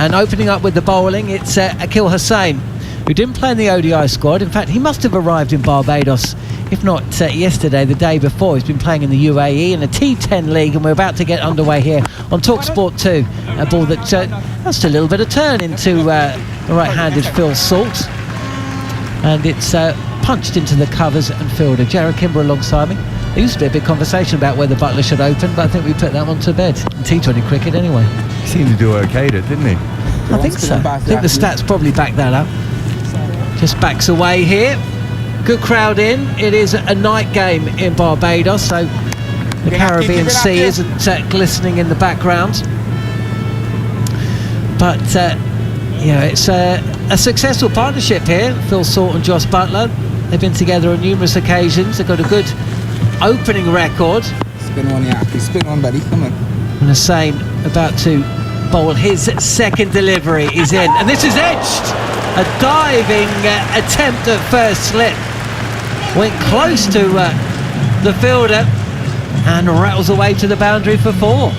And opening up with the bowling, it's Akil Hussain, who didn't play in the ODI squad. In fact, he must have arrived in Barbados, if not yesterday, the day before. He's been playing in the UAE in a T10 league, and we're about to get underway here on TalkSport 2. A ball that just a little bit of turn into the right-handed Phil Salt. And it's punched into the covers and fielded. Jarrod Kimber alongside me. There used to be a big conversation about whether Buttler should open, but I think we put that one to bed. In T20 cricket anyway. He seemed to do okay, didn't he? I think so. I think the stats probably back that up. Just backs away here. Good crowd in. It is a night game in Barbados, so the Caribbean Sea isn't glistening in the background. But it's a successful partnership here. Phil Salt and Jos Buttler. They've been together on numerous occasions. They've got a good opening record. Spin one, yeah. Spin one, buddy. Come on. And Hussain about to bowl his second delivery is in, and this is edged. A diving attempt at first slip. Went close to the fielder and rattles away to the boundary for 4.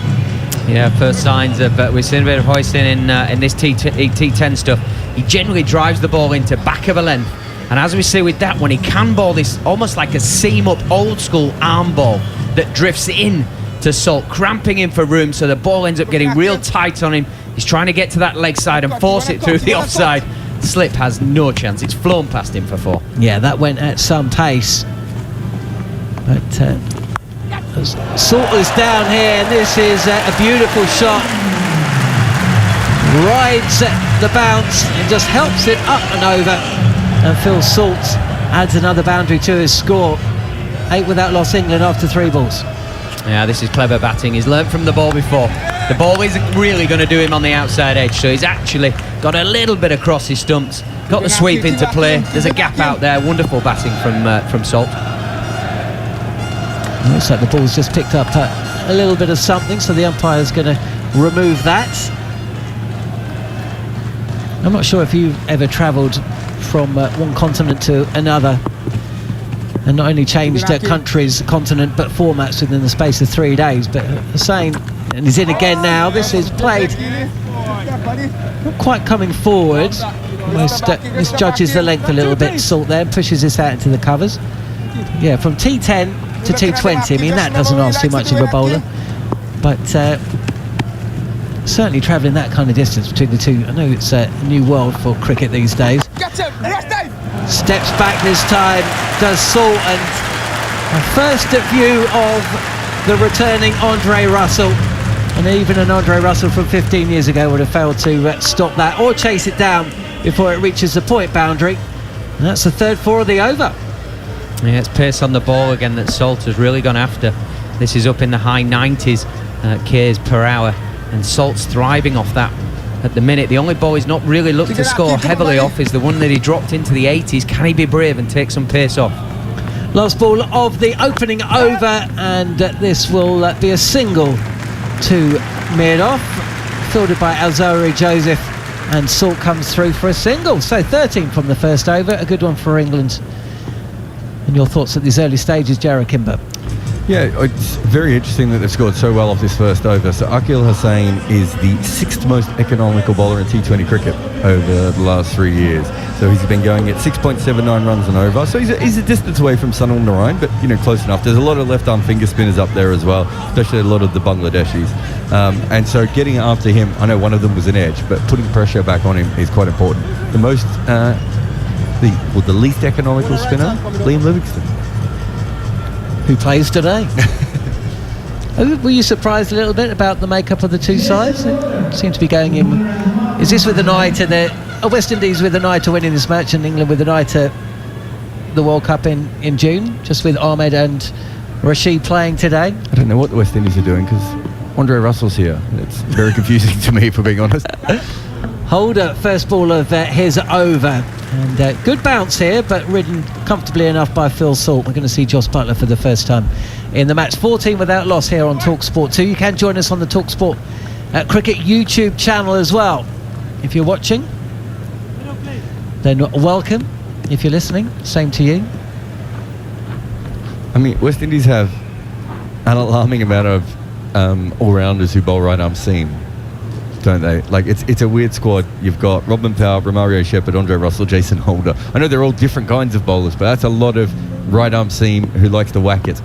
Yeah, first signs of we've seen a bit of hoisting in this T10 stuff. He generally drives the ball into back of a length, and as we see with that one, he can bowl this almost like a seam up old school arm ball that drifts in to Salt, cramping him for room, so the ball ends up getting real tight on him. He's trying to get to that leg side and force it through the offside. Slip has no chance. It's flown past him for 4. Yeah, that went at some pace. But Salt is down here, and this is a beautiful shot. Rides the bounce and just helps it up and over. And Phil Salt adds another boundary to his score. 8 without loss England after 3 balls. Yeah, this is clever batting. He's learnt from the ball before. The ball isn't really going to do him on the outside edge, so he's actually got a little bit across his stumps, got the sweep into play. There's a gap out there. Wonderful batting from Salt. Looks like the ball's just picked up a little bit of something, so the umpire's going to remove that. I'm not sure if you've ever travelled from one continent to another and not only changed countries, continent, but formats within the space of 3 days. But Hussain, and he's in again now. This is played not quite coming forward. Almost misjudges the length a little bit. Salt there, pushes this out into the covers. Yeah, from T10 to T20. I mean, that doesn't ask too much of a bowler, but certainly travelling that kind of distance between the two. I know it's a new world for cricket these days. Steps back this time, does Salt, and a first view of the returning Andre Russell. And even an Andre Russell from 15 years ago would have failed to stop that or chase it down before it reaches the point boundary. And that's the third 4 of the over. Yeah, it's pace on the ball again that Salt has really gone after. This is up in the high 90s k's per hour, and Salt's thriving off that at the minute. The only ball he's not really looked to score heavily off is the one that he dropped into the 80s. Can he be brave and take some pace off? Last ball of the opening over, and this will be a single to mid-off, fielded by Alzari Joseph, and Salt comes through for a single. So 13 from the first over, a good one for England. And your thoughts at these early stages, Jarrod Kimber? Yeah, it's very interesting that they've scored so well off this first over. So Akil Hussain is the 6th most economical bowler in T20 cricket over the last 3 years. So he's been going at 6.79 runs an over. So he's a distance away from Sunil Narine, but close enough. There's a lot of left-arm finger spinners up there as well, especially a lot of the Bangladeshis. And so getting after him, I know one of them was an edge, but putting pressure back on him is quite important. The most, the least economical spinner, Liam Livingstone, who plays today. Were you surprised a little bit about the makeup of the two sides? It seems to be going in. Is this with an eye to the West Indies with an eye to winning this match, and England with an eye to the World Cup in June, just with Ahmed and Rashid playing today? I don't know what the West Indies are doing because Andre Russell's here. It's very confusing to me, if we're being honest. Holder, first ball of his over, and good bounce here, but ridden comfortably enough by Phil Salt. We're going to see Jos Buttler for the first time in the match. 14 without loss here on TalkSport 2. You can join us on the TalkSport Cricket YouTube channel as well. If you're watching, then welcome. If you're listening, same to you. I mean, West Indies have an alarming amount of all-rounders who bowl right-arm seam. don't they? Like, it's a weird squad. You've got Robin Powell, Romario Shepherd, Andre Russell, Jason Holder. I know they're all different kinds of bowlers, but that's a lot of right arm seam who likes to whack it.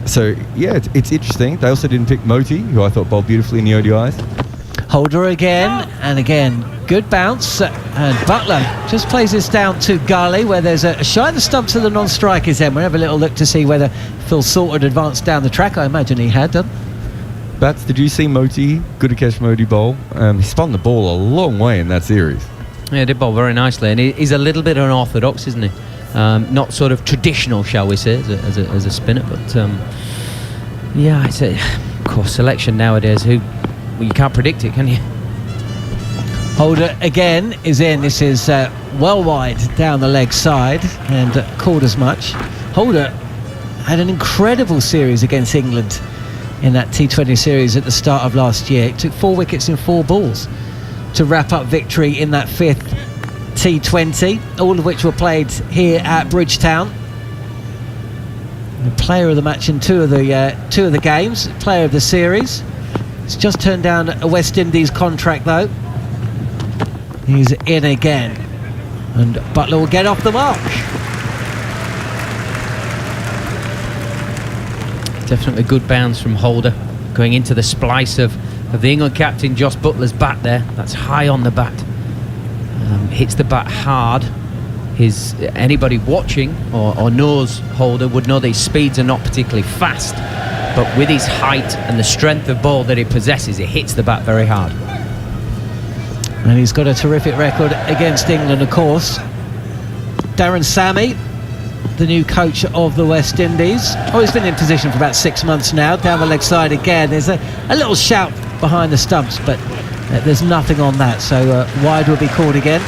So yeah, it's interesting. They also didn't pick Moti, who I thought bowled beautifully in the ODIs. Holder again, and again, good bounce, and Butler just plays this down to Gully, where there's a shy of the stumps of the non-strikers end. We'll have a little look to see whether Phil Salt had advanced down the track. I imagine he had done. Bats, did you see Moti, Gudakesh Modi bowl? He spun the ball a long way in that series. Yeah, he did bowl very nicely, and he's a little bit unorthodox, isn't he? Not sort of traditional, shall we say, as a spinner, but yeah, it's of course, selection nowadays, well, you can't predict it, can you? Holder again is in. This is well wide down the leg side, and called as much. Holder had an incredible series against England in that T20 series at the start of last year. It took 4 wickets in 4 balls to wrap up victory in that 5th T20, all of which were played here at Bridgetown. The player of the match in 2 of the games, player of the series. He's just turned down a West Indies contract though. He's in again, and Butler will get off the mark. Definitely good bounce from Holder, going into the splice of the England captain Joss Butler's bat there. That's high on the bat. Hits the bat hard. Anybody watching or knows Holder would know that his speeds are not particularly fast, but with his height and the strength of ball that he possesses, it hits the bat very hard. And he's got a terrific record against England, of course. Darren Sammy, the new coach of the West Indies. Oh, he's been in position for about 6 months now. Down the leg side again. There's a little shout behind the stumps, but there's nothing on that. So wide will be called again.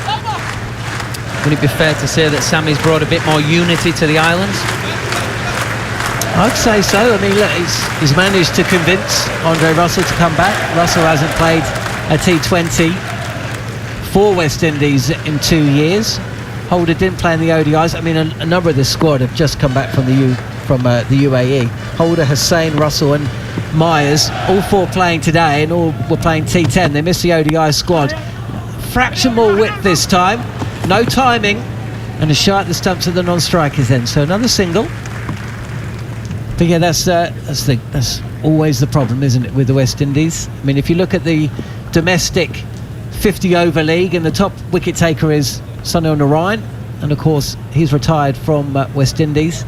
Would it be fair to say that Sammy's brought a bit more unity to the islands? I'd say so. I mean, look, he's managed to convince Andre Russell to come back. Russell hasn't played a T20 for West Indies in 2 years. Holder didn't play in the ODIs. I mean, a number of this squad have just come back from the UAE. Holder, Hussain, Russell and Myers, all 4 playing today, and all were playing T10. They missed the ODI squad. Fraction more width this time. No timing, and a shot at the stumps of the non-strikers then. So another single. But yeah, that's always the problem, isn't it, with the West Indies? I mean, if you look at the domestic 50-over league, and the top wicket taker is Sunil Narayan, and of course he's retired from West Indies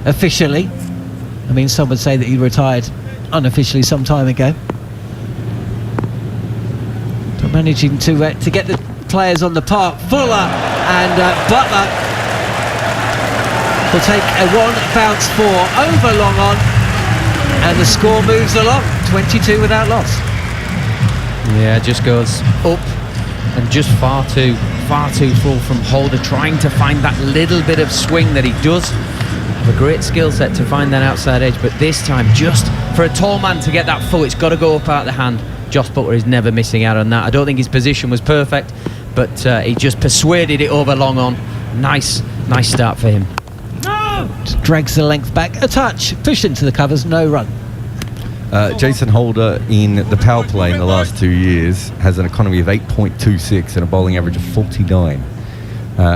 officially. I mean, some would say that he retired unofficially some time ago. But managing to get the players on the park, Fuller and Butler will take a 1 bounce 4 over long on, and the score moves along, 22 without loss. Yeah, it just goes up, and just far too full from Holder, trying to find that little bit of swing that he does have a great skill set to find that outside edge, but this time, just for a tall man to get that full, it's got to go up out the hand. Joss Butler is never missing out on that. I don't think his position was perfect, but he just persuaded it over long on. Nice start for him. Just drags the length back a touch, pushed into the covers, no run. Jason Holder in the power play in the last 2 years has an economy of 8.26 and a bowling average of 49.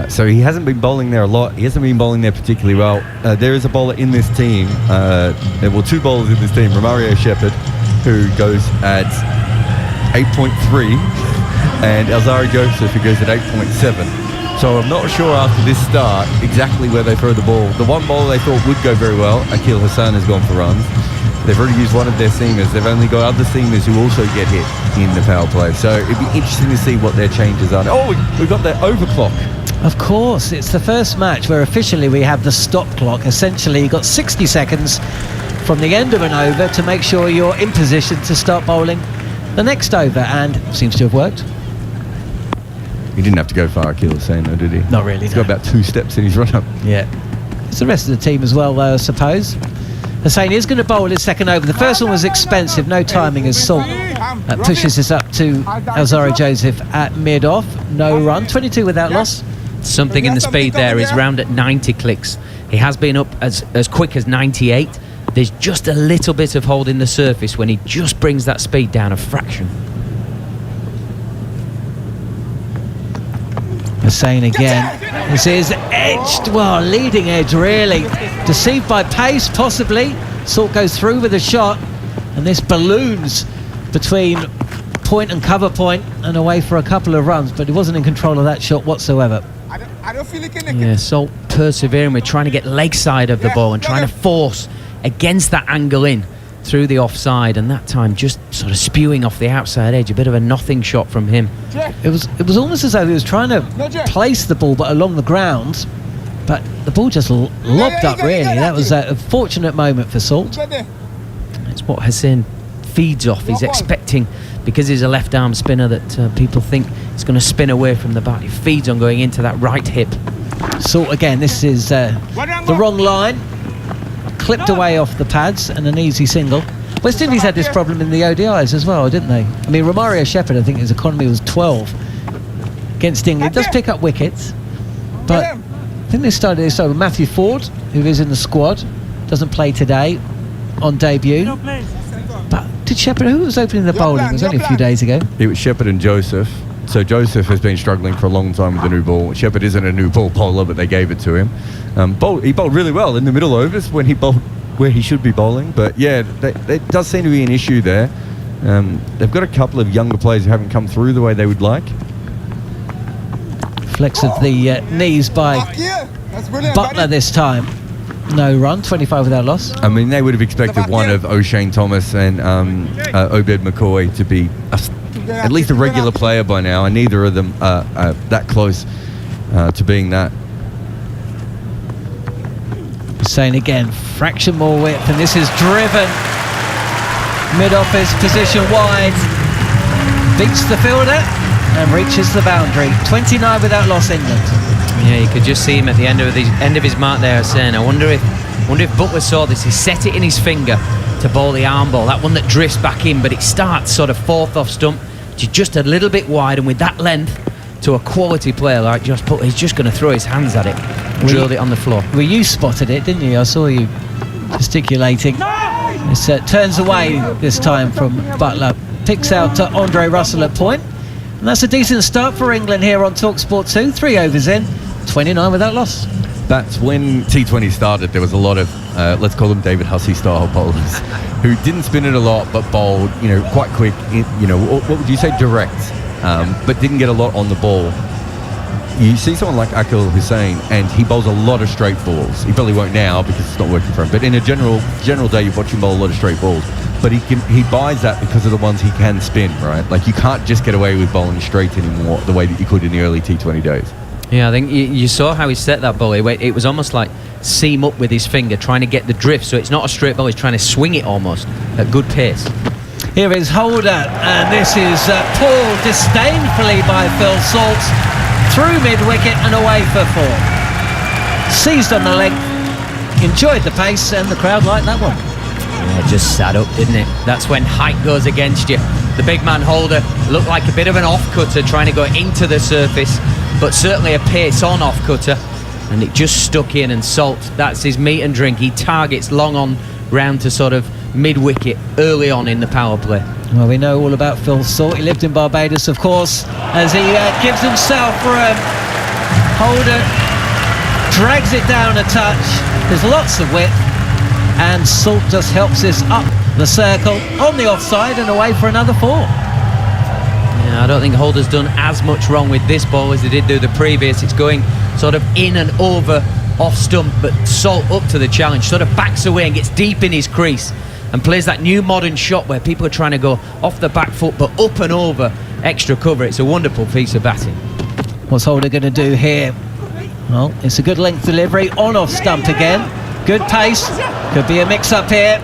So he hasn't been bowling there a lot. He hasn't been bowling there particularly well. There is a bowler in this team. There were 2 bowlers in this team. Romario Shepherd, who goes at 8.3, and Alzari Joseph, who goes at 8.7. So I'm not sure after this start exactly where they throw the ball. The one bowler they thought would go very well, Akil Hassan, has gone for runs. They've already used one of their seamers. They've only got other seamers who also get hit in the power play. So it'd be interesting to see what their changes are. Oh, we've got the overclock. Of course, it's the first match where officially we have the stop clock. Essentially, you've got 60 seconds from the end of an over to make sure you're in position to start bowling the next over, and seems to have worked. He didn't have to go far, Akil Hussain, though, did he? Not really. He's got about 2 steps in his run-up. Yeah. It's the rest of the team as well, though, I suppose. Hussain is going to bowl his second over. The first one was expensive, no timing as Salt pushes this up to Alzari Joseph at mid-off. No run, 22 without loss. Something in the speed there is round at 90 clicks. He has been up as quick as 98. There's just a little bit of hold in the surface when he just brings that speed down a fraction. Hussain again. This is edged, well, leading edge really. Deceived by pace, possibly. Salt goes through with a shot, and this balloons between point and cover point and away for a couple of runs, but he wasn't in control of that shot whatsoever. I don't feel it. Yeah, Salt persevering with trying to get leg side of the ball and trying to force against that angle in through the offside, and that time just sort of spewing off the outside edge. A bit of a nothing shot from him. It was almost as though he was trying to place the ball but along the ground, but the ball just lobbed up really. That was a fortunate moment for Salt. It's what Hussain feeds off. He's expecting, because he's a left arm spinner, that people think it's going to spin away from the bat. He feeds on going into that right hip. Salt again, this is the wrong line. Clipped away off the pads and an easy single. West Indies had this problem in the ODIs as well, didn't they? I mean, Romario Shepherd, I think his economy was 12 against England. Does pick up wickets, but I think they started this with Matthew Ford, who is in the squad, doesn't play today on debut. But did Shepherd, who was opening the bowling? It was only a few days ago. It was Shepherd and Joseph. So Joseph has been struggling for a long time with the new ball. Shepherd isn't a new ball bowler, but they gave it to him. He bowled really well in the middle overs when he bowled where he should be bowling. But yeah, there does seem to be an issue there. They've got a couple of younger players who haven't come through the way they would like. Flex of the knees by Butler this time. No run, 25 without loss. I mean, they would have expected one of O'Shane Thomas and Obed McCoy to be at least a regular player by now, and neither of them are that close to being that. Saying again, fraction more width, and this is driven mid-office position wide, beats the fielder and reaches the boundary. 29 without loss, England. Yeah, you could just see him at the end of his mark there, saying, I wonder if Butler saw this. He set it in his finger to bowl the arm ball, that one that drifts back in, but it starts sort of fourth off stump, just a little bit wide, and with that length to a quality player like Josh Butler, he's just going to throw his hands at it. Drilled it on the floor. Well, you spotted it, didn't you? I saw you gesticulating. This turns away this time from Butler. Picks out Andre Russell at point. And that's a decent start for England here on TalkSport 2. 3 overs in, 29 without loss. That's when T20 started. There was a lot of, let's call them David Hussey style bowlers who didn't spin it a lot but bowled, quite quick, what would you say, direct, but didn't get a lot on the ball. You see someone like Akil Hussain, and he bowls a lot of straight balls. He probably won't now because it's not working for him, but in a general day, you watch him bowl a lot of straight balls. But he buys that because of the ones he can spin, right? Like, you can't just get away with bowling straight anymore the way that you could in the early T20 days. Yeah, I think you saw how he set that ball. It was almost like seam up with his finger, trying to get the drift, so it's not a straight ball, he's trying to swing it almost at good pace. Here is Holder, and this is pulled disdainfully by Phil Salt through mid-wicket and away for 4. Seized on the length, enjoyed the pace, and the crowd liked that one. Yeah, just sat up, didn't it? That's when height goes against you. The big man Holder looked like a bit of an off-cutter trying to go into the surface, but certainly a pace on off-cutter, and it just stuck in. And Salt, that's his meat and drink. He targets long on round to sort of mid-wicket early on in the power play. Well, we know all about Phil Salt. He lived in Barbados, of course, as he gives himself room. Holder drags it down a touch. There's lots of width, and Salt just helps this up the circle on the offside and away for another 4. Yeah, I don't think Holder's done as much wrong with this ball as he did do the previous. It's going sort of in and over off stump, but Salt up to the challenge, sort of backs away and gets deep in his crease and plays that new modern shot where people are trying to go off the back foot but up and over extra cover. It's a wonderful piece of batting. What's Holder going to do here? Well, it's a good length delivery on off stump again. Good pace. Could be a mix-up here.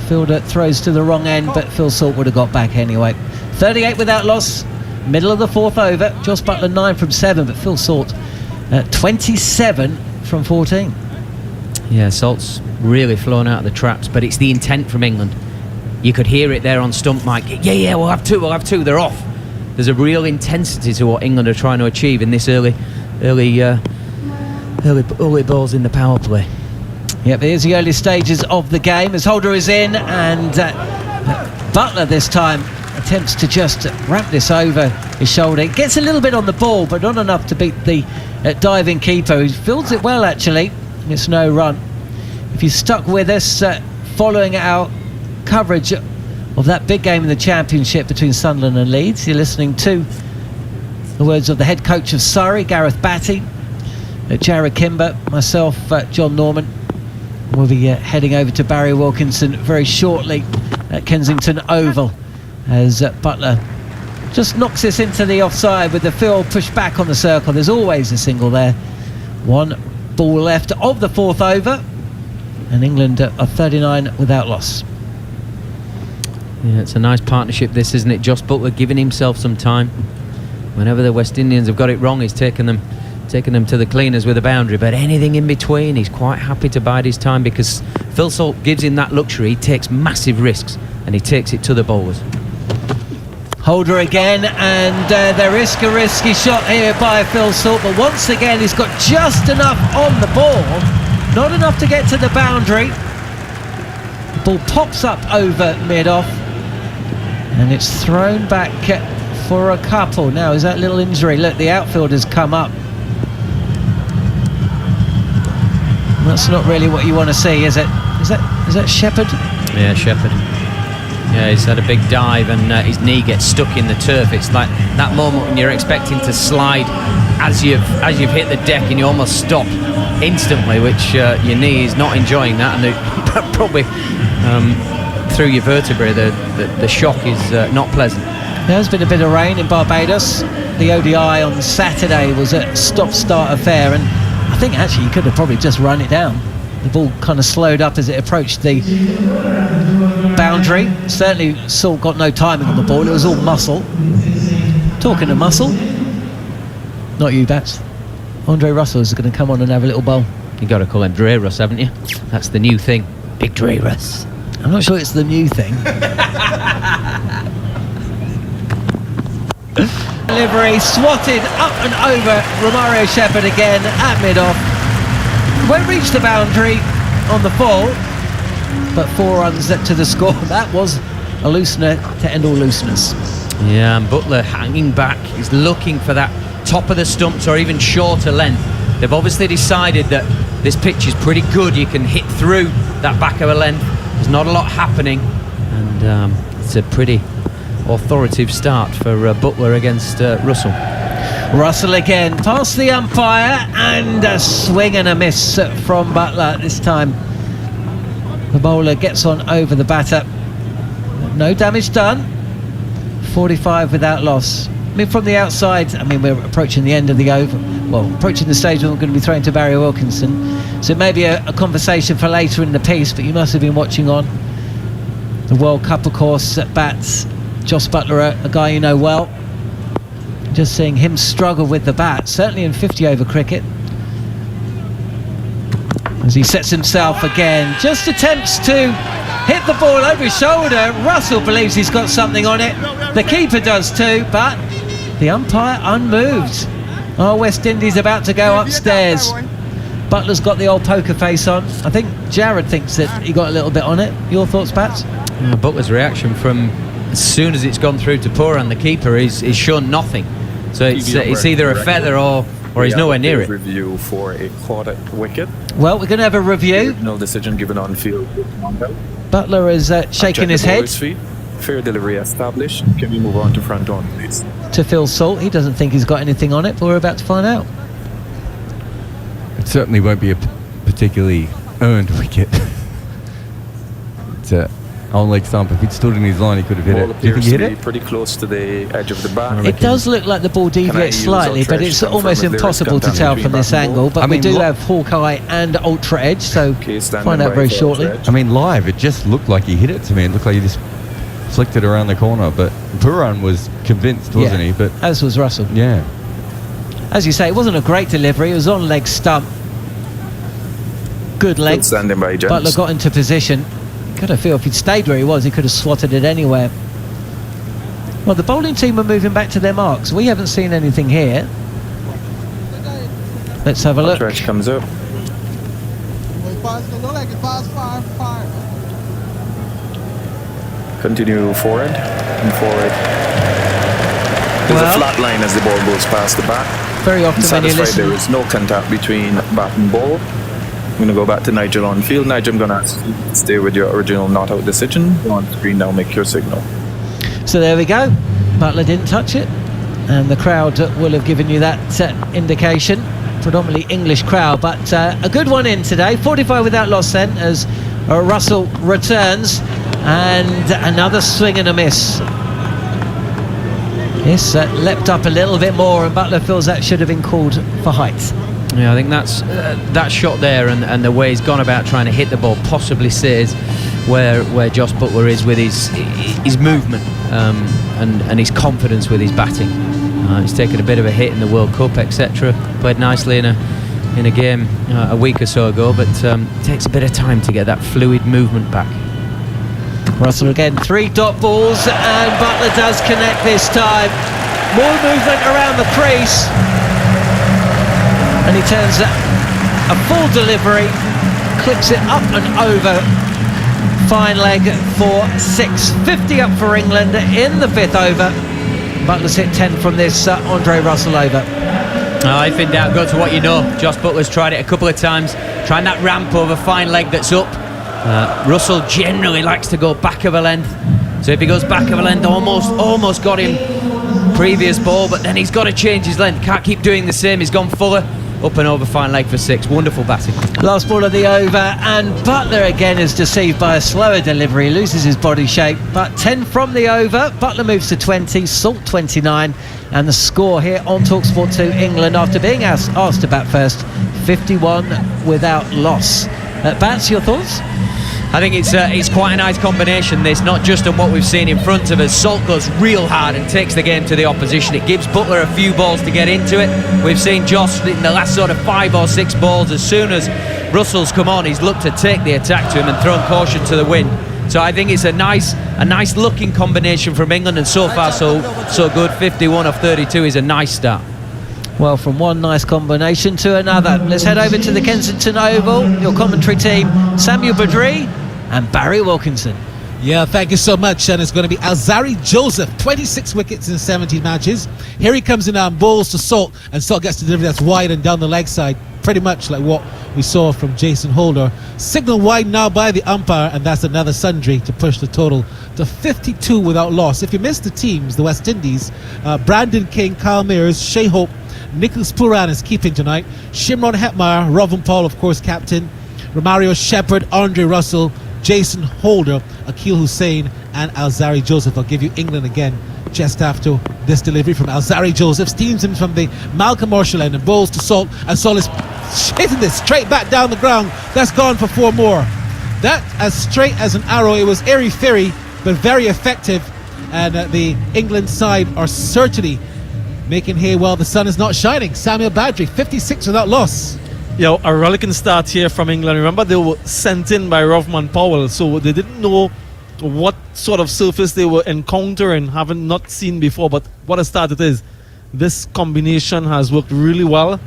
Fielder throws to the wrong end, but Phil Salt would have got back anyway. 38 without loss. Middle of the 4th over. Josh Butler 9 from 7, but Phil Salt 27 from 14. Yeah, Salt's really flown out of the traps, but it's the intent from England. You could hear it there on stump, Mike. Yeah, we'll have 2. They're off. There's a real intensity to what England are trying to achieve in this early balls in the power play. Yep, here's the early stages of the game as Holder is in, and Butler this time attempts to just wrap this over his shoulder. It gets a little bit on the ball, but not enough to beat the diving keeper, who fields it well, actually. It's no run. If you stuck with us, following our coverage of that big game in the Championship between Sunderland and Leeds, you're listening to the words of the head coach of Surrey, Gareth Batty, Jared Kimber, myself, John Norman. We'll be heading over to Barry Wilkinson very shortly at Kensington Oval as Butler just knocks this into the offside with the field pushed back on the circle. There's always a single there. One ball left of the fourth over, and England are 39 without loss. Yeah, it's a nice partnership this, isn't it? Josh Butler giving himself some time. Whenever the West Indians have got it wrong, he's taken them to the cleaners with a boundary, but anything in between, he's quite happy to bide his time, because Phil Salt gives him that luxury. He takes massive risks and he takes it to the bowlers. Holder again, and they risk a risky shot here by Phil Salt, but once again he's got just enough on the ball, not enough to get to the boundary. The ball pops up over mid-off and it's thrown back for a couple. Now, is that little injury? Look, the outfielder's come up. That's not really what you want to see, is it? Is that Shepherd? Yeah, Shepherd. Yeah, he's had a big dive and his knee gets stuck in the turf. It's like that moment when you're expecting to slide as you've hit the deck and you almost stop instantly, which your knee is not enjoying that, and probably through your vertebrae the shock is not pleasant. There's been a bit of rain in Barbados. The ODI on Saturday was a stop-start affair, and I think actually you could have probably just run it down. The ball kind of slowed up as it approached the boundary. Certainly Saul got no timing on the ball, it was all muscle. Talking of muscle, not you, Bats. Andre Russell is going to come on and have a little bowl. You got to call him Dre Russ, haven't you? That's the new thing, Big Dre Russ. I'm not sure it's the new thing. Delivery swatted up and over Romario Shepherd again at mid-off. Won't reach the boundary on the fall, but 4 runs to the score. That was a loosener to end all looseners. Yeah, and Butler hanging back. He's looking for that top of the stumps or even shorter length. They've obviously decided that this pitch is pretty good. You can hit through that back of a length. There's not a lot happening, and it's a pretty authoritative start for Butler against Russell. Russell again past the umpire, and a swing and a miss from Butler. This time the bowler gets on over the batter. No damage done. 45 without loss. I mean, from the outside, I mean, we're approaching the end of the over, well, approaching the stage where we're going to be throwing to Barry Wilkinson, so it may be a conversation for later in the piece, but you must have been watching on the World Cup, of course, at bats. Josh Butler, a guy you know well. Just seeing him struggle with the bat, certainly in 50 over cricket, as he sets himself again, just attempts to hit the ball over his shoulder. Russell believes he's got something on it, the keeper does too, but the umpire unmoved. Oh, West Indies about to go upstairs. Butler's got the old poker face on. I think Jared thinks that he got a little bit on it. Your thoughts, Pats? Butler's reaction from as soon as it's gone through to Puran, the keeper, is shown nothing. So it's either a feather or he's nowhere near it. Review for a caught wicket. Well, we're going to have a review. No decision given on field. Butler is shaking his head. Fair delivery established. Can we move on to front on, please? To Phil Salt. He doesn't think he's got anything on it, but we're about to find out. It certainly won't be a particularly earned wicket. It's on leg stump. If he'd stood in his line, he could have hit Ball it. Do you think appears he to hit be it? pretty close to the edge of the bat. It does look like the ball deviates slightly, but it's almost impossible to tell from this angle. But we do have Hawkeye and Ultra Edge, so find out very shortly. I mean, live, it just looked like he hit it to me. It looked like he just flicked it around the corner, but Puran was convinced, wasn't he? But as was Russell. Yeah. As you say, it wasn't a great delivery. It was on leg stump. Good length. Standing by, James. Butler got into position. Could have feel if he'd stayed where he was, he could have swatted it anywhere. Well, the bowling team are moving back to their marks. We haven't seen anything here. Let's have a look. Stretch comes up. Continue forward. back and forward. There's Well, a flat line as the ball goes past the bat. Very often I'm when you satisfied listen, there is no contact between bat and ball. I'm going to go back to Nigel on field. Nigel, I'm going to ask you to stay with your original not out decision. Go on screen now, make your signal. so there we go. Butler didn't touch it, and the crowd will have given you that indication. Predominantly English crowd, but a good one in today. 45 without loss then, as Russell returns, and another swing and a miss. Yes, leapt up a little bit more, and Butler feels that should have been called for height. Yeah, I think that's that shot there, and the way he's gone about trying to hit the ball possibly says where Josh Butler is with his movement and his confidence with his batting. He's taken a bit of a hit in the World Cup, etc. Played nicely in a game a week or so ago, but it takes a bit of time to get that fluid movement back. Russell again, 3 dot balls, and Butler does connect this time. More movement around the crease, and he turns a full delivery, clips it up and over. Fine leg for 6. 50 up for England in the 5th over. Butler's hit 10 from this Andre Russell over. If in doubt, go to what you know. Josh Butler's tried it a couple of times, trying that ramp over fine leg that's up. Russell generally likes to go back of a length, so if he goes back of a length, almost got him previous ball, but then he's got to change his length. Can't keep doing the same. He's gone fuller, up and over fine leg for 6. Wonderful batting. Last ball of the over, and Butler again is deceived by a slower delivery, loses his body shape, but 10 from the over. Butler moves to 20, Salt 29, and the score here on TalkSport 2 England, after being asked to bat first, 51 without loss. Bats, your thoughts? I think it's quite a nice combination, this, not just on what we've seen in front of us. Salt goes real hard and takes the game to the opposition. It gives Butler a few balls to get into it. We've seen Josh in the last sort of 5 or 6 balls, as soon as Russell's come on, he's looked to take the attack to him and thrown caution to the wind. So I think it's a nice looking combination from England, and so far so good. 51 off 32 is a nice start. Well, from one nice combination to another. Let's head over to the Kensington Oval. Your commentary team, Samuel Badri and Barry Wilkinson. Yeah, thank you so much. And it's going to be Alzari Joseph, 26 wickets in 17 matches. Here he comes in on bowls to Salt, and Salt gets the delivery that's wide and down the leg side, pretty much like what we saw from Jason Holder. Signal wide now by the umpire, and that's another sundry to push the total to 52 without loss. If you missed the teams, the West Indies, Brandon King, Kyle Mears, Shea Hope, Nicholas Puran is keeping tonight. Shimron Hetmyer, Rovin Paul, of course, captain. Romario Shepherd, Andre Russell, Jason Holder, Akil Hussain, and Alzari Joseph. I'll give you England again just after this delivery from Alzari Joseph. Steams him from the Malcolm Marshall end and bowls to Salt, and Salt is hitting this straight back down the ground. That's gone for 4 more. That as straight as an arrow. It was airy-fairy, but very effective, and the England side are certainly making hay while the sun is not shining. Samuel Badri, 56 without loss. Yeah, a rollicking start here from England. Remember, they were sent in by Rovman Powell, so they didn't know what sort of surface they were encountering, haven't not seen before, but what a start it is. This combination has worked really well.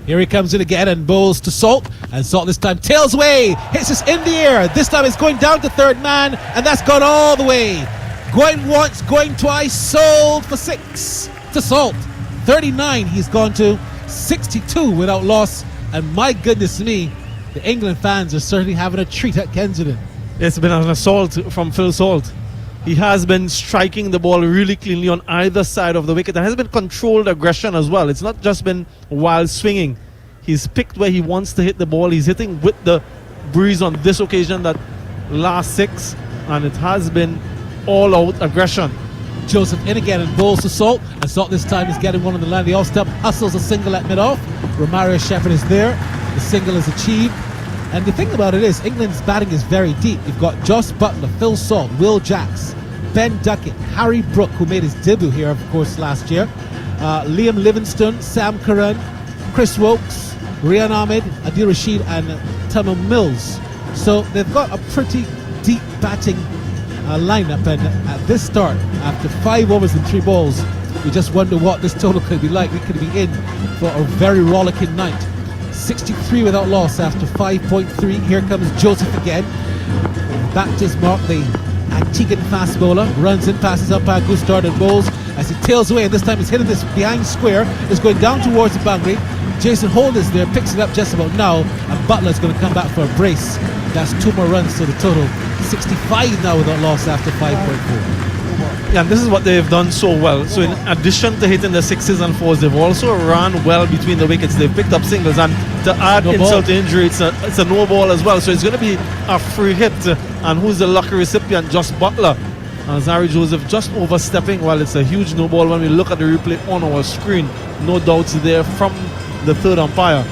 Here he comes in again and bowls to Salt, and Salt this time tails away, hits us in the air. This time it's going down to third man, and that's gone all the way. Going once, going twice, sold for 6 to Salt. 39 he's gone to, 62 without loss, and my goodness me, the England fans are certainly having a treat at Kensington. It's been an assault from Phil Salt. He has been striking the ball really cleanly on either side of the wicket, and has been controlled aggression as well. It's not just been wild swinging. He's picked where he wants to hit the ball. He's hitting with the breeze on this occasion, that last 6, and it has been all out aggression. Joseph in again and bowls to Salt, and Salt this time is getting one on the line of the off stump, hustles a single at mid-off. Romario Shepherd is there, the single is achieved. And the thing about it is, England's batting is very deep. You've got Josh Butler, Phil Salt, Will Jacks, Ben Duckett, Harry Brook, who made his debut here, of course, last year, Liam Livingstone, Sam Curran, Chris Wokes, Rian Ahmed, Adil Rashid, and Tamil Mills. So they've got a pretty deep batting lineup, and at this start, after 5 overs and 3 balls, you just wonder what this total could be like. We could be in for a very rollicking night. 63 without loss after 5.3. Here comes Joseph again. Back to his mark, the Antiguan fast bowler, runs in, passes umpire, good start and bowls as he tails away, and this time he's hitting this behind square, is going down towards the boundary. Jason Holt is there, picks it up just about now, and Butler's going to come back for a brace. That's 2 more runs to the total. 65 now without loss after 5.4. Yeah, and this is what they've done so well. So in addition to hitting the 6s and 4s, they've also run well between the wickets. They've picked up singles, and to add No insult ball. to injury, it's a no ball as well. So it's going to be a free hit. And who's the lucky recipient? Just Butler. Zari Joseph just overstepping. Well, it's a huge no ball when we look at the replay on our screen. No doubts there from the third umpire.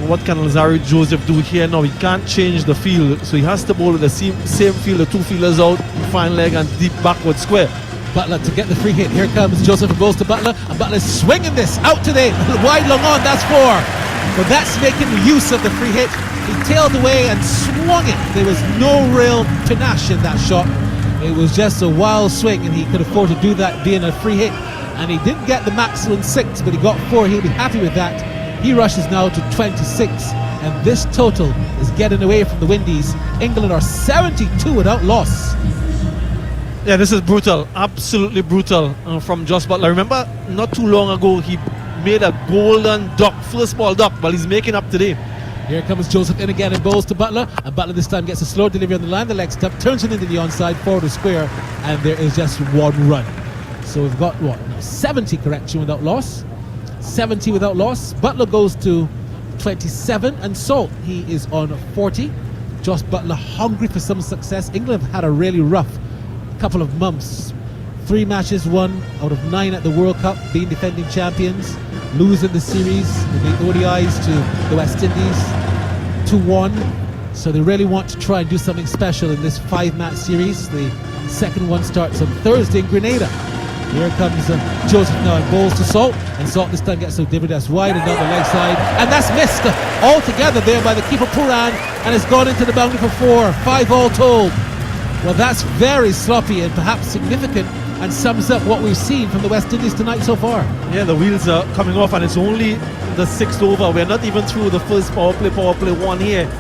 What can Zari Joseph do here now? He can't change the field, so he has to bowl with the same field, the 2 fielders out, fine leg and deep backward square. Butler to get the free hit. Here comes Joseph and goes to Butler, and Butler's swinging this out today. Wide long on, that's 4. But that's making use of the free hit. He tailed away and swung it. There was no real panache in that shot. It was just a wild swing, and he could afford to do that being a free hit. And he didn't get the maximum 6, but he got 4. He'll be happy with that. He rushes now to 26, and this total is getting away from the Windies. England are 72 without loss. Yeah, this is brutal, absolutely brutal from Just Butler. Remember, not too long ago, he made a golden duck, first ball duck, but he's making up today. Here comes Joseph in again and bowls to Butler, and Butler this time gets a slow delivery on the line, the leg stump, turns it into the onside, forward to square, and there is just 1 run. So we've got 70 correction without loss. 70 without loss. Butler goes to 27, and Salt, he is on 40. Josh Butler hungry for some success. England have had a really rough couple of months. 3 matches won out of 9 at the World Cup, being defending champions, losing the series in the ODIs to the West Indies 2-1. So they really want to try and do something special in this 5-match series. The second one starts on Thursday in Grenada. Here comes Joseph now and bowls to Salt, and Salt this time gets a delivery that's wide and down the leg side, and that's missed altogether there by the keeper Puran, and it's gone into the boundary for 4. 5 all told. Well, that's very sloppy and perhaps significant, and sums up what we've seen from the West Indies tonight so far. Yeah, the wheels are coming off, and it's only the 6th over. We're not even through the first power play 1 here.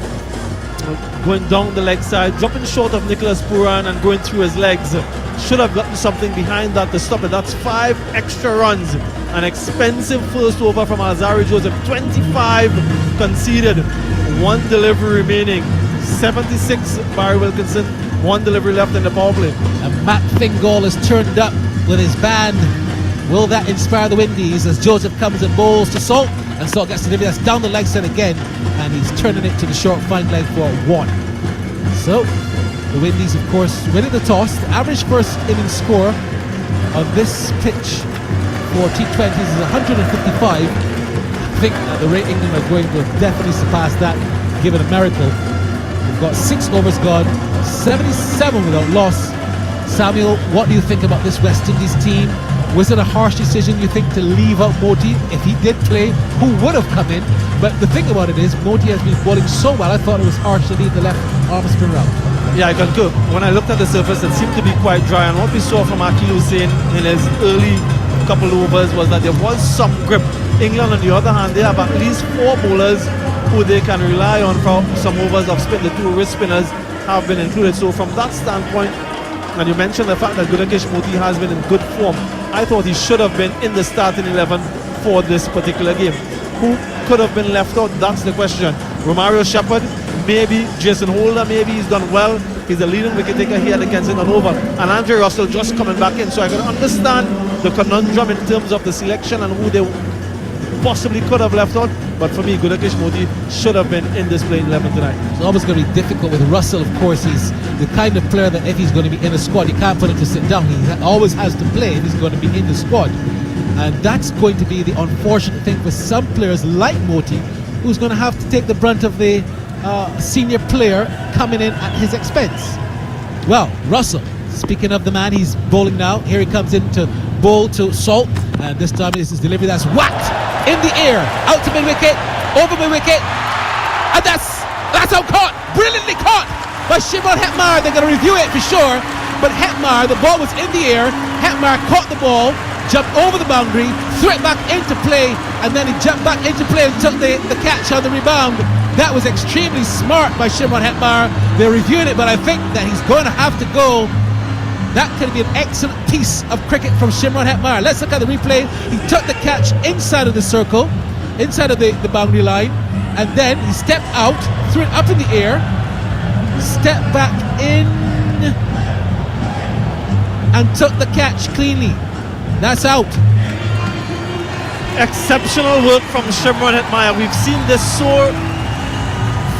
Going down the leg side, dropping short of Nicholas Puran and going through his legs. Should have gotten something behind that to stop it. That's 5 extra runs. An expensive first over from Alzari Joseph. 25 conceded, 1 delivery remaining. 76 Barry Wilkinson, 1 delivery left in the power play. And Matt Fingal is turned up with his band. Will that inspire the Windies as Joseph comes and bowls to Salt, and Salt gets the delivery that's down the leg side again, and he's turning it to the short fine leg for 1. So the Windies, of course, winning the toss. The average first innings score on this pitch for T20s is 155. I think at the rate England are going to definitely surpass that, given a miracle. We've got 6 overs gone, 77 without loss. Samuel, what do you think about this West Indies team? Was it a harsh decision, you think, to leave out Moti? If he did play, who would have come in? But the thing about it is, Moti has been bowling so well, I thought it was harsh to leave the left arm spin round. Yeah, I concur. When I looked at the surface, it seemed to be quite dry, and what we saw from Akil Hussain in his early couple overs was that there was some grip. England, on the other hand, they have at least 4 bowlers who they can rely on for some overs of spin. The 2 wrist spinners have been included. So from that standpoint, and you mentioned the fact that Gudakesh Moti has been in good form, I thought he should have been in the starting 11 for this particular game. Who could have been left out? That's the question. Romario Shepherd, maybe. Jason Holder, maybe. He's done well. He's the leading wicket taker here at the Kensington Oval. And Andre Russell just coming back in. So I can understand the conundrum in terms of the selection and who they possibly could have left out. But for me, Gudakesh Moti should have been in this playing 11 tonight. It's always going to be difficult with Russell, of course. He's the kind of player that if he's going to be in a squad, you can't put him to sit down. He always has to play if he's going to be in the squad. And that's going to be the unfortunate thing for some players like Moti, who's going to have to take the brunt of the senior player coming in at his expense. Well, Russell, speaking of the man, he's bowling now. Here he comes in to bowl to Salt, and this time it's his delivery that's whacked in the air, out to mid-wicket, over mid-wicket, and that's out caught, brilliantly caught by Shimon Hetmar. They're going to review it for sure, but Hetmar, the ball was in the air, Hetmar caught the ball, jumped over the boundary, threw it back into play, and then he jumped back into play and took the catch on the rebound. That was extremely smart by Shimron Hetmar. They're reviewing it, but I think that he's going to have to go. That could be an excellent piece of cricket from Shimron Hetmar. Let's look at the replay. He took the catch inside of the circle, inside of the boundary line, and then he stepped out, threw it up in the air, stepped back in, and took the catch cleanly. That's out. Exceptional work from Shimron Hetmar. We've seen this so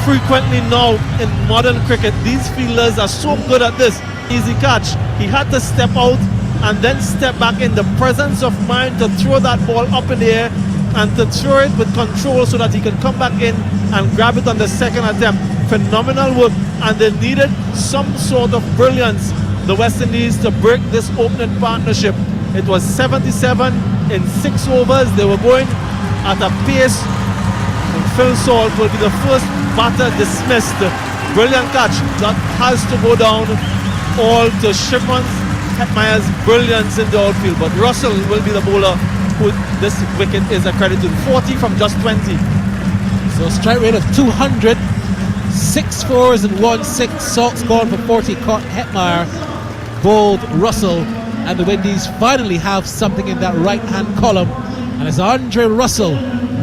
frequently now in modern cricket. These fielders are so good at this. Easy catch. He had to step out and then step back in the presence of mind to throw that ball up in the air and to throw it with control so that he can come back in and grab it on the second attempt. Phenomenal work, and they needed some sort of brilliance, the West Indies, to break this opening partnership. It was 77 in 6 overs. They were going at a pace. And Phil Salt will be the first batter dismissed. Brilliant catch. That has to go down all to Shimron Hetmar's brilliance in the outfield. But Russell will be the bowler who this wicket is accredited. 40 from just 20. So strike rate of 200, 6 fours and 1 6. Salt's gone for 40. Caught Hetmar, bowled Russell, and the Windies finally have something in that right-hand column. And it's Andre Russell,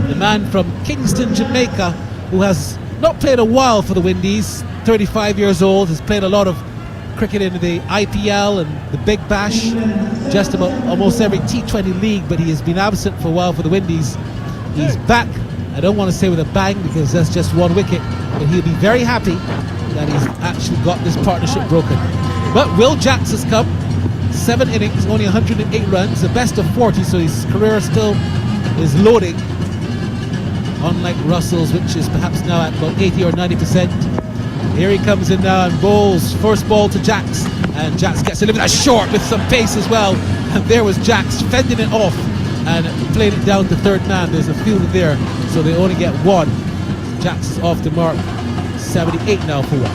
the man from Kingston, Jamaica, who has not played a while for the Windies. 35 years old, has played a lot of cricket in the IPL and the Big Bash, just about almost every T20 league, but he has been absent for a while for the Windies. He's back. I don't want to say with a bang because that's just 1 wicket, but he'll be very happy that he's actually got this partnership broken. But Will Jacks has come, 7 innings, only 108 runs, the best of 40, so his career still is loading, unlike Russell's, which is perhaps now at about 80 or 90%. Here he comes in now and bowls. First ball to Jacks, and Jacks gets a little bit short with some pace as well, and there was Jacks fending it off and playing it down to third man. There's a fielder there, so they only get 1. Jacks is off the mark. 78 now for 1.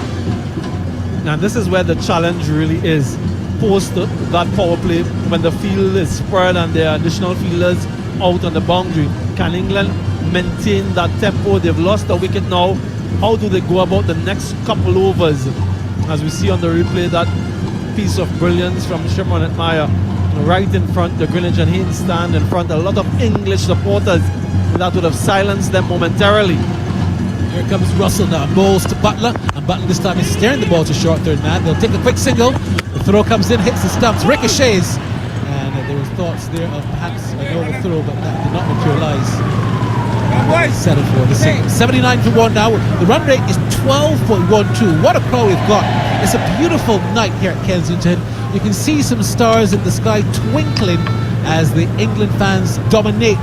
And this is where the challenge really is. Post that power play, when the field is spread and there are additional fielders out on the boundary, can England maintain that tempo? They've lost a wicket now. How do they go about the next couple overs? As we see on the replay, that piece of brilliance from Shimron Hetmar right in front. The Greenwich and Haynes stand in front. A lot of English supporters. That would have silenced them momentarily. Here comes Russell now, bowls to Butler, and Butler this time is steering the ball to short third man. They'll take a quick single. The throw comes in, hits the stumps, ricochets, and there was thoughts there of perhaps a normal throw, but that did not materialise. Settled for the single. 79 for 1 now. The run rate is 12.12. What a crowd we've got. It's a beautiful night here at Kensington. You can see some stars in the sky twinkling as the England fans dominate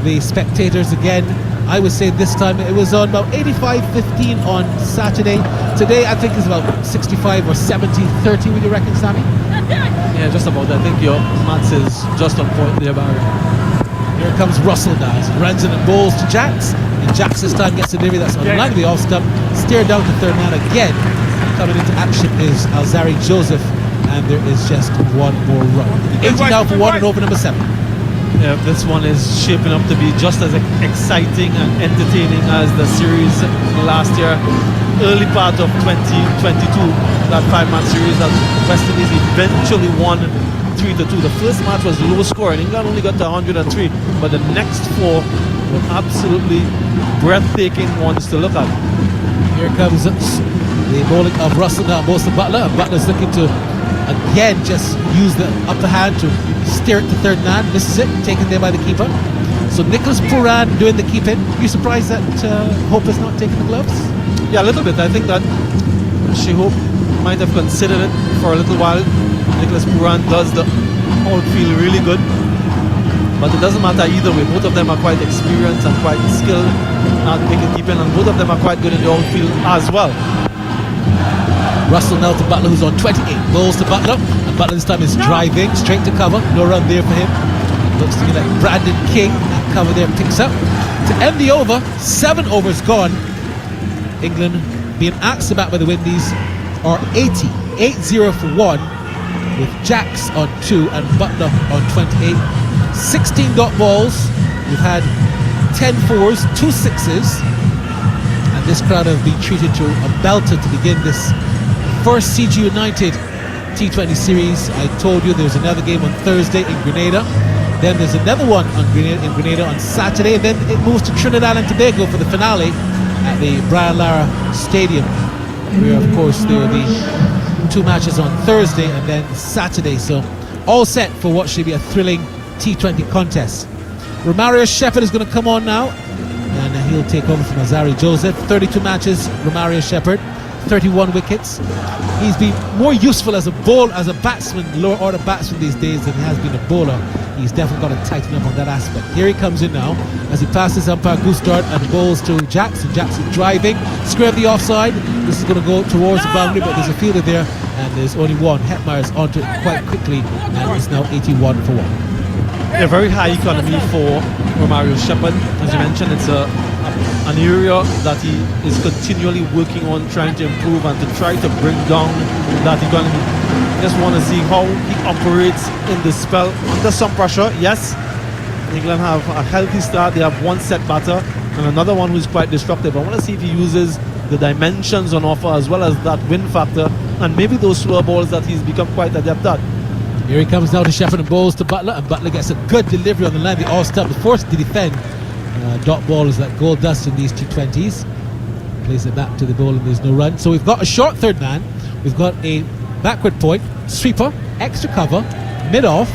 the spectators again. I would say this time it was on about 85-15 on Saturday. Today I think it's about 65 or 70-30. Would you reckon, Sammy? Yeah, just about. I think your maths is just on point there, Barry. Here comes Russell now. He runs in and bowls to Jacks, and Jacks this time gets a delivery that's on the off stump, steered down to third man again. Coming into action is Alzari Joseph, and there is just 1 more run. 80 now for 1 and over number 7. Yeah, this one is shaping up to be just as exciting and entertaining as the series last year. Early part of 2022, that 5-match series that West Indies eventually won 3-2. The first match was low scoring. England only got to 103, but the next 4 were absolutely breathtaking ones to look at. Here comes the bowling of Russell now, bowls to Butler. Butler's looking to again just use the upper hand to steer it to third man. Misses it, taken there by the keeper. So Nicholas Pooran doing the keeping. You surprised that Hope has not taken the gloves? Yeah, a little bit. I think that Hope might have considered it for a little while. Nicholas Pooran does the outfield really good, but it doesn't matter either way. Both of them are quite experienced and quite skilled at wicket keeping, and both of them are quite good in the outfield as well. Russell now to Butler, who's on 28. Bowls to Butler, and Butler this time is driving straight to cover. No run there for him. Looks to me like Brandon King. That cover there picks up. To end the over, 7 overs gone. England being axed about by the Windies are 80 for 1, with Jacks on 2 and Butler on 28. 16 dot balls. We've had 10 fours, 2 sixes, and And this crowd have been treated to a belter to begin this first CG United T20 series. I told you there's another game on Thursday in Grenada. Then there's another one in Grenada on Saturday. Then it moves to Trinidad and Tobago for the finale at the Brian Lara Stadium, where of course there will be 2 matches on Thursday and then Saturday. So all set for what should be a thrilling T20 contest. Romario Shepherd is going to come on now, and he'll take over from Azari Joseph. 32 matches, Romario Shepherd, 31 wickets. He's been more useful as a batsman, lower order batsman these days than he has been a bowler. He's definitely got to tighten up on that aspect. Here he comes in now as he passes umpire Gustard and bowls to Jackson. Jackson driving, square of the offside. This is going to go towards the boundary, but there's a fielder there and there's only one. Hetmeyer's onto it quite quickly and it's now 81 for 1. A very high economy for Romario Shepherd. As you mentioned, it's an area that he is continually working on, trying to improve and to try to bring down that economy. Just want to see how he operates in the spell under some pressure. Yes, England have a healthy start. They have one set batter and another one who's quite disruptive. I want to see if he uses the dimensions on offer as well as that win factor and maybe those slower balls that he's become quite adept at. Here he comes now to Shepherd and bowls to Butler, and Butler gets a good delivery on the line. They all stop, forced to defend. Dot ball is like gold dust in these T20s. Plays it back to the ball and there's no run. So we've got a short third man. We've got a backward point, sweeper, extra cover, mid off,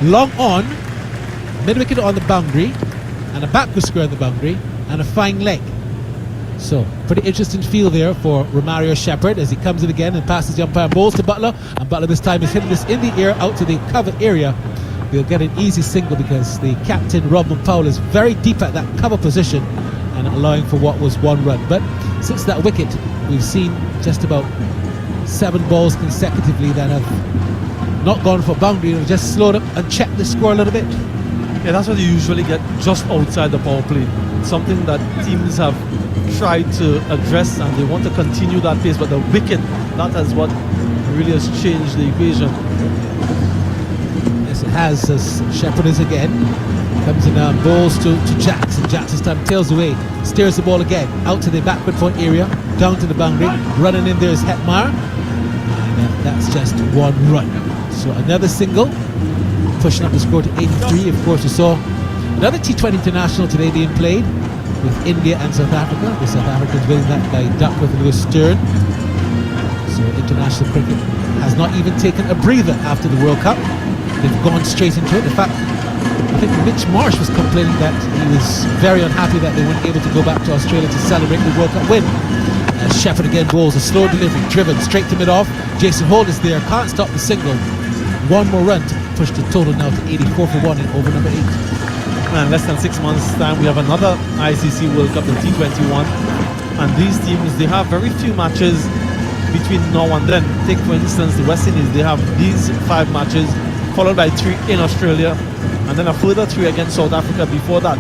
long on, mid wicket on the boundary, and a backward square on the boundary, and a fine leg. So, pretty interesting feel there for Romario Shepherd as he comes in again and passes the umpire, bowls to Butler, and Butler this time is hitting this in the air out to the cover area. He'll get an easy single because the captain, Rodman Powell, is very deep at that cover position and allowing for what was 1 run. But since that wicket, we've seen just about 7 balls consecutively that have not gone for boundary and have just slowed up and checked the score a little bit. Yeah, that's what you usually get just outside the power play. Something that teams have tried to address and they want to continue that pace, but the wicket, that is what really has changed the equation. Yes, it has, as Shepherd is again. Comes in now, bowls to Jackson. Jackson's time tails away, steers the ball again, out to the backward point area, down to the boundary. Running in there is Hetmeyer, and that's just 1 run. So another single, pushing up the score to 83. Of course, we saw another T20 international today being played with India and South Africa. The South Africans winning that by Duckworth and Lewis Stern. So international cricket has not even taken a breather after the World Cup. They've gone straight into it. In fact, I think Mitch Marsh was complaining that he was very unhappy that they weren't able to go back to Australia to celebrate the World Cup win. Shepherd again bowls a slow delivery, driven straight to mid-off. Jason Holt is there, can't stop the single. 1 more run to push the total now to 84 for 1 in over number 8. And less than 6 months time we have another ICC World Cup, the T21, and these teams, they have very few matches between now and then. Take for instance the West Indies, they have these 5 matches followed by 3 in Australia and then a further 3 against South Africa before that.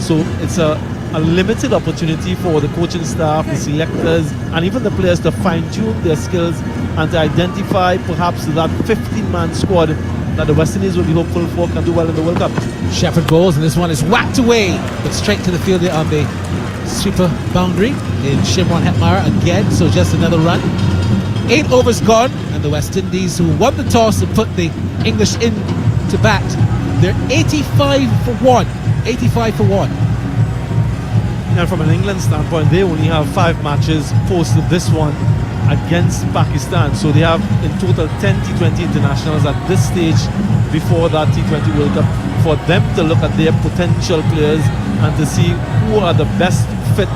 So it's a limited opportunity for the coaching staff, the selectors and even the players to fine-tune their skills and to identify perhaps that 15-man squad that the West Indies will be hopeful for can do well in the World Cup. Shepherd bowls and this one is whacked away, but straight to the fielder on the sweeper boundary in Shimron Hetmeyer again, so just another run. 8 overs gone, and the West Indies, who won the toss and put the English in to bat, they're 85 for 1. 85 for 1. And from an England standpoint, they only have 5 matches post this one against Pakistan. So they have in total 10 T20 internationals at this stage before that T20 World Cup for them to look at their potential players and to see who are the best fit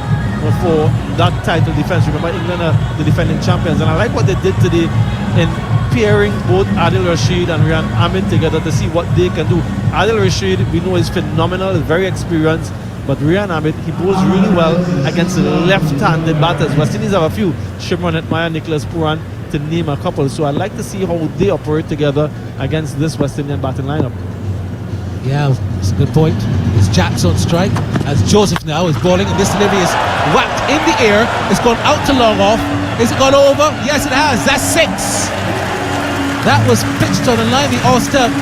for that title defense. Remember, England are the defending champions, and I like what they did today in pairing both Adil Rashid and Rian Ahmed together to see what they can do. Adil Rashid, we know, is phenomenal, is very experienced, but Rian Ahmed, he bowls really well against left-handed batters. West Indies have a few, Shimron Hetmeyer, Nicholas Puran, to name a couple. So I'd like to see how they operate together against this West Indian batting lineup. Yeah, that's a good point. It's Jacks on strike as Joseph now is bowling, and this delivery is whacked in the air. It's gone out to long off. Is it gone over? Yes, it has. That's 6. That was pitched on the line, the all-stump.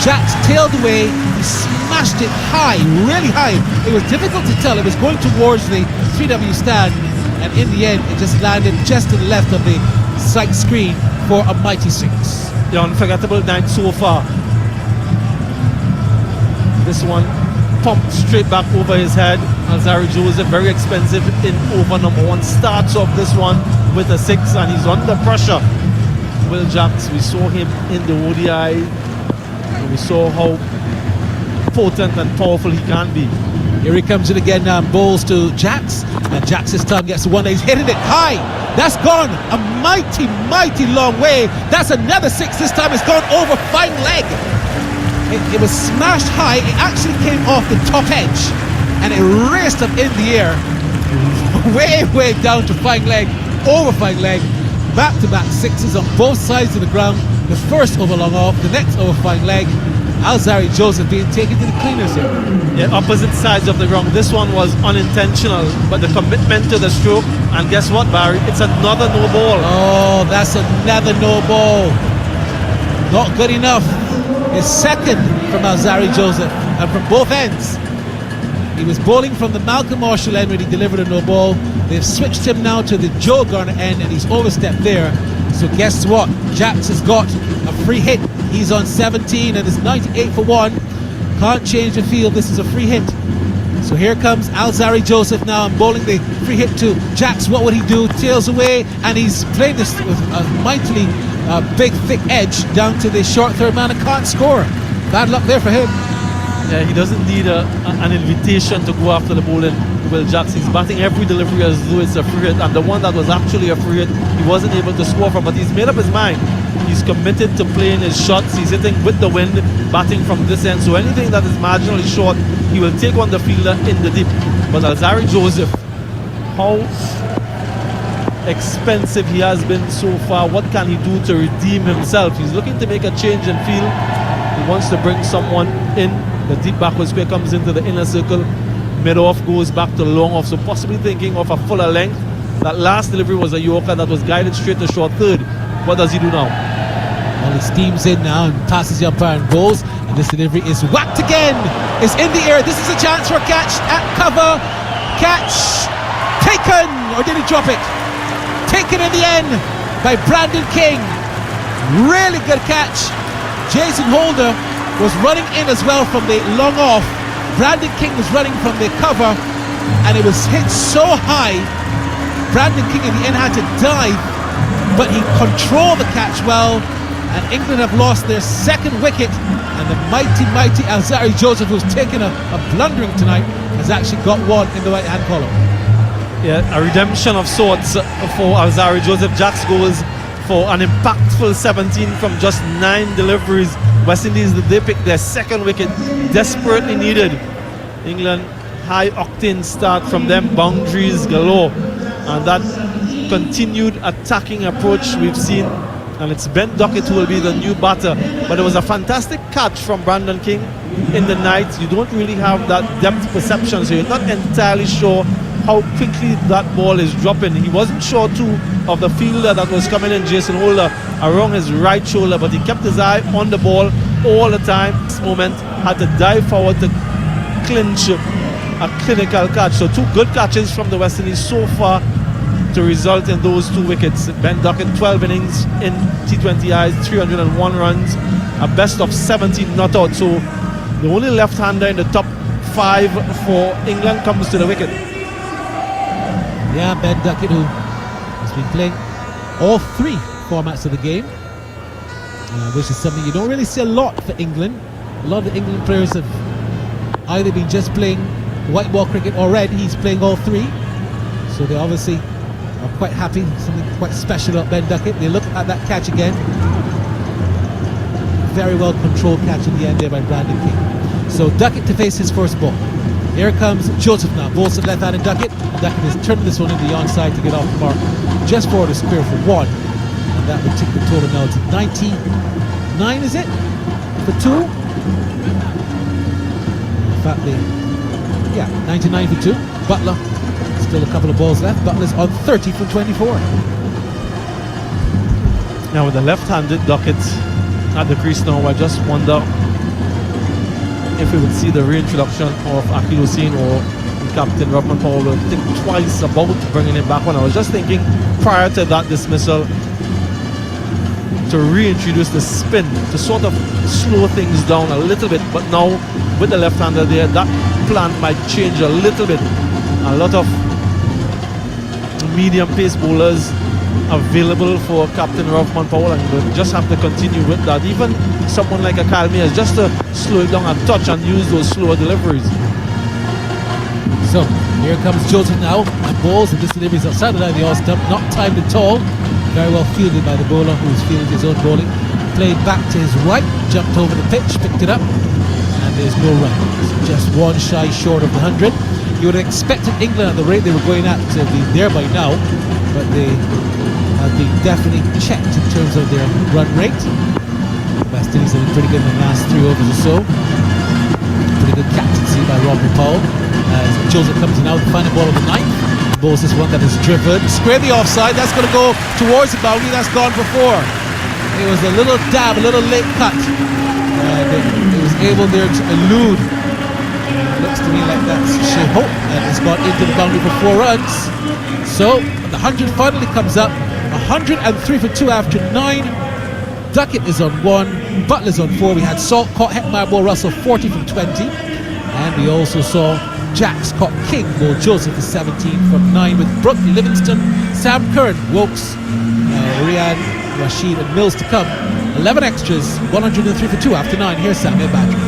Jacks tailed away. He smashed it high, really high. It was difficult to tell. It was going towards the 3W stand, and in the end it just landed just to the left of the sight screen for a mighty six. The unforgettable night so far. This one pumped straight back over his head. Alzari Joseph, very expensive in over number one, starts off this one with a 6 and he's under pressure. Will Jacks, we saw him in the ODI and we saw how potent and powerful he can be. Here he comes in again now, bowls to Jax, and Jax this time gets one. He's hitting it high. That's gone a mighty, mighty long way. That's another 6. This time it's gone over fine leg. It was smashed high. It actually came off the top edge, and it raced up in the air, way, way down to fine leg, over fine leg. Back-to-back 6s on both sides of the ground. The first over long off, the next over fine leg. Alzari Joseph being taken to the cleaners here. Yeah, opposite sides of the ground. This one was unintentional, but the commitment to the stroke, and guess what, Barry? It's another no ball. Oh, that's another no ball. Not good enough. His second from Alzari Joseph, and from both ends. He was bowling from the Malcolm Marshall end when he delivered a no ball. They've switched him now to the Joe Garner end, and he's overstepped there. So guess what? Jax has got a free hit. He's on 17 and it's 98 for 1. Can't change the field. This is a free hit. So here comes Alzari Joseph now and bowling the free hit to Jax. What would he do? Tails away, and he's playing this with a mightily big, thick edge down to the short third man and can't score. Bad luck there for him. Yeah, he doesn't need an invitation to go after the ball in Will Jacks. He's batting every delivery as though it's a free hit, and the one that was actually a free hit, he wasn't able to score from, but he's made up his mind. He's committed to playing his shots. He's hitting with the wind, batting from this end, so anything that is marginally short, he will take on the fielder in the deep. But Alzari Joseph, how expensive he has been so far. What can he do to redeem himself? He's looking to make a change in field. He wants to bring someone in. The deep backward square comes into the inner circle. Mid off goes back to long off. So possibly thinking of a fuller length. That last delivery was a Yorker that was guided straight to short third. What does he do now? Well, he steams in now and passes the umpire and bowls. And this delivery is whacked again. It's in the air. This is a chance for a catch at cover. Catch taken. Or did he drop it? Taken in the end by Brandon King. Really good catch. Jason Holder was running in as well from the long off. Brandon King was running from the cover, and it was hit so high. Brandon King in the end had to dive, but he controlled the catch well, and England have lost their second wicket, and the mighty, mighty Alzari Joseph, who's taken a blundering tonight, has actually got one in the right hand column. Yeah, a redemption of sorts for Alzari Joseph. Jax goes for an impactful 17 from just 9 deliveries. West Indies, they picked their second wicket, desperately needed. England, high octane start from them, boundaries galore, and that continued attacking approach we've seen, and it's Ben Duckett who will be the new batter. But it was a fantastic catch from Brandon King in the night. You don't really have that depth perception, so you're not entirely sure how quickly that ball is dropping. He wasn't sure too of the fielder that was coming in, Jason Holder, around his right shoulder, but he kept his eye on the ball all the time. This moment had to dive forward to clinch a clinical catch. So 2 good catches from the West Indies so far to result in those 2 wickets. Ben Duckett, 12 innings in T20Is, 301 runs, a best of 17 not out. So the only left-hander in the top 5 for England comes to the wicket. Yeah, Ben Duckett, who has been playing all 3 formats of the game, which is something you don't really see a lot for England. A lot of the England players have either been just playing white ball cricket or red. He's playing all 3, so they obviously are quite happy. Something quite special about Ben Duckett. They look at that catch again. Very well controlled catch in the end there by Brandon King. So Duckett to face his first ball. Here comes Joseph now, bowls to left-handed Duckett. Duckett has turned this one into the onside to get off the mark just for the square for 1. And that would take the total now to 99, is it? For 2? In fact, 99 for 2. Butler, still a couple of balls left. Butler's on 30 from 24. Now with the left-handed Duckett at the crease now, I just wonder if we would see the reintroduction of Akil Hussain or Captain Rodman Powell will think twice about bringing him back on. I was just thinking prior to that dismissal to reintroduce the spin to sort of slow things down a little bit, but now with the left-hander there, that plan might change a little bit. A lot of medium pace bowlers available for Captain Rodman Powell, and we'll just have to continue with that. Even someone like a Kyle Mayers, just to slow it down a touch and use those slower deliveries. So here comes Joseph now, and balls, and this delivery is outside the line of the off stump, not timed at all. Very well fielded by the bowler, who's fielding his own bowling. Played back to his right, jumped over the pitch, picked it up, and there's no run. It's just one shy short of the 100. You would have expected England at the rate they were going at to be there by now, but they have been definitely checked in terms of their run rate. West Indies have been pretty good in the last 3 overs or so. Pretty good captaincy by Rodman Powell. As Joseph comes in now, the final ball of the ninth. Bowls this one that is driven. Square the offside. That's going to go towards the boundary. That's gone for 4. It was a little dab, a little late cut. And it was able there to elude. Looks to me like that's Shehope. And it's gone into the boundary for 4 runs. So the 100 finally comes up. 103 for 2 after 9. Duckett is on 1. Butler's on 4. We had Salt caught Hetmeyer ball Russell 40 from 20. And we also saw Jacks caught King ball Joseph for 17 from 9 with Brooke, Livingston, Sam Curran, Wokes, Riyad, Rashid and Mills to come. 11 extras, 103 for 2 after 9. Here's Samuel Badger.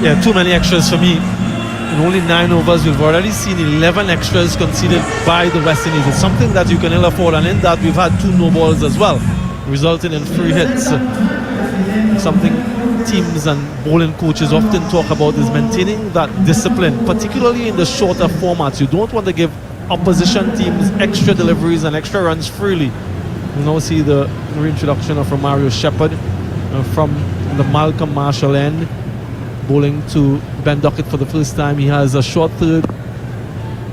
Yeah, too many extras for me. In only 9 overs, we've already seen 11 extras conceded by the West Indies. It's something that you can ill afford, and in that we've had 2 no balls as well, resulting in 3 hits. Something teams and bowling coaches often talk about is maintaining that discipline, particularly in the shorter formats. You don't want to give opposition teams extra deliveries and extra runs freely. You now see the reintroduction of Romario Shepherd from the Malcolm Marshall end, bowling to Ben Duckett for the first time. He has a short third,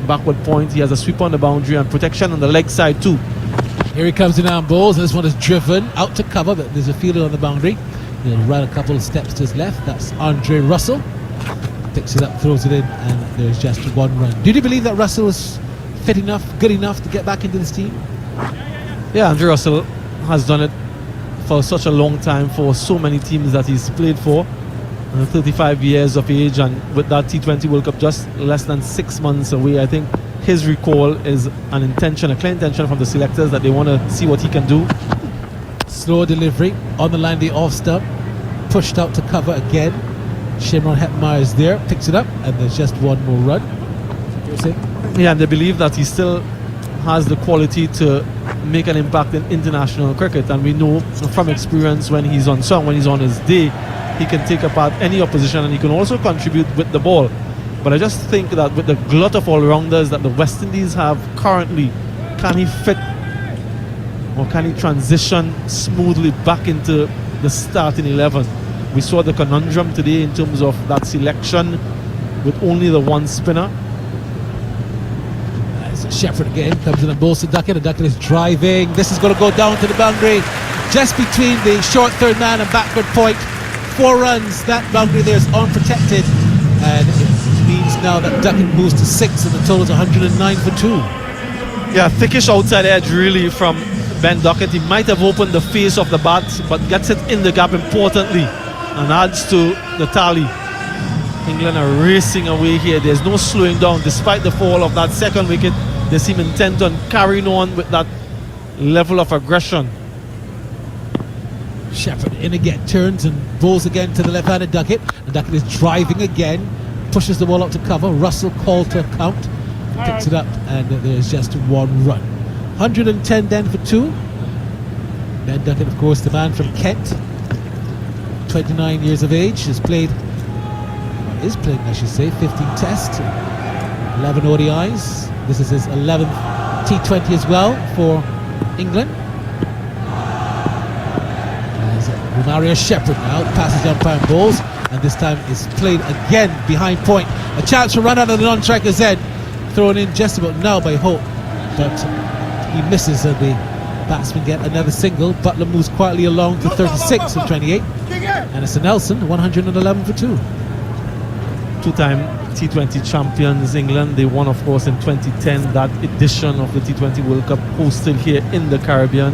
backward point. He has a sweep on the boundary and protection on the leg side too. Here he comes in on balls, and this one is driven out to cover, but there's a fielder on the boundary. He'll run a couple of steps to his left. That's Andre Russell. Picks it up, throws it in, and there's just 1 run. Did you believe that Russell was fit enough, good enough to get back into this team? Yeah, Andre Russell has done it for such a long time for so many teams that he's played for. 35 years of age, and with that T20 World Cup just less than 6 months away, I think his recall is an intention, a clear intention from the selectors that they want to see what he can do. Slow delivery on the line, the off stump, pushed out to cover again. Shimron Hetmeyer is there, picks it up, and there's just 1 more run. Yeah, and they believe that he still has the quality to make an impact in international cricket, and we know from experience when he's on song, when he's on his day, he can take apart any opposition, and he can also contribute with the ball. But I just think that with the glut of all-rounders that the West Indies have currently, can he fit or can he transition smoothly back into the starting 11? We saw the conundrum today in terms of that selection with only the 1 spinner. Shepherd again comes in and bowls to Duckett, and Duckett is driving. This is going to go down to the boundary, just between the short third man and backward point. 4 runs. That boundary there is unprotected, and it means now that Duckett moves to 6, and the total is 109 for 2. Yeah, thickish outside edge really from Ben Duckett. He might have opened the face of the bat, but gets it in the gap importantly and adds to the tally. England are racing away here. There's no slowing down despite the fall of that second wicket. They seem intent on carrying on with that level of aggression. Shepherd in again, turns and bowls again to the left-handed Duckett, and Duckett is driving again, pushes the ball out to cover. Russell called to account, picks it up, and there's just 1 run. 110 then for 2. Ben Duckett, of course, the man from Kent, 29 years of age, is playing, I should say, 15 tests, 11 ODIs. This is his 11th T20 as well for England. Romario Shepherd now passes the umpire and bowls, and this time is played again behind point. A chance to run out of the non-striker's head, thrown in just about now by Hope, but he misses, and the batsmen get another single. Butler moves quietly along to 36 from 28, and it's a Nelson, 111 for 2. 2-time T20 champions, England. They won, of course, in 2010, that edition of the T20 World Cup hosted here in the Caribbean.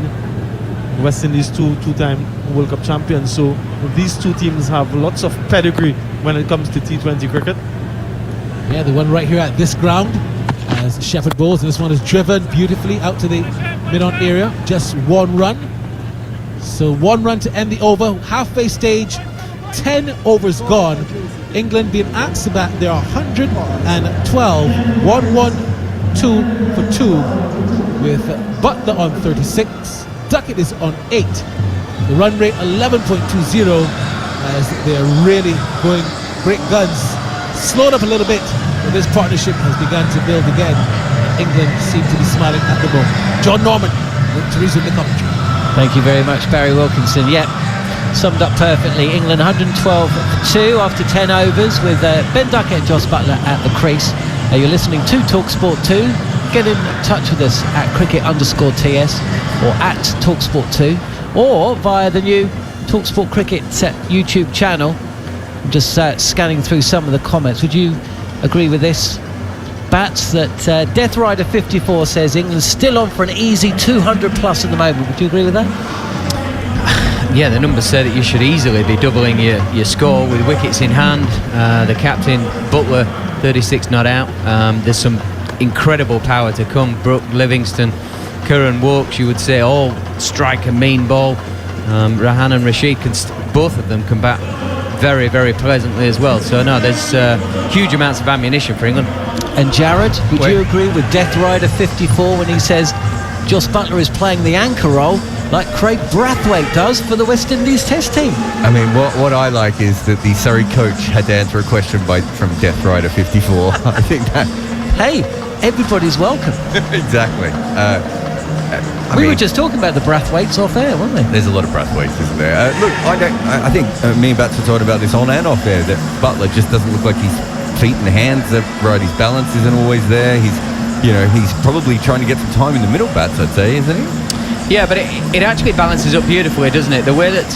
West Indies two-time World Cup champions. So these two teams have lots of pedigree when it comes to T20 cricket. Yeah, the one right here at this ground as Shepherd bowls, and this one is driven beautifully out to the mid-on area. Just one run. So one run to end the over. Halfway stage, 10 overs gone. England being asked to bat their 112, 1-1-2 for 2 with Butler on 36. Duckett is on 8. The run rate 11.20 as they're really going great guns. Slowed up a little bit, but this partnership has begun to build again. England seem to be smiling at the moment. John Norman to resume the commentary. Thank you very much, Barry Wilkinson. Yep, summed up perfectly. England 112 for 2 after 10 overs with Ben Duckett and Jos Buttler at the crease. You're listening to TalkSport 2. Get in touch with us at cricket_TS or at TalkSport 2 or via the new TalkSport Cricket YouTube channel. I'm just scanning through some of the comments. Would you agree with this, Bats, that Death Rider 54 says England's still on for an easy 200 plus at the moment? Would you agree with that? Yeah, the numbers say that you should easily be doubling your score with wickets in hand. The captain, Butler, 36 not out. There's some incredible power to come. Brook, Livingston, Curran, Wokes, you would say, all strike a mean ball. Rahan and Rashid, both of them can bat very, very pleasantly as well. So no, there's huge amounts of ammunition for England. And Jared, would you agree with Death Rider 54 when he says Jos Buttler is playing the anchor role like Craig Brathwaite does for the West Indies Test team? I mean, what I like is that the Surrey coach had to answer a question from Death Rider 54. I think that... Hey, everybody's welcome. Exactly. We were just talking about the Brathwaites off air, weren't we? There's a lot of Brathwaites, isn't there? Look, I think me and Bats were talking about this on and off air, that Buttler just doesn't look like his feet and hands are right. His balance isn't always there. He's probably trying to get some time in the middle, Bats, I'd say, isn't he? Yeah, but it actually balances up beautifully, doesn't it? The way that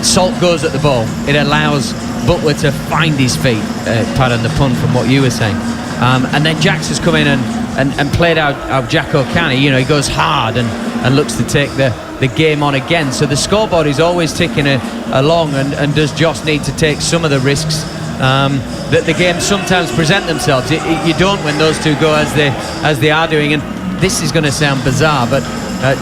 Salt goes at the ball, it allows Butler to find his feet, pardon the pun from what you were saying. And then Jax has come in and played out Jacko Canny. He goes hard and looks to take the game on again. So the scoreboard is always ticking along, and does Jos need to take some of the risks that the games sometimes present themselves? You don't when those two go as they are doing. And this is going to sound bizarre, but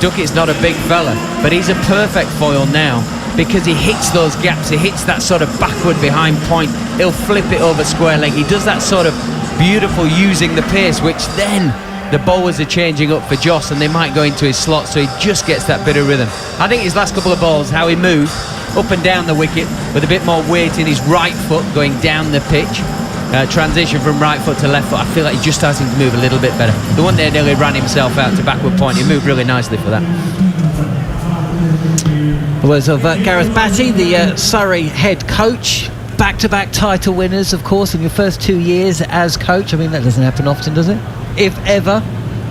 Duckett's not a big fella, but he's a perfect foil now because he hits those gaps. He hits that sort of backward behind point. He'll flip it over square leg. He does that sort of beautiful using the pace, which then the bowlers are changing up for Jos, and they might go into his slot, so he just gets that bit of rhythm. I think his last couple of balls, how he moved up and down the wicket with a bit more weight in his right foot going down the pitch, transition from right foot to left foot, I feel like he's just starting to move a little bit better. The one there nearly ran himself out to backward point. He moved really nicely for that. The words of Gareth Batty, the Surrey head coach. Back-to-back title winners, of course, in your first 2 years as coach. I mean, that doesn't happen often, does it? If ever.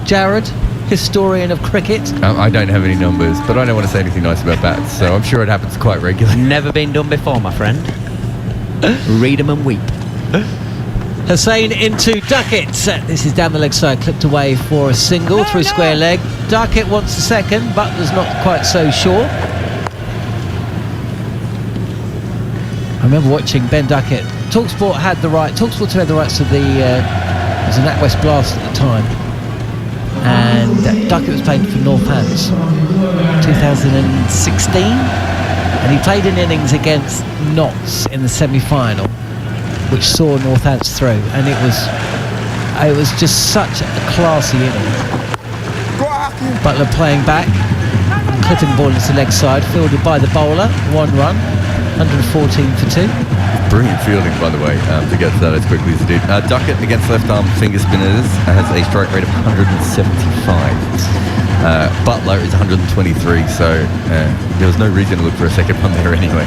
Jared, historian of cricket. I don't have any numbers, but I don't want to say anything nice about bats, so I'm sure it happens quite regularly. Never been done before, my friend. Read 'em and weep. Hussain into Duckett. This is down the leg side, clipped away for a single through square leg. Duckett wants the second, Butler's not quite so sure. I remember watching Ben Duckett. TalkSport 2 had the rights to the it was a NatWest Blast at the time, and Duckett was playing for Northants 2016, and he played an innings against Notts in the semi-final, which saw Northants through, and it was just such a classy innings. Butler playing back, clipping the ball into the leg side, fielded by the bowler, 1 run. 114 for 2. Brilliant fielding, by the way, to get to that as quickly as he did. Duckett against left-arm finger spinners has a strike rate of 175. Butler is 123, so there was no reason to look for a second one there anyway.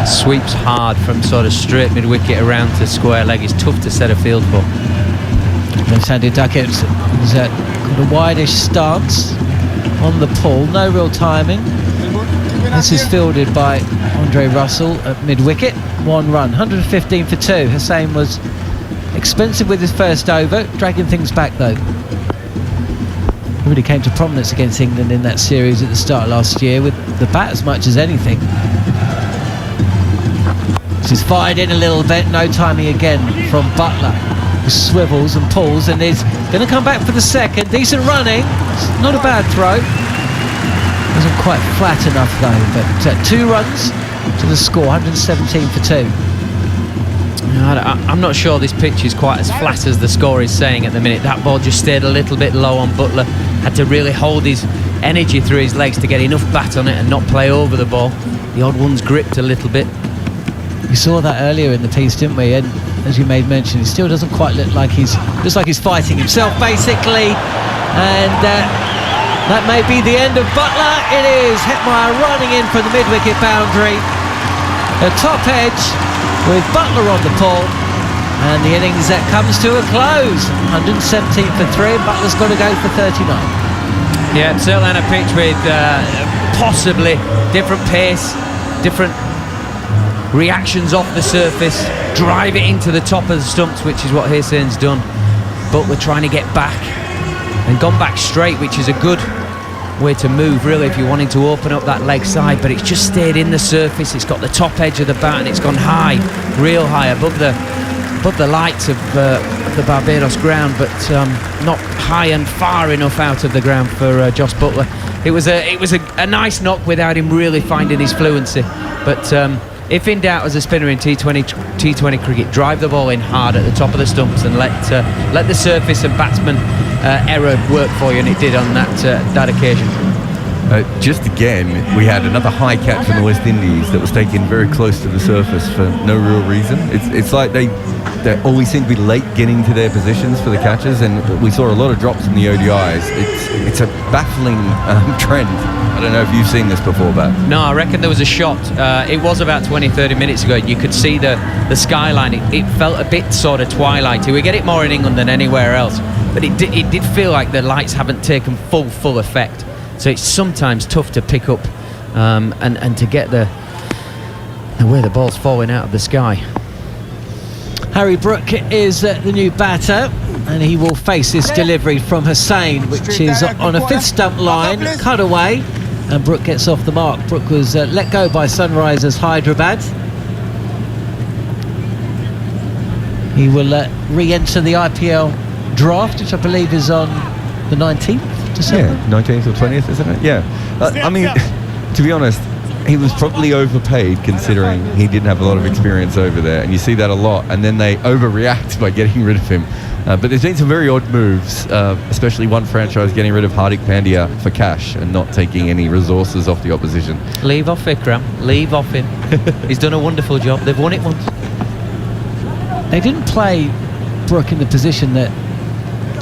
Sweeps hard from sort of straight mid-wicket around to square leg. It's tough to set a field for. Sandy Duckett has got a wideish stance on the pull, no real timing. This is fielded by Andre Russell at mid-wicket. 1 run, 115 for 2. Hussain was expensive with his first over, dragging things back though. He really came to prominence against England in that series at the start of last year with the bat as much as anything. This is fired in a little bit, no timing again from Butler, who swivels and pulls and is going to come back for the second. Decent running, it's not a bad throw. Wasn't quite flat enough though, but 2 runs to the score, 117 for 2. I'm not sure this pitch is quite as flat as the score is saying at the minute. That ball just stayed a little bit low on Butler. Had to really hold his energy through his legs to get enough bat on it and not play over the ball. The odd one's gripped a little bit. We saw that earlier in the piece, didn't we? And as you made mention, he still doesn't quite look like he's fighting himself, basically. And that may be the end of Butler. It is. Hetmeyer running in for the mid-wicket boundary. The top edge with Butler on the pull. And the innings that comes to a close. 117 for 3, and Butler's got to go for 39. Yeah, certainly on a pitch with possibly different pace, different reactions off the surface, drive it into the top of the stumps, which is what Hussain's done. But we're trying to get back and gone back straight, which is a good way to move really if you're wanting to open up that leg side, but it's just stayed in the surface. It's got the top edge of the bat and it's gone high, real high above the lights of the Barbados ground, but not high and far enough out of the ground for Jos Buttler. It was a nice knock without him really finding his fluency, but if in doubt as a spinner in T20 cricket, drive the ball in hard at the top of the stumps and let the surface and batsman error work for you, and it did on that occasion. Just again, we had another high catch from the West Indies that was taken very close to the surface for no real reason. It's like they always seem to be late getting to their positions for the catches, and we saw a lot of drops in the ODIs. It's a baffling trend. I don't know if you've seen this before, Bat. No, I reckon there was a shot. It was about 20-30 minutes ago. You could see the skyline. It felt a bit sort of twilighty. We get it more in England than anywhere else, but it did feel like the lights haven't taken full effect. So it's sometimes tough to pick up and to get the way the ball's falling out of the sky. Harry Brook is the new batter, and he will face this delivery from Hussain, which is on a 5th stump line, cut away, and Brook gets off the mark. Brook was let go by Sunrisers Hyderabad. He will re-enter the IPL draft, which I believe is on the 19th. December. Yeah, 19th or 20th, isn't it? Yeah. I mean, to be honest, he was probably overpaid considering he didn't have a lot of experience over there, and you see that a lot, and then they overreact by getting rid of him. But there's been some very odd moves, especially one franchise getting rid of Hardik Pandya for cash and not taking any resources off the opposition. Leave off Vikram, leave off him. He's done a wonderful job. They've won it once. They didn't play Brook in the position that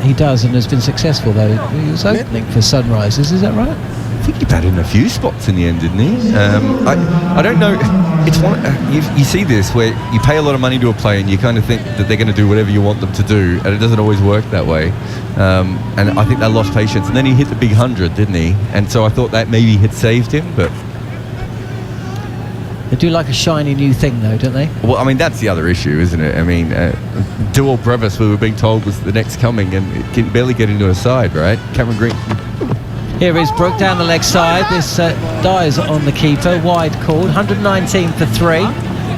he does and has been successful, though. He was opening for Sunrisers, is that right? I think he batted in a few spots in the end, didn't he? I don't know. It's one. You see this where you pay a lot of money to a player and you kind of think that they're going to do whatever you want them to do, and it doesn't always work that way. And I think they lost patience. And then he hit the big 100, didn't he? And so I thought that maybe had saved him, but. They do like a shiny new thing, though, don't they? Well, I mean, that's the other issue, isn't it? I mean, Dual Brevis, we were being told was the next coming, and it can barely get into a side, right? Cameron Green. Here is Brook down the leg side. This dies on the keeper. Wide called. 119 for 3.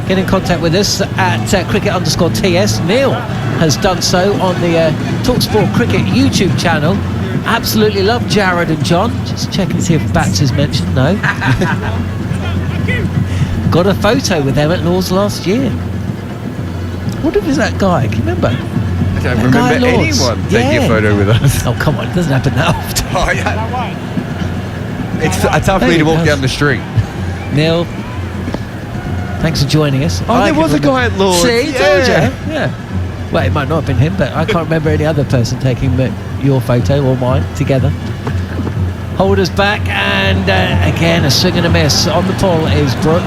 Get in contact with us at cricket_TS. Neil has done so on the TalkSport Cricket YouTube channel. Absolutely love Jared and John. Just checking to see if Bats is mentioned. No. Got a photo with them at Lord's last year. What if it's that guy? Can you remember? I don't remember anyone taking a photo with us. Oh, come on. It doesn't happen that often. Oh, yeah. It's tough for me to walk down the street. Neil, thanks for joining us. Oh, there was a guy at Lord's. See, told you. Yeah. Well, it might not have been him, but I can't remember any other person taking your photo or mine together. Holders back, and again, a swing and a miss. On the pull is Brook.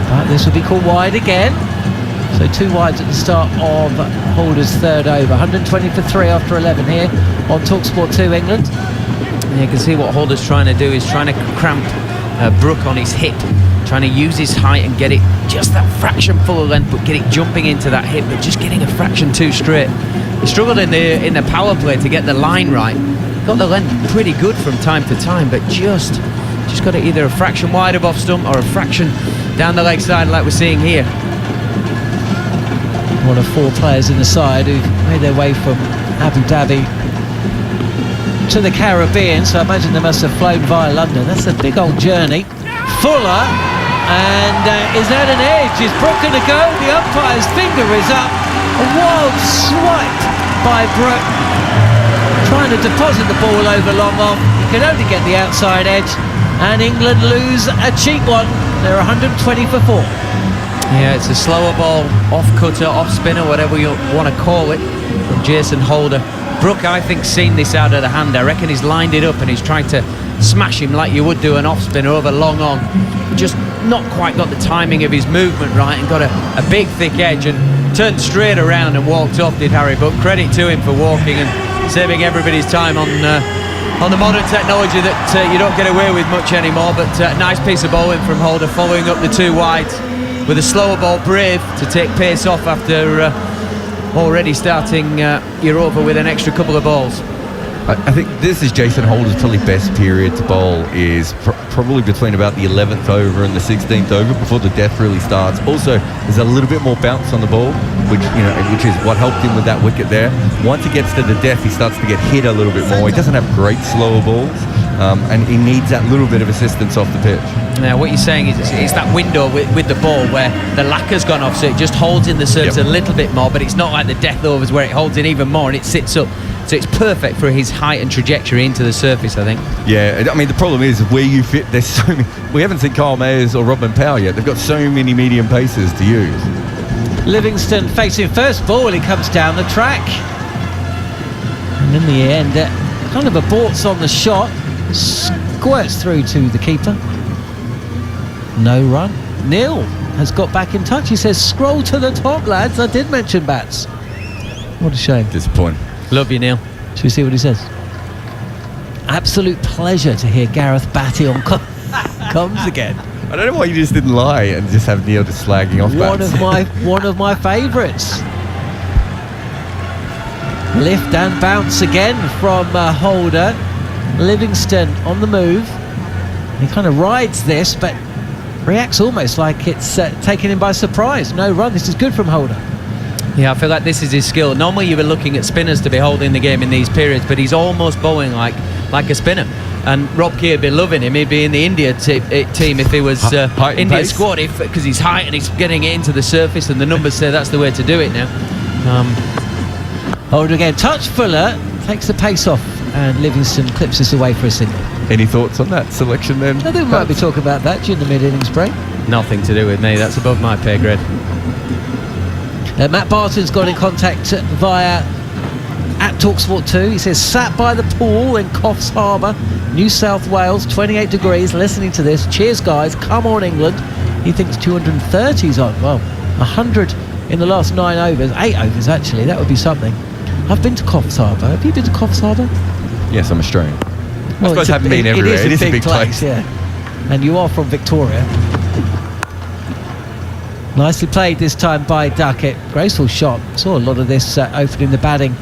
But this will be called wide again. So 2 wides at the start of Holders' 3rd over. 120 for 3 after 11 here on TalkSport 2 England. Yeah, you can see what Holders trying to do is trying to cramp Brook on his hip, trying to use his height and get it just that fraction full of length, but get it jumping into that hip, but just getting a fraction too straight. He struggled in the power play to get the line right. Got the length pretty good from time to time, but just got it either a fraction wide of off stump or a fraction down the leg side like we're seeing here. One of 4 players in the side who made their way from Abu Dhabi to the Caribbean, so I imagine they must have flown via London. That's a big old journey. Fuller, and is that an edge? Is Brook going to go? The umpire's finger is up. A wild swipe by Brook, trying to deposit the ball over long off. He could only get the outside edge, and England lose a cheap one. They're 120 for 4. Yeah, it's a slower ball, off cutter, off spinner, whatever you want to call it, from Jason Holder. Brook, I think, seen this out of the hand. I reckon he's lined it up and he's trying to smash him like you would do an off spinner over long on. Just not quite got the timing of his movement right and got a big thick edge and turned straight around and walked off, did Harry. But credit to him for walking and saving everybody's time on the modern technology that you don't get away with much anymore. But nice piece of bowling from Holder, following up the 2 wides with a slower ball. Brave to take pace off after already starting your over with an extra couple of balls. I think this is Jason Holder's probably best period to bowl is probably between about the 11th over and the 16th over before the death really starts. Also, there's a little bit more bounce on the ball, which is what helped him with that wicket there. Once he gets to the death, he starts to get hit a little bit more. He doesn't have great slower balls, and he needs that little bit of assistance off the pitch. Now, what you're saying is it's that window with the ball where the lacquer's gone off, so it just holds in the surface a little bit more, but it's not like the death overs where it holds in even more and it sits up. So it's perfect for his height and trajectory into the surface, I think. Yeah, I mean, the problem is where you fit, there's so many. We haven't seen Kyle Mayers or Robin Powell yet. They've got so many medium paces to use. Livingston facing first ball, he comes down the track. And in the end, kind of aborts on the shot, squirts through to the keeper. No run. Neil has got back in touch. He says, scroll to the top, lads. I did mention bats. What a shame. Disappointing. Love you, Neil. Should we see what he says? Absolute pleasure to hear Gareth Batty on comes again. I don't know why you just didn't lie and just have Neil just slagging off bats. One of my favourites. Lift and bounce again from Holder. Livingston on the move. He kind of rides this, but reacts almost like it's taken him by surprise. No run. This is good from Holder. Yeah, I feel like this is his skill. Normally you were looking at spinners to be holding the game in these periods, but he's almost bowling like a spinner. And Rob Key would be loving him. He'd be in the India team if he was India squad, because he's height and he's getting it into the surface, and the numbers say that's the way to do it now. Holder again. Touch Fuller, takes the pace off, and Livingston clips this away for a single. Any thoughts on that selection then? I think we might be talking about that during the mid-innings break. Nothing to do with me. That's above my pay grade. Matt Barton's got in contact via @TalkSport 2. He says, sat by the pool in Coffs Harbour, New South Wales, 28 degrees, listening to this. Cheers, guys. Come on, England. He thinks 230's on. Well, 100 in the last 9 overs. 8 overs, actually. That would be something. I've been to Coffs Harbour. Have you been to Coffs Harbour? Yes, I'm Australian. Well, I suppose I haven't been everywhere. It is a big place. Yeah. And you are from Victoria. Nicely played this time by Duckett. Graceful shot. Saw a lot of this opening the batting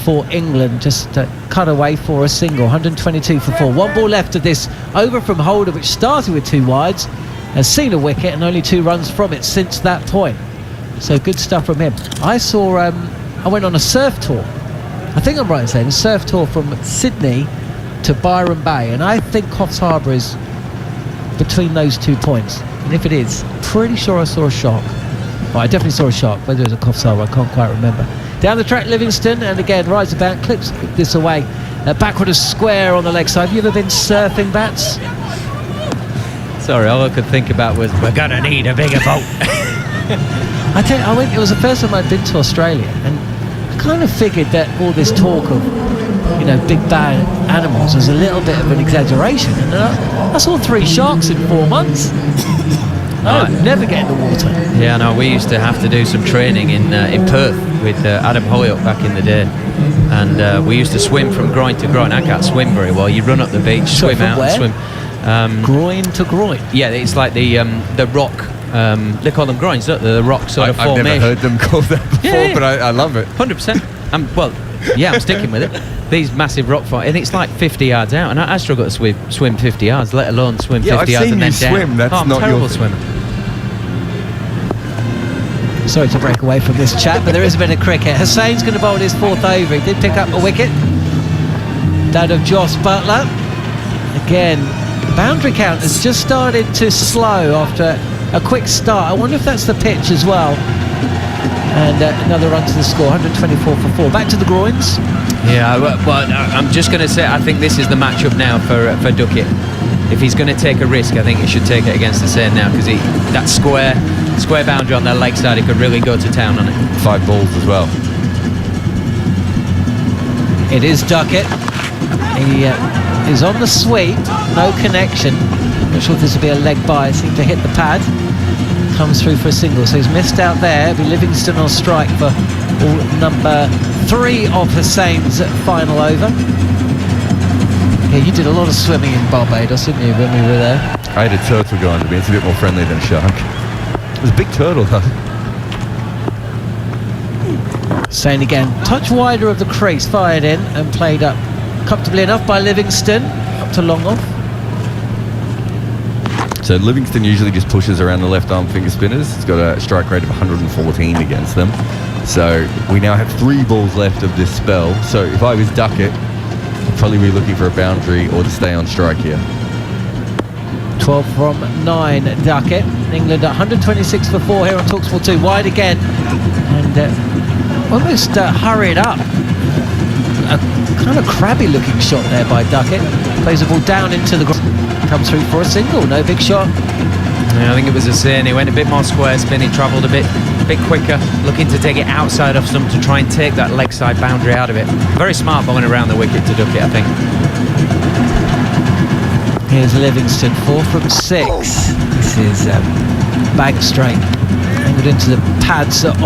for England. Just cut away for a single. 122 for 4. 1 ball left of this over from Holder, which started with 2 wides. Has seen a wicket and only 2 runs from it since that point. So good stuff from him. I saw, I went on a surf tour. I think I'm right in saying a surf tour from Sydney to Byron Bay. And I think Coffs Harbour is between those 2 points. And if it is, pretty sure I saw a shark. Well, I definitely saw a shark. Whether it was a Coffs Harbour, I can't quite remember. Down the track, Livingston, and again, rides about, clips this away. Backward a square on the leg side. Have you ever been surfing, Bats? Sorry, all I could think about was, we're going to need a bigger boat. I tell you, it was the first time I'd been to Australia, and I kind of figured that all this talk of, big bad animals was a little bit of an exaggeration. And I saw 3 sharks in 4 months. I would never get in the water. Yeah, no, we used to have to do some training in Perth with Adam Holyoke back in the day. And we used to swim from groin to groin. I can't swim very well. You run up the beach, swim out, and swim. Groin to groin. Yeah, it's like the rock. They call them groins, don't they? The rock sort of I've formation. never heard them called that before, Yeah. but I love it. 100%. I'm sticking with it. These massive rock form, and it's like 50 yards out, and I struggle to swim 50 yards, let alone swim 50 I've yards seen and then you down. swim. That's I'm not terrible your swimmer. Sorry to break away from this chat, but there is a bit of cricket. Hussein's going to bowl his 4th over. He did pick up a wicket. That of Joss Butler. Again, the boundary count has just started to slow after a quick start. I wonder if that's the pitch as well. And another run to the score, 124 for 4. Back to the groins. Yeah, well, I'm just going to say I think this is the matchup now for Duckett. If he's going to take a risk, I think he should take it against Hussain now, because that square boundary on their leg side, he could really go to town on it. 5 balls as well. It is Duckett. He is on the sweep, no connection. Not sure if this will be a leg bye. Seemed to hit the pad. Comes through for a single, so he's missed out there. It'll be Livingston on strike for number 3 of Hussein's final over. Yeah, you did a lot of swimming in Barbados, didn't you, when we were there? I had a turtle go under me. It's a bit more friendly than a shark. It was a big turtle, though. Hussain again, touch wider of the crease, fired in and played up comfortably enough by Livingston, up to long off. So Livingston usually just pushes around the left arm finger spinners. It's got a strike rate of 114 against them. So we now have 3 balls left of this spell. So if I was Duckett, I'd probably be looking for a boundary or to stay on strike here. 12 from 9, Duckett. England at 126 for 4 here on Talksport 2. Wide again. And almost hurried up. A kind of crabby looking shot there by Duckett. Plays the ball down into the ground. Comes through for a single, no big shot. Yeah, I think it was Hussain. He went a bit more square spin, he travelled a bit quicker, looking to take it outside of stump to try and take that leg side boundary out of it. Very smart bowling around the wicket to Duckett, I think. Here's Livingston, 4 from 6. This is bag straight. Angled into the pads of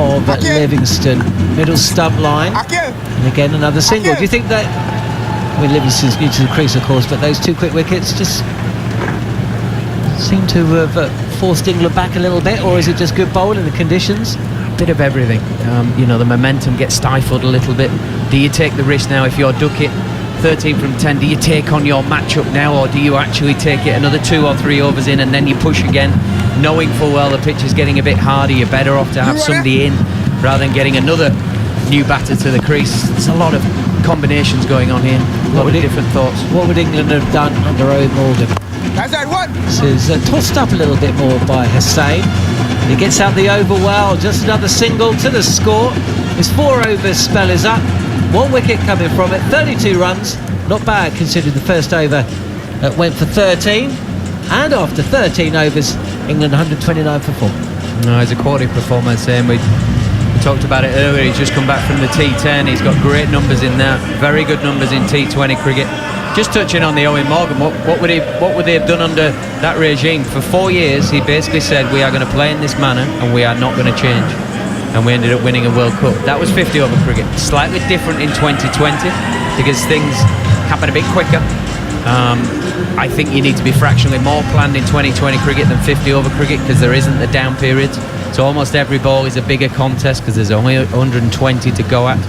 Livingston. Middle stump line. And again, another single. Do you think that... I mean, Livingston's new to the crease, of course, but those 2 quick wickets just seem to have forced England back a little bit, or is it just good bowling, the conditions? Bit of everything. The momentum gets stifled a little bit. Do you take the risk now if you're Duckett? 13 from 10, do you take on your matchup now, or do you actually take it another 2 or 3 overs in and then you push again, knowing full well the pitch is getting a bit harder? You're better off to have somebody in rather than getting another new batter to the crease. There's a lot of combinations going on here, a lot of different thoughts. What would England have done under Owen Morgan? This is tossed up a little bit more by Hussain. He gets out the over well, just another single to the score. His 4 overs spell is up, 1 wicket coming from it, 32 runs, not bad considering the first over went for 13, and after 13 overs, England 129 for 4. No, he's a quality performer, same. We talked about it earlier, he's just come back from the T10, he's got great numbers in that, very good numbers in T20 cricket. Just touching on the Owen Morgan, what would they have done under that regime? For 4 years, he basically said, we are going to play in this manner and we are not going to change. And we ended up winning a World Cup. That was 50 over cricket. Slightly different in 2020 because things happen a bit quicker. I think you need to be fractionally more planned in 2020 cricket than 50 over cricket because there isn't the down periods. So almost every ball is a bigger contest because there's only 120 to go at.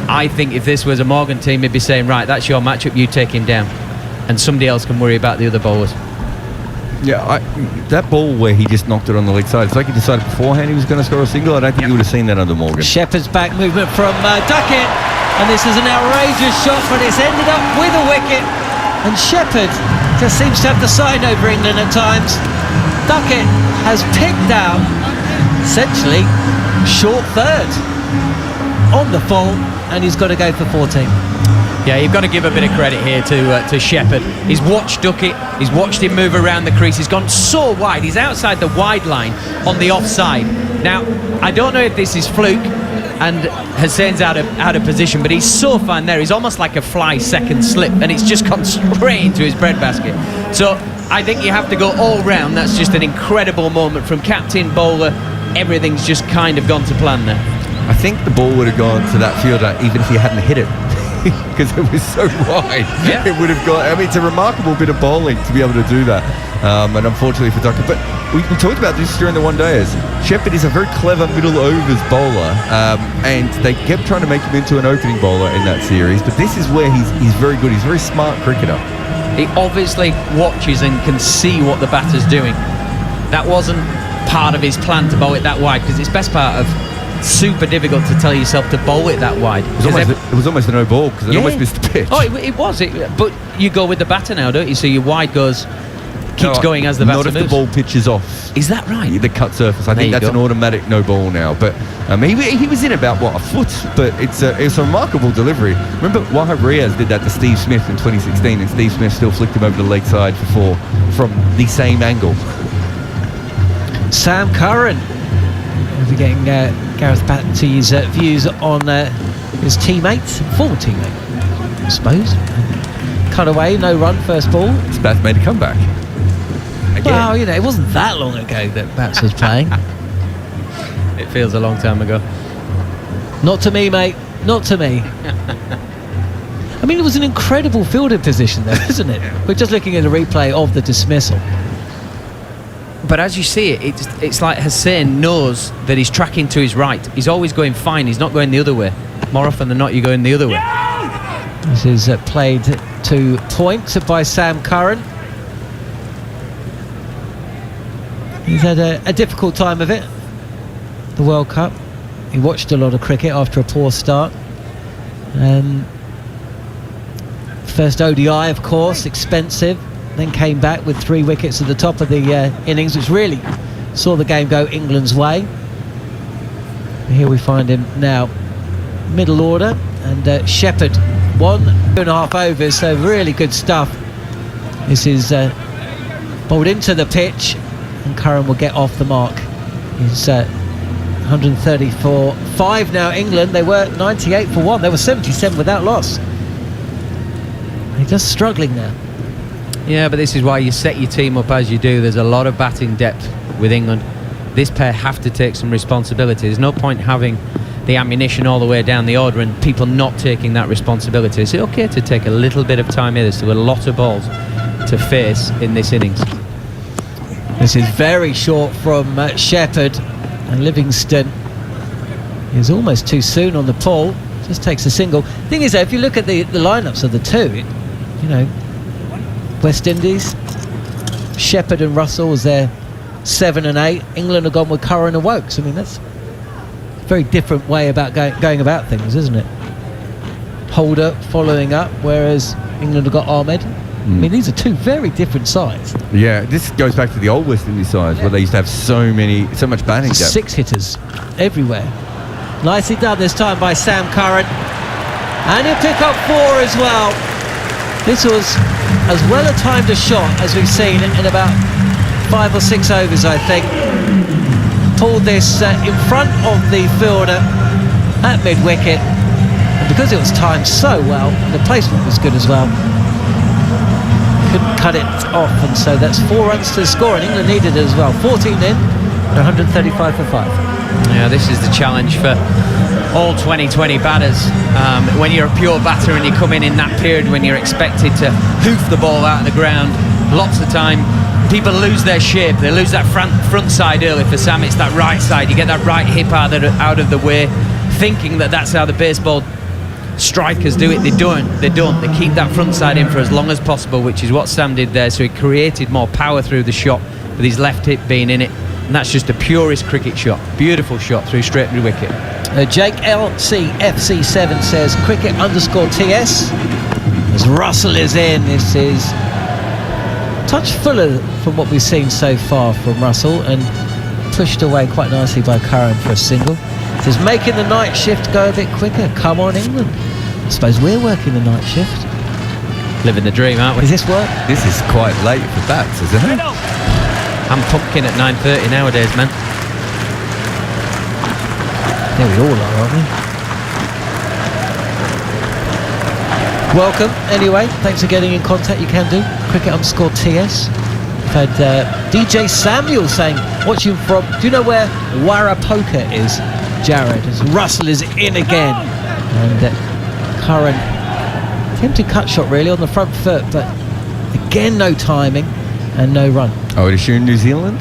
I think if this was a Morgan team, he'd be saying, right, that's your matchup, you take him down. And somebody else can worry about the other bowlers. Yeah, that ball where he just knocked it on the leg side, it's like he decided beforehand he was going to score a single. I don't think you would have seen that under Morgan. Shepherd's back movement from Duckett, and this is an outrageous shot, but it's ended up with a wicket. And Shepherd just seems to have the side over England at times. Duckett has picked out essentially short third on the full, and he's got to go for 14. Yeah, you've got to give a bit of credit here to Shepherd. He's watched Duckett, he's watched him move around the crease, he's gone so wide, he's outside the wide line on the offside. Now, I don't know if this is fluke and Hussein's out of position, but he's so fine there, he's almost like a fly second slip, and it's just gone straight into his breadbasket. So I think you have to go all round. That's just an incredible moment from captain, bowler. Everything's just kind of gone to plan there. I think the ball would have gone to that fielder even if he hadn't hit it. because it was so wide. Yeah. It would have got. I mean, it's a remarkable bit of bowling to be able to do that. And unfortunately for Tucker, but we talked about this during the one-dayers. Shepherd is a very clever middle overs bowler, and they kept trying to make him into an opening bowler in that series. But this is where he's very good. He's a very smart cricketer. He obviously watches and can see what the batter's doing. That wasn't part of his plan to bowl it that wide, because it's best part of super difficult to tell yourself to bowl it that wide. It was almost a no ball because it almost missed the pitch. Oh, it was. But you go with the batter now, don't you? So your wide keeps going as the batter Not if moves. the ball pitches off. Is that right? The cut surface. I think that's an automatic no ball now. But he was in about a foot, but it's a remarkable delivery. Remember, Wahab Riaz did that to Steve Smith in 2016, and Steve Smith still flicked him over the leg side for 4 from the same angle. Sam Curran. We'll be getting Gareth back to his views on his teammates, former teammate, I suppose. Cut away, no run, first ball. Spath made a comeback. Again. Well, it wasn't that long ago that Bats was playing. It feels a long time ago. Not to me, mate. Not to me. I mean, it was an incredible fielding position there, isn't it? We're just looking at a replay of the dismissal. But as you see it, it's like Hussain knows that he's tracking to his right. He's always going fine. He's not going the other way. More often than not, you're going the other way. This is played to point by Sam Curran. He's had a difficult time of it, the World Cup. He watched a lot of cricket after a poor start. First ODI, of course, expensive. Then came back with 3 wickets at the top of the innings, which really saw the game go England's way. Here we find him now, middle order, and Shepherd, 1.5 overs, so really good stuff. This is bowled into the pitch, and Curran will get off the mark. He's 134, 5 now England. They were 98 for 1. They were 77 without loss. They're just struggling now. Yeah, but this is why you set your team up as you do. There's a lot of batting depth with England. This pair have to take some responsibility. There's no point having the ammunition all the way down the order and people not taking that responsibility. It's okay to take a little bit of time here. There's still a lot of balls to face in this innings. This is very short from Shepherd, and Livingston is almost too soon on the pull. Just takes a single. Thing is, though, if you look at the lineups of the two, West Indies, Shepherd and Russell was there 7 and 8. England have gone with Curran and Wokes. I mean, that's a very different way about going about things, isn't it? Holder following up, whereas England have got Ahmed. I mean, these are two very different sides. Yeah, this goes back to the old West Indies sides where they used to have so much batting depth. 6 hitters everywhere. Nicely done this time by Sam Curran, and he'll pick up 4 as well. This was as well a timed a shot as we've seen in about 5 or 6 overs, I think. Pulled this in front of the fielder at mid-wicket, and because it was timed so well, the placement was good as well. Couldn't cut it off, and so that's 4 runs to score, and England needed it as well. 14 in, 135 for 5. Yeah, this is the challenge for all 2020 batters. When you're a pure batter and you come in that period when you're expected to hoof the ball out of the ground, lots of time people lose their shape. They lose that front side early. For Sam, it's that right side. You get that right hip out of the way, thinking that that's how the baseball strikers do it. They don't. They keep that front side in for as long as possible, which is what Sam did there. So he created more power through the shot with his left hip being in it, and that's just a purest cricket shot. Beautiful shot through straight mid wicket. Jake LCFC7 says cricket _TS as Russell is in. This is touch fuller from what we've seen so far from Russell, and pushed away quite nicely by Curran for a single. Says making the night shift go a bit quicker. Come on, England. I suppose we're working the night shift. Living the dream, aren't we? Does this work? This is quite late for bats, isn't it? I'm pumpkin at 9:30 nowadays, man. There we all are, aren't we? Welcome, anyway. Thanks for getting in contact. You can do cricket _TS. We've had DJ Samuel saying, watching from, do you know where Warrapoka is, Jared? As Russell is in again. And Curran Attempted cut shot really on the front foot, but again no timing and no run. I would assume New Zealand.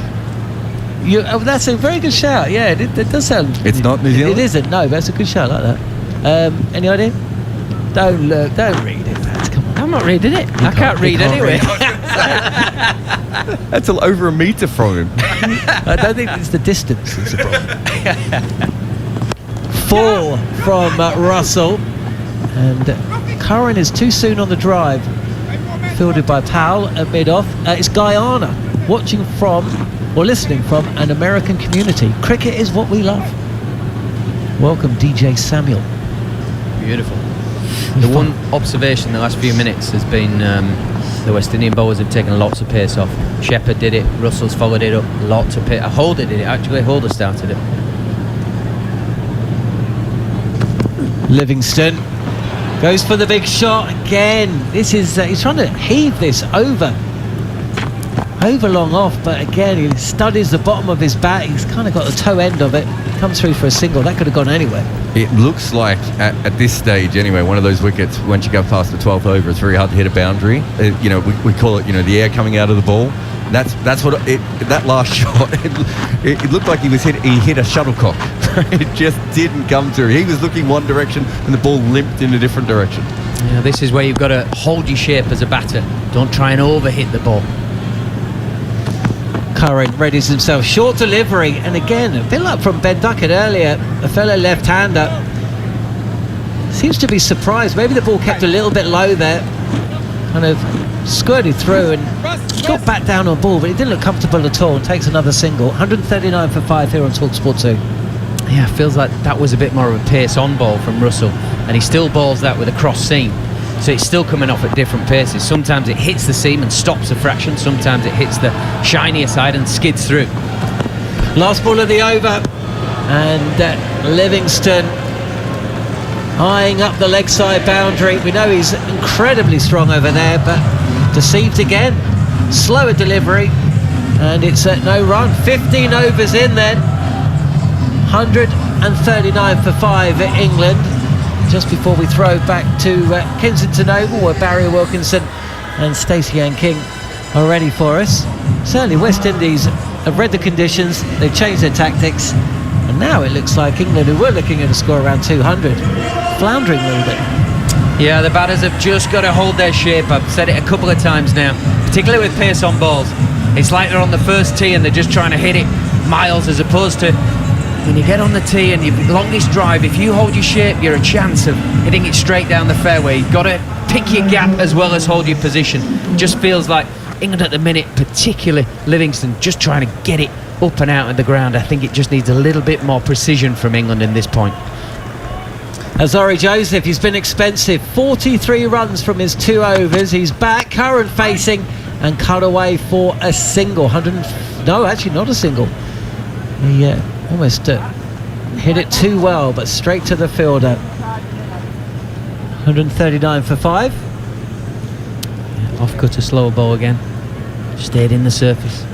That's a very good shout. Yeah, it does sound. It's not New Zealand? It isn't. No, but that's a good shout like that. Any idea? Don't look. Don't read it, Pat. Come on. I'm not reading it. I can't read anyway. That's over a metre from him. I don't think it's the distance that's the problem. 4 from Russell, and Curran is too soon on the drive. Fielded by Powell at mid-off. It's Guyana, watching from or listening from an American community. Cricket is what we love. Welcome, DJ Samuel. Beautiful. The one observation the last few minutes has been the West Indian bowlers have taken lots of pace off. Shepherd did it, Russell's followed it up, lots of pace. Holder did it, actually. Holder started it. Livingston goes for the big shot again. This is he's trying to heave this over long off, but again he studies the bottom of his bat. He's kind of got the toe end of it. Comes through for a single. That could have gone anywhere. It looks like at this stage anyway, one of those wickets, once you go past the 12th over, it's very hard to hit a boundary. We call it, the air coming out of the ball. That's what that last shot, it looked like he hit a shuttlecock. It just didn't come through. He was looking one direction and the ball limped in a different direction. Yeah, this is where you've got to hold your shape as a batter. Don't try and overhit the ball. Curran readies himself. Short delivery, and again, a bit like from Ben Duckett earlier, a fellow left-hander seems to be surprised. Maybe the ball kept a little bit low there, kind of squirted through and got back down on ball, but it didn't look comfortable at all, and takes another single. 139 for 5 here on TalkSport 2. Yeah, feels like that was a bit more of a pace on ball from Russell, and he still balls that with a cross seam, so it's still coming off at different paces. Sometimes it hits the seam and stops a fraction, sometimes it hits the shinier side and skids through. Last ball of the over, and Livingston eyeing up the leg side boundary. We know he's incredibly strong over there, but deceived again. Slower delivery, and it's no run. 15 overs in then. 139 for 5 at England. Just before we throw back to Kensington Oval, where Barry Wilkinson and Stacey Ann King are ready for us. Certainly West Indies have read the conditions, they've changed their tactics, and now it looks like England, who were looking at a score around 200, floundering a little bit. Yeah, the batters have just got to hold their shape. I've said it a couple of times now, particularly with pace on balls. It's like they're on the first tee and they're just trying to hit it miles, as opposed to when you get on the tee and your longest drive, if you hold your shape, you're a chance of hitting it straight down the fairway. You've got to pick your gap as well as hold your position. Just feels like England at the minute, particularly Livingston, just trying to get it up and out of the ground. I think it just needs a little bit more precision from England in this point. Azari Joseph, he's been expensive. 43 runs from his 2 overs. He's back, current facing, and cut away for a single. No, actually not a single. He almost hit it too well, but straight to the fielder. 139 for 5. Off cut a slower ball again. Stayed in the surface.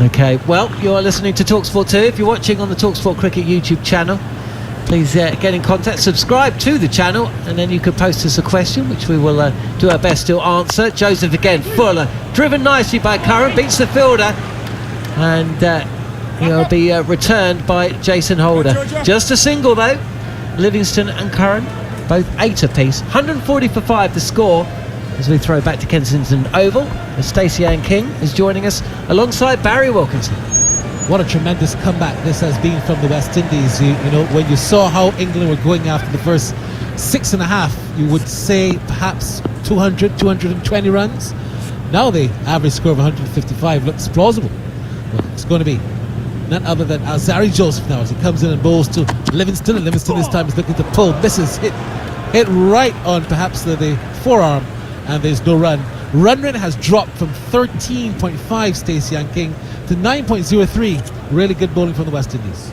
Okay, well, you are listening to TalkSport 2. If you're watching on the TalkSport Cricket YouTube channel, please get in contact, subscribe to the channel, and then you could post us a question, which we will do our best to answer. Joseph again, Fuller, driven nicely by Curran, beats the fielder, and he'll be returned by Jason Holder. Just a single though. Livingston and Curran, both 8 apiece. 140 for 5 the score as we throw back to Kensington Oval, as Stacey Ann King is joining us alongside Barry Wilkinson. What a tremendous comeback this has been from the West Indies. You know, when you saw how England were going after the first 6.5, you would say perhaps 200, 220 runs. Now the average score of 155 looks plausible. Well, it's going to be none other than Azari Joseph now as he comes in and bowls to Livingston, and Livingston this time is looking to pull, misses, hit right on perhaps the forearm, and there's no run. Run rate has dropped from 13.5, Stacey Ann King, to 9.03. Really good bowling from the West Indies.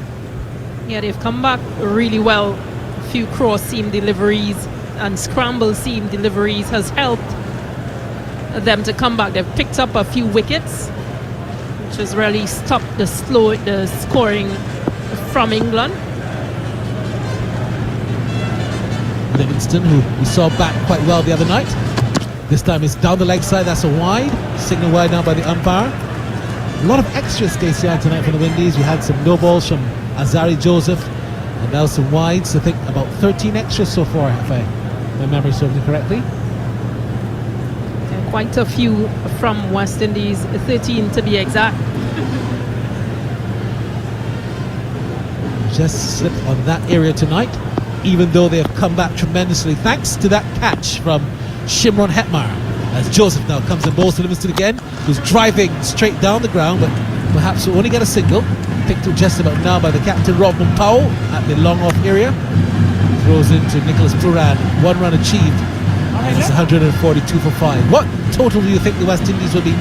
Yeah, they've come back really well. A few cross seam deliveries and scramble seam deliveries has helped them to come back. They've picked up a few wickets, which has really stopped the scoring from England. Livingston, who we saw bat quite well the other night. This time it's down the leg side, that's a wide. Signal wide now by the umpire. A lot of extras, Stacey, on tonight from the Windies. We had some no balls from Azari Joseph, and now some wides. I think about 13 extras so far, if my memory serves me correctly. Quite a few from West Indies, 13 to be exact. Just slipped on that area tonight, even though they have come back tremendously thanks to that catch from Shimron Hetmar. As Joseph now comes and bowls to Livingston again, who's driving straight down the ground, but perhaps will only get a single. Picked up just about now by the captain, Rodman Powell, at the long off area. Throws into Nicholas Puran, 1 run achieved. And it's 142 for 5. What total do you think the West Indies will be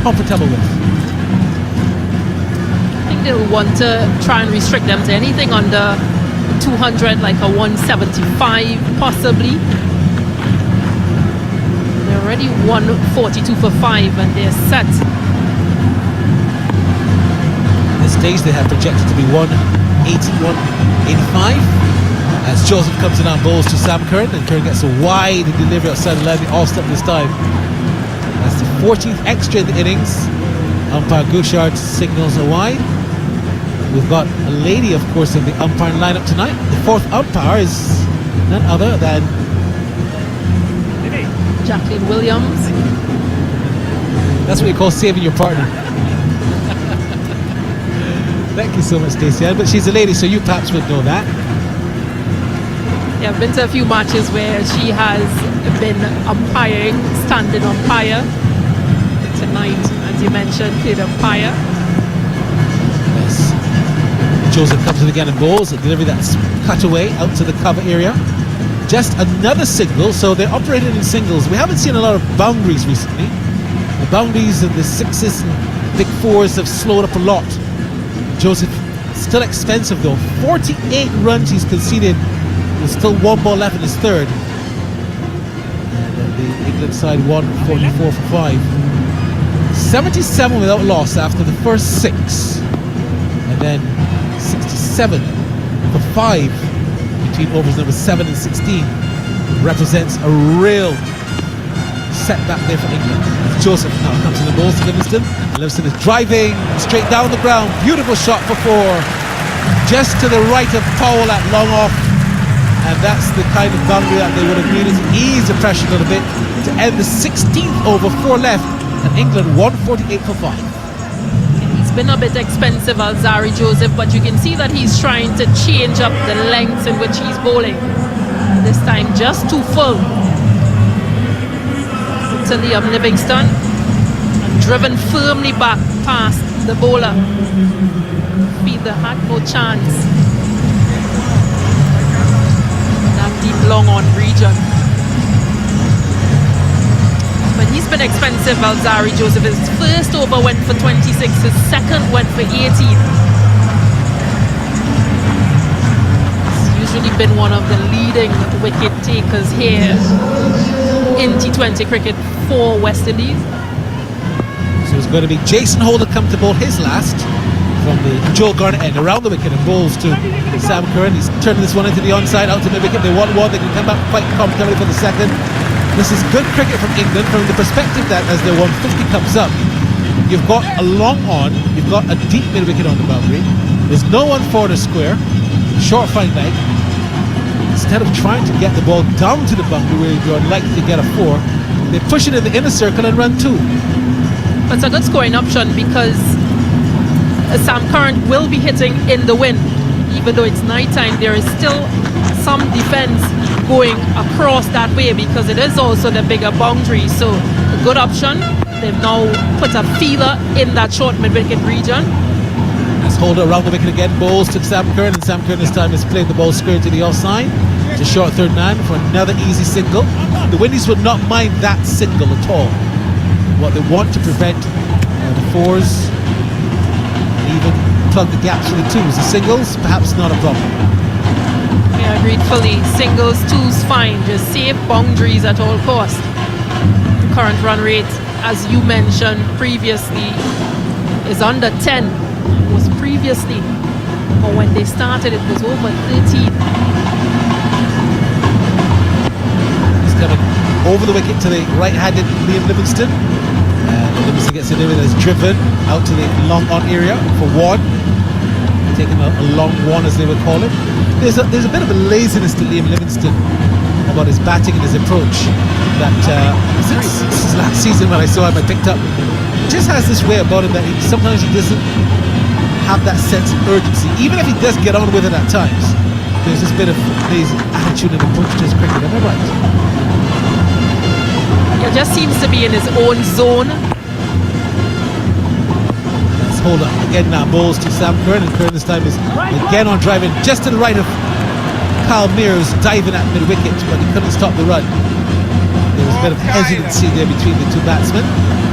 comfortable with? I think they'll want to try and restrict them to anything under 200, like a 175 possibly. They're already 142 for 5 and they're set. At this stage they have projected to be 180, 185. As Joseph comes in and bowls to Sam Curran, and Curran gets a wide delivery outside the line, the off-step this time. That's the 14th extra in the innings. Umpire Gouchard signals a wide. We've got a lady, of course, in the umpiring lineup tonight. The 4th umpire is none other than Jacqueline Williams. That's what you call saving your partner. Thank you so much, Stacey. But she's a lady, so you perhaps would know that. Yeah, I've been to a few matches where she has been umpiring, standing umpire. Tonight, as you mentioned, played umpire. Yes. Joseph comes in again and bowls, a delivery that's cut away out to the cover area. Just another single, so they're operating in singles. We haven't seen a lot of boundaries recently. The boundaries and the 6s and big 4s have slowed up a lot. Joseph, still expensive though. 48 runs he's conceded. There's still 1 ball left in his 3rd. And the England side 144 for 5. 77 without loss after the first 6. And then 67 for 5 between overs number 7 and 16. Represents a real setback there for England. Joseph now comes in the bowls to Livingston. Livingston is driving straight down the ground. Beautiful shot for 4. Just to the right of Powell at long off. And that's the kind of boundary that they would have needed to ease the pressure a little bit to end the 16th over, 4 left, and England 148 for 5. He's been a bit expensive, Alzari Joseph, but you can see that he's trying to change up the lengths in which he's bowling. This time just too full. To Liam Livingston, and driven firmly back past the bowler. Feeder had no chance. Deep long on region. But he's been expensive, Alzari Joseph. His first over went for 26, his second went for 18. He's usually been one of the leading wicket takers here in T20 cricket for West Indies. So it's going to be Jason Holder come to bowl his last from the Joe Garnett end around the wicket and bowls to Sam Curran. He's turning this one into the onside, out to the wicket. They want 1, they can come back quite comfortably for the second. This is good cricket from England from the perspective that as their 150 comes up, you've got a long on, you've got a deep mid wicket on the boundary. There's no one for the square, short fine leg. Instead of trying to get the ball down to the boundary where you're likely to get a 4, they push it in the inner circle and run 2. It's a good scoring option because Sam Curran will be hitting in the wind. Even though it's night time, there is still some defense going across that way because it is also the bigger boundary. So a good option. They've now put a feeler in that short mid-wicket region. As Holder around the wicket again, bowls to Sam Curran, and Sam Curran this time is playing the ball square to the offside. It's a short 3rd man for another easy single. The Windies would not mind that single at all. What they want to prevent the 4s, even plug the gaps for the 2s. The singles, perhaps not a problem. Yeah, agreed fully. Singles, 2s, fine. Just safe boundaries at all costs. The current run rate, as you mentioned previously, is under 10. It was previously, or when they started, it was over 13. over the wicket to the right-handed Liam Livingston. Livingston gets it in as driven out to the long on area for one. Taking a long one, as they would call it. There's a bit of a laziness to Liam Livingston about his batting and his approach that since last season when I saw him, I picked up. He just has this way about him that sometimes he doesn't have that sense of urgency, even if he does get on with it at times. There's this bit of lazy attitude and approach to his cricket. Am I right? He just seems to be in his own zone. Hold up again now, balls to Sam Curran, and Curran this time is again on driving just to the right of Kyle Mears, diving at mid-wicket, but he couldn't stop the run. There was a bit of hesitancy there between the two batsmen.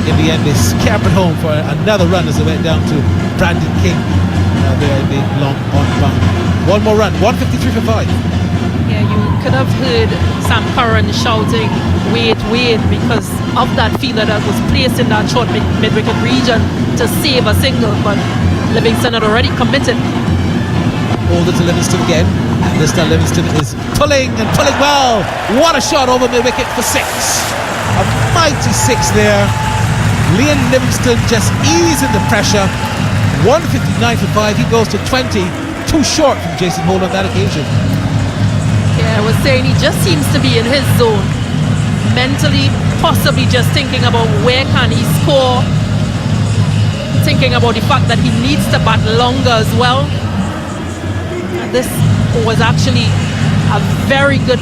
In the end, they scampered home for another run as they went down to Brandon King there in the long on bound. One more run, 153 for 5. Yeah, you could have heard Sam Curran shouting, wait, because of that fielder that was placed in that short mid-wicket region to save a single, but Livingston had already committed. Hold it to Livingston again, and this time Livingston is pulling well. What a shot over mid-wicket for 6. A mighty 6 there. Liam Livingston just easing the pressure. 159 for 5. He goes to 20, too short from Jason Holt on that occasion. Yeah, I was saying he just seems to be in his zone. Mentally, possibly just thinking about where can he score. Thinking about the fact that he needs to bat longer as well. And this was actually a very good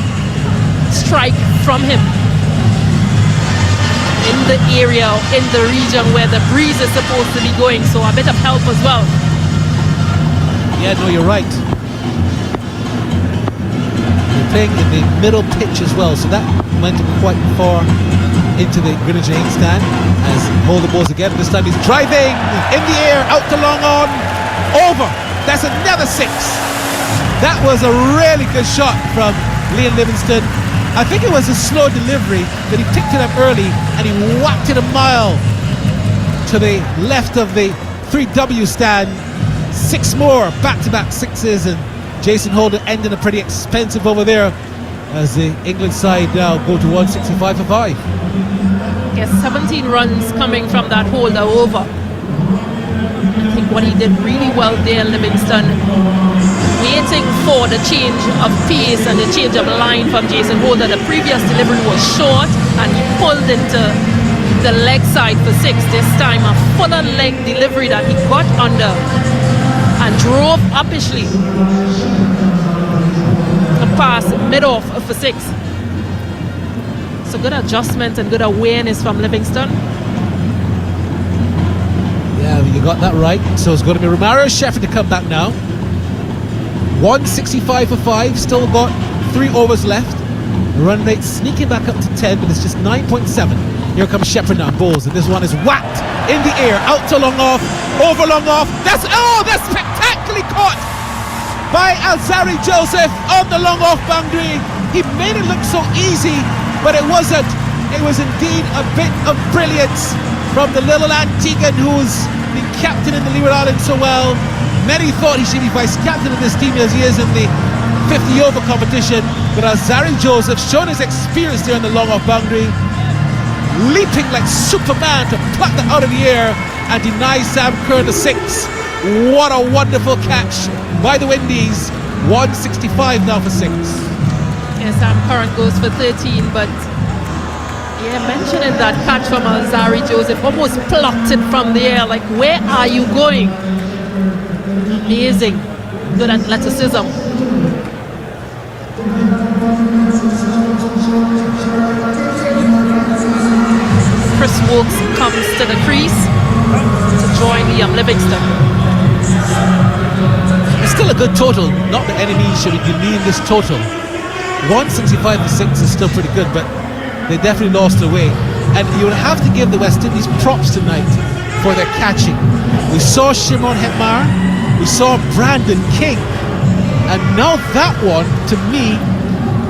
strike from him. In the area, in the region where the breeze is supposed to be going. So a bit of help as well. Yeah, no, you're right. Playing in the middle pitch as well, so that went quite far into the Greenwich Lane stand as hold the balls again. This time he's driving in the air, out to long on, over. That's another 6. That was a really good shot from Liam Livingston. I think it was a slow delivery that he picked it up early and he whacked it a mile to the left of the 3W stand. 6 more back-to-back 6s, and Jason Holder ending up pretty expensive over there as the England side now go to 165 for 5. Yes, 17 runs coming from that holder over. I think what he did really well there, Livingston, waiting for the change of pace and the change of line from Jason Holder. The previous delivery was short and he pulled into the leg side for 6. This time a fuller leg delivery that he got under and drove uppishly and passed mid-off for 6. So good adjustment and good awareness from Livingston. Yeah, you got that right. So it's going to be Romario Shepherd to come back now. 165 for 5, still got 3 overs left. Run rate sneaking back up to 10, but it's just 9.7. Here comes Shepherd now, balls, and this one is whacked in the air, out to long off, over long off. That's spectacularly caught by Alzari Joseph on the long off boundary. He made it look so easy, but it wasn't. It was indeed a bit of brilliance from the little Antiguan who's been captain in the Leeward Islands so well. Many thought he should be vice captain of this team as he is in the 50 over competition, but Alzari Joseph showing his experience there on the long off boundary, leaping like Superman to pluck that out of the air and deny Sam Curran the 6. What a wonderful catch by the Windies. 165 now for 6. Yes, Sam Curran goes for 13, but yeah, mentioning that catch from Alzari Joseph, almost plucked it from the air, like where are you going? Amazing, good athleticism. Chris Wokes comes to the crease to join Liam Livingston. It's still a good total. Not that any means should be demeaning this total. 165 for 6 is still pretty good, but they definitely lost their way. And you would have to give the West Indies props tonight for their catching. We saw Shimon Hetmar, we saw Brandon King, and now that one, to me,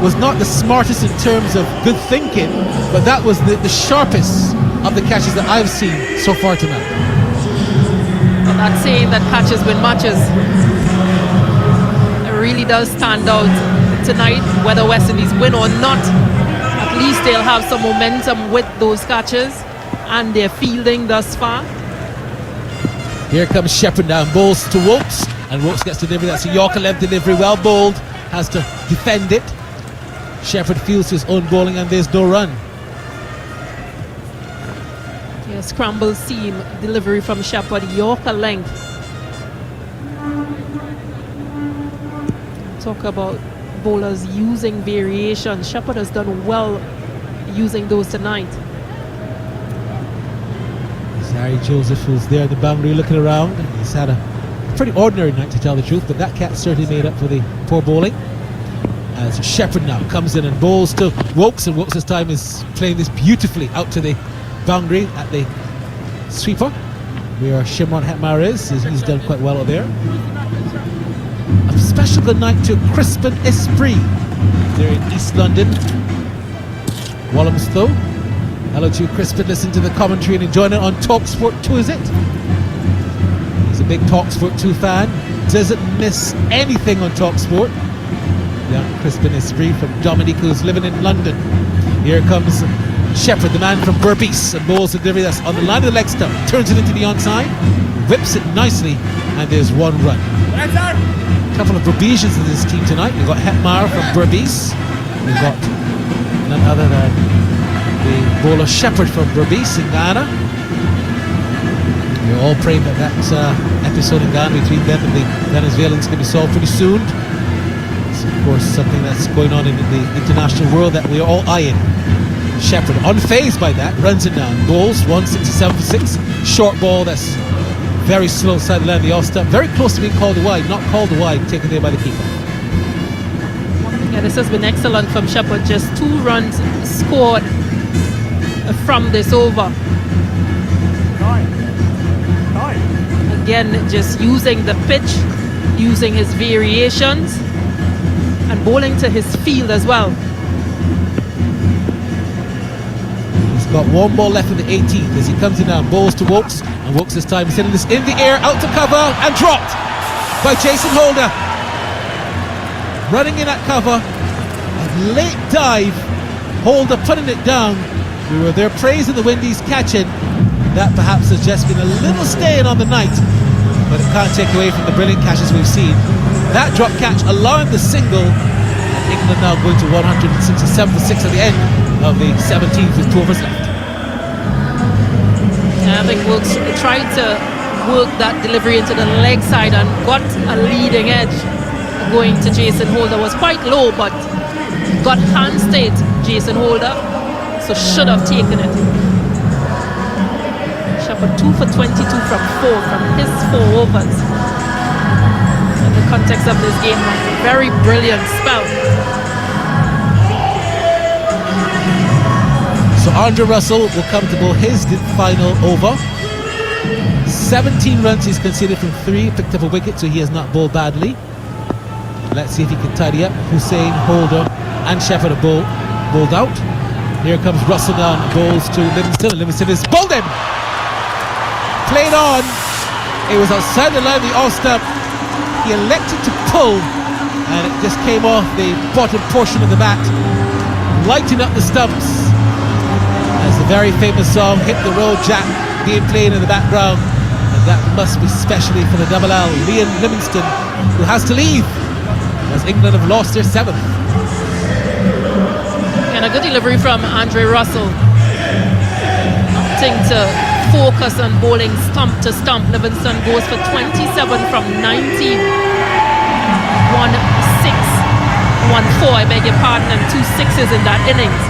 was not the smartest in terms of good thinking, but that was the sharpest of the catches that I've seen so far tonight. I'm not saying that catches win matches. It really does stand out tonight, whether West Indies win or not. At least they'll have some momentum with those catches and their fielding thus far. Here comes Shepherd now, bowls to Wokes, and Wokes gets delivery. That's a Yorker left delivery, well bowled, has to defend it. Shepherd fields his own bowling and there's no run. Yeah, scramble seam delivery from Shepherd, Yorker length. Talk about bowlers using variations. Shepherd has done well using those tonight. Harry Joseph, who's there at the boundary looking around. He's had a pretty ordinary night, to tell the truth, but that cat certainly made up for the poor bowling. As Shepherd now comes in and bowls to Wokes, and Wokes this time is playing this beautifully out to the boundary at the sweeper, where Shimron Hetmar is. He's done quite well out there. A special good night to Crispin Esprit. They're in East London, Walthamstow. Hello to you, Crispin. Listen to the commentary and enjoying it on TalkSport 2, is it? He's a big TalkSport 2 fan. Doesn't miss anything on TalkSport. Young Crispin Esprit from Dominique, who's living in London. Here comes Shepherd, the man from Berbice, and bowls the delivery that's on the line of the leg stump. Turns it into the onside, whips it nicely, and there's one run. A couple of Berbesians in this team tonight. We've got Hetmar from Berbice. We've got none other than the bowler Shepherd from Berbice in Ghana. We're all praying that episode in Ghana between them and the Venezuelans can be solved pretty soon. It's of course something that's going on in the international world that we are all eyeing. Shepherd, unfazed by that, runs it down, bowls 167 for 6. Short ball that's very slow side of the line of the off stump, very close to being called wide, not called wide, taken there by the keeper. Yeah, this has been excellent from Shepherd. Just 2 runs scored from this over. Again, just using the pitch, using his variations, and bowling to his field as well. He's got one ball left in the 18th as he comes in now and bowls to Wokes, and Wokes this time is sending this in the air, out to cover, and dropped by Jason Holder. Running in at cover, a late dive, Holder putting it down. We were there praising the Windies catching. That perhaps has just been a little staying on the night, but it can't take away from the brilliant catches we've seen. That drop catch allowing the single, and England now going to 167 for 6 at the end of the 17th with 2 overs left. I think Wilkes tried to work that delivery into the leg side and got a leading edge. Going to Jason Holder was quite low, but got hand state Jason Holder, so should have taken it. Shepherd 2 for 22 from 4 from his 4 overs. In the context of this game, a very brilliant spell. So Andre Russell will come to bowl his final over. 17 runs he's conceded from 3, picked up a wicket, so he has not bowled badly. Let's see if he can tidy up. Hussain, Holder and Shepherd are bowled out. Here comes Russell down, bowls to Livingston, and Livingston is bowled in. Played on. It was outside the line of the off stump. He elected to pull, and it just came off the bottom portion of the bat, lighting up the stumps. As the very famous song Hit the Road Jack being played in the background, and that must be specially for the double L, Liam Livingston, who has to leave as England have lost their 7th. And a good delivery from Andre Russell. Opting to focus on bowling stump to stump. Livingston goes for 27 from 19. 1-6, 1-4, I beg your pardon, and 2 6s in that innings.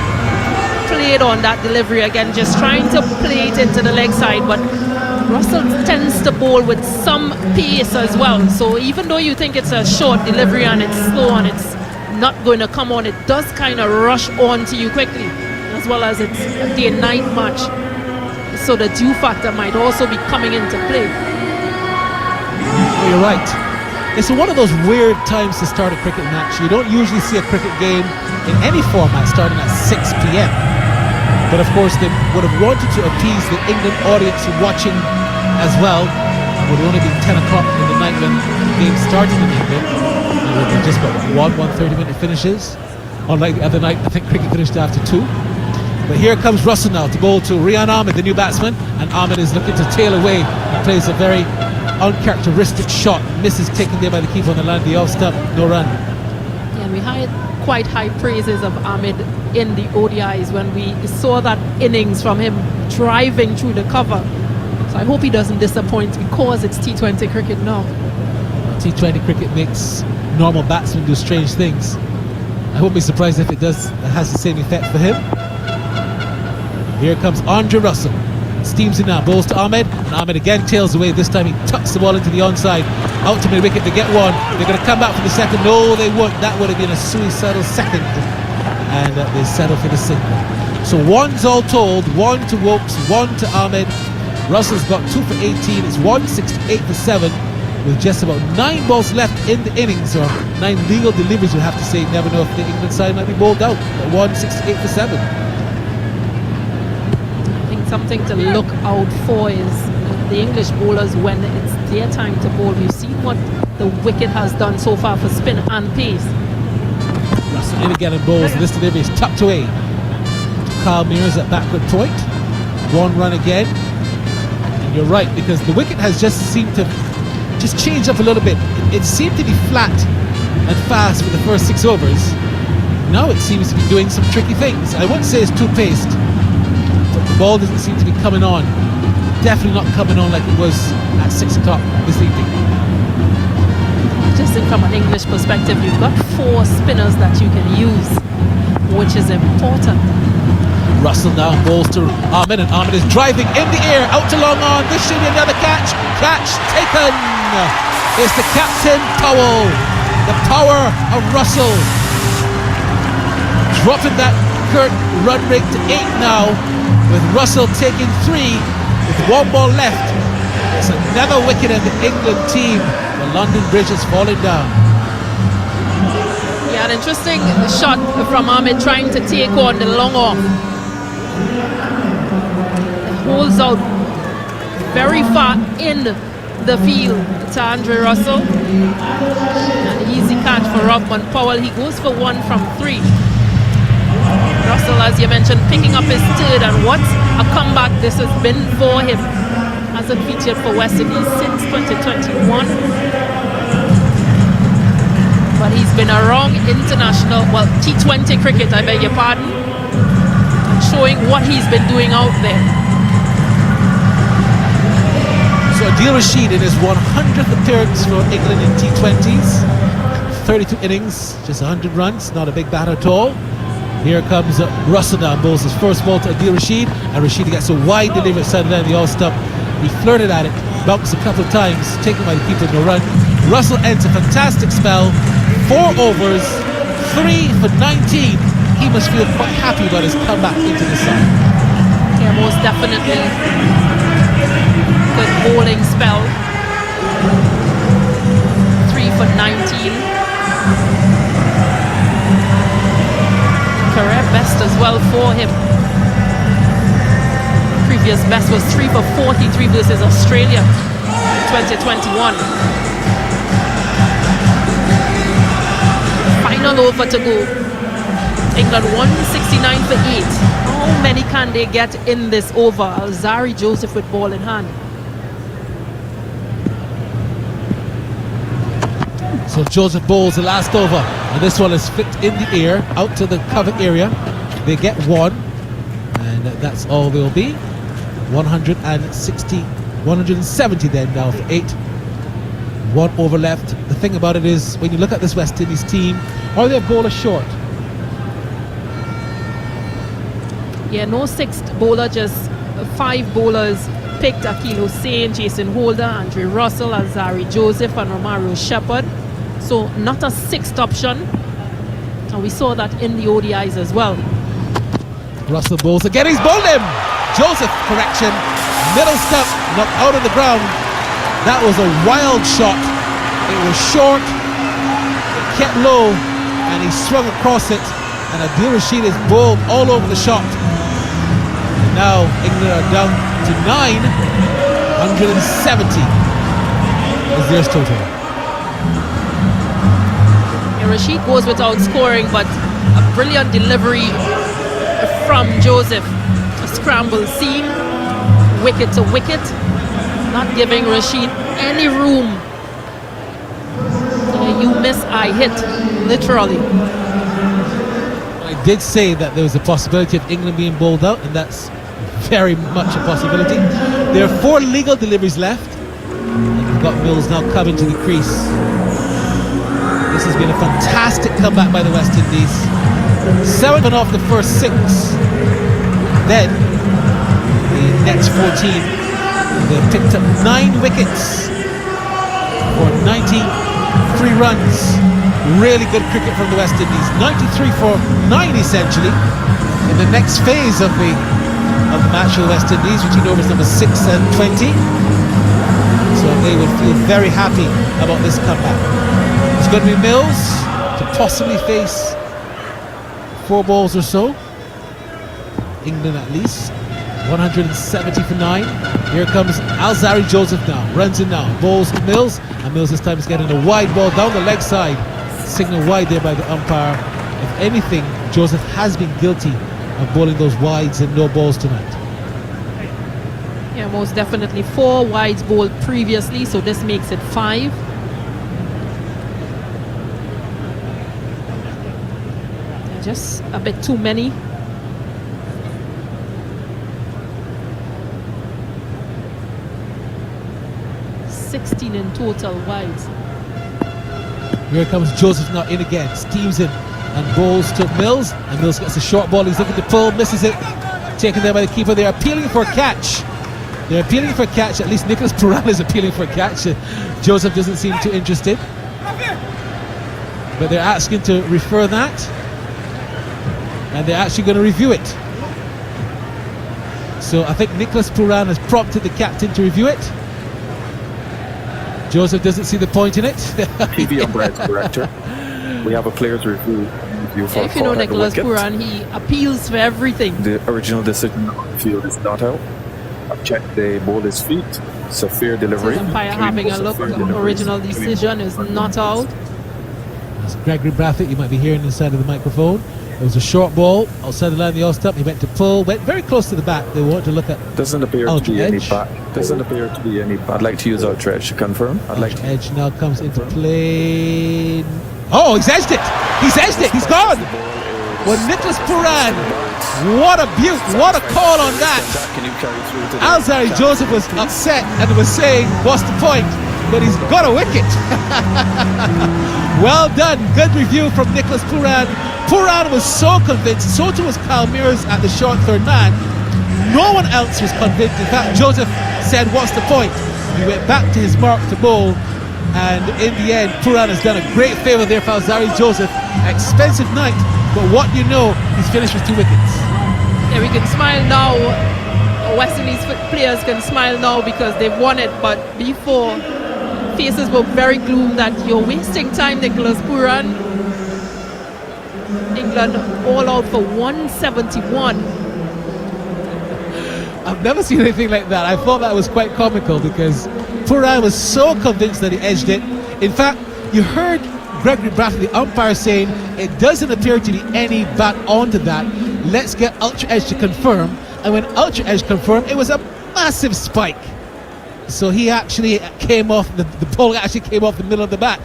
Played on that delivery again, just trying to play it into the leg side, but Russell tends to bowl with some pace as well. So even though you think it's a short delivery and it's slow and it's not going to come on, it does kind of rush on to you quickly, as well as it's a day-night match. So the dew factor might also be coming into play. You're right. It's one of those weird times to start a cricket match. You don't usually see a cricket game in any format starting at 6 p.m. But of course they would have wanted to appease the England audience watching as well. It would only be 10 o'clock in the night when the game started in England. And we've just got 1 30-minute finishes. Unlike the other night, I think cricket finished after 2. But here comes Russell now to bowl to Rian Ahmed, the new batsman, and Ahmed is looking to tail away. He plays a very uncharacteristic shot, misses, taken there by the keeper on the line, the off stump, no run. Yeah, we had quite high praises of Ahmed in the ODIs when we saw that innings from him driving through the cover. So I hope he doesn't disappoint because it's T20 cricket now. T20 cricket makes normal batsmen do strange things. I won't be surprised if it has the same effect for him. Here comes Andre Russell. Steams in now, bowls to Ahmed, and Ahmed again tails away. This time he tucks the ball into the onside. Out to mid-wicket to get one. They're going to come back for the second. No, they won't. That would have been a suicidal second. And they settle for the single. So one's all told. 1 to Wokes, 1 to Ahmed. Russell's got 2 for 18. It's 168 for 7. With just about 9 balls left in the innings, or 9 legal deliveries, we have to say. Never know if the England side might be bowled out. But 168 for 7. Something to look out for is the English bowlers when it's their time to bowl. We've seen what the wicket has done so far for spin and pace. Russell in again and bowls. This delivery is tucked away. Kyle Mears at backward point. 1 run again. And you're right, because the wicket has just seemed to just change up a little bit. It seemed to be flat and fast for the first 6 overs. Now it seems to be doing some tricky things. I wouldn't say it's too paced. The ball doesn't seem to be coming on. Definitely not coming on like it was at 6 o'clock this evening. Just from an English perspective, you've got 4 spinners that you can use, which is important. Russell now bowls to Ahmed, and Ahmed is driving in the air, out to long on. This should be another catch. Catch taken. It's the captain towel. The power of Russell. Dropping that Kurt run rate to 8 now, with Russell taking 3 with 1 ball left. It's another wicket in the England team. The London Bridge is falling down. Yeah, an interesting shot from Ahmed trying to take on the long off. It holds out very far in the field to Andre Russell. An easy catch for Robman Powell. He goes for 1 from 3. Russell, as you mentioned, picking up his 3rd, and what a comeback this has been for him. Hasn't featured for West Indies since 2021. But he's been around international, well, T20 cricket, I beg your pardon, and showing what he's been doing out there. So Adil Rashid in his 100th appearance for England in T20s. 32 innings, just 100 runs, not a big bat at all. Here comes Russell now, bowls his first ball to Adil Rashid, and Rashid gets a wide delivery side down the all stump. He flirted at it, bounced a couple of times, taken by the keeper, no run. Russell ends a fantastic spell, 4 overs, 3 for 19. He must feel quite happy about his comeback into the side. Yeah, most definitely. Good bowling spell. 3 for 19. Career best as well for him. Previous best was 3 for 43 versus Australia in 2021. Final over to go. England 169 for 8. How many can they get in this over? Alzari Joseph with ball in hand. So Joseph bowls the last over, and this one is flicked in the air out to the cover area. They get 1, and that's all they'll be. 170 then now for 8. 1 over left. The thing about it is, when you look at this West Indies team, are they a bowler short? Yeah, no 6th bowler, just 5 bowlers picked. Akil Hussain, Jason Holder, Andre Russell, Alzari Joseph, and Romario Shepherd. So not a 6th option, and we saw that in the ODIs as well. Russell bowls again, he's bowled him! Joseph, correction, middle stump, knocked out of the ground. That was a wild shot. It was short, it kept low, and he swung across it, and Adil Rashid is bowled all over the shot. And now England are down to 9, 170 is their total. Rashid goes without scoring, but a brilliant delivery from Joseph. A scramble seam, wicket to wicket, not giving Rashid any room. You miss, I hit, literally. I did say that there was a possibility of England being bowled out, and that's very much a possibility. There are 4 legal deliveries left. And we've got Mills now coming to the crease. This has been a fantastic comeback by the West Indies. 7 off the first 6. Then the next 14, they picked up 9 wickets for 93 runs. Really good cricket from the West Indies. 93 for 9 essentially. In the next phase of the match for the West Indies, between overs number 6 and 20. So they would feel very happy about this comeback. It's going to be Mills to possibly face 4 balls or so. England at least. 170 for 9. Here comes Alzari Joseph now. Runs in now. Bowls to Mills. And Mills this time is getting a wide ball down the leg side. Signal wide there by the umpire. If anything, Joseph has been guilty of bowling those wides and no balls tonight. Yeah, most definitely 4 wides bowled previously, so this makes it 5. Just a bit too many. $16 in total wides. Here comes Joseph now in again. Steams in and bowls to Mills. And Mills gets a short ball. He's looking to pull, misses it. Taken there by the keeper. They're appealing for a catch. They're appealing for a catch. At least Nicholas Puran is appealing for a catch. Joseph doesn't seem too interested. But they're asking to refer that. And they're actually going to review it. So I think Nicholas Puran has prompted the captain to review it. Joseph doesn't see the point in it. PV umpire director. We have a players review for if you know Nicholas Puran, he appeals for everything. The original decision on the field is not out. I've checked the ball his feet. It's a fair delivery. The umpire having a look. The original decision is not out. That's Gregory Brathwaite. You might be hearing inside of the microphone. It was a short ball outside the line of the off stump. He went to pull, went very close to the back. They want to look at. Doesn't appear to be any back. Doesn't appear to be any. I'd like to use ultra edge to confirm. Edge now comes into play. Oh, he's edged it. He's edged it. He's gone. Well, Nicholas Puran. What a beaut. What a call on that. Alzari Joseph was upset and was saying, "What's the point?" But he's got a wicket. Well done. Good review from Nicholas Puran. Puran was so convinced, so too was Kyle Mears at the short third man. No one else was convinced. In fact, Joseph said, "What's the point?" He went back to his mark to bowl, and in the end, Puran has done a great favour there for Alzari Joseph. Expensive night, but what do you know? He's finished with 2 wickets. Yeah, we can smile now. West Indies players can smile now because they've won it, but before, faces were very gloom that you're wasting time, Nicholas Puran. England all out for 171. I've never seen anything like that. I thought that was quite comical because Puran was so convinced that he edged it. In fact, you heard Gregory Brathwaite, the umpire, saying it doesn't appear to be any back onto that. Let's get Ultra Edge to confirm. And when Ultra Edge confirmed, it was a massive spike. So he actually came off, the ball actually came off the middle of the bat.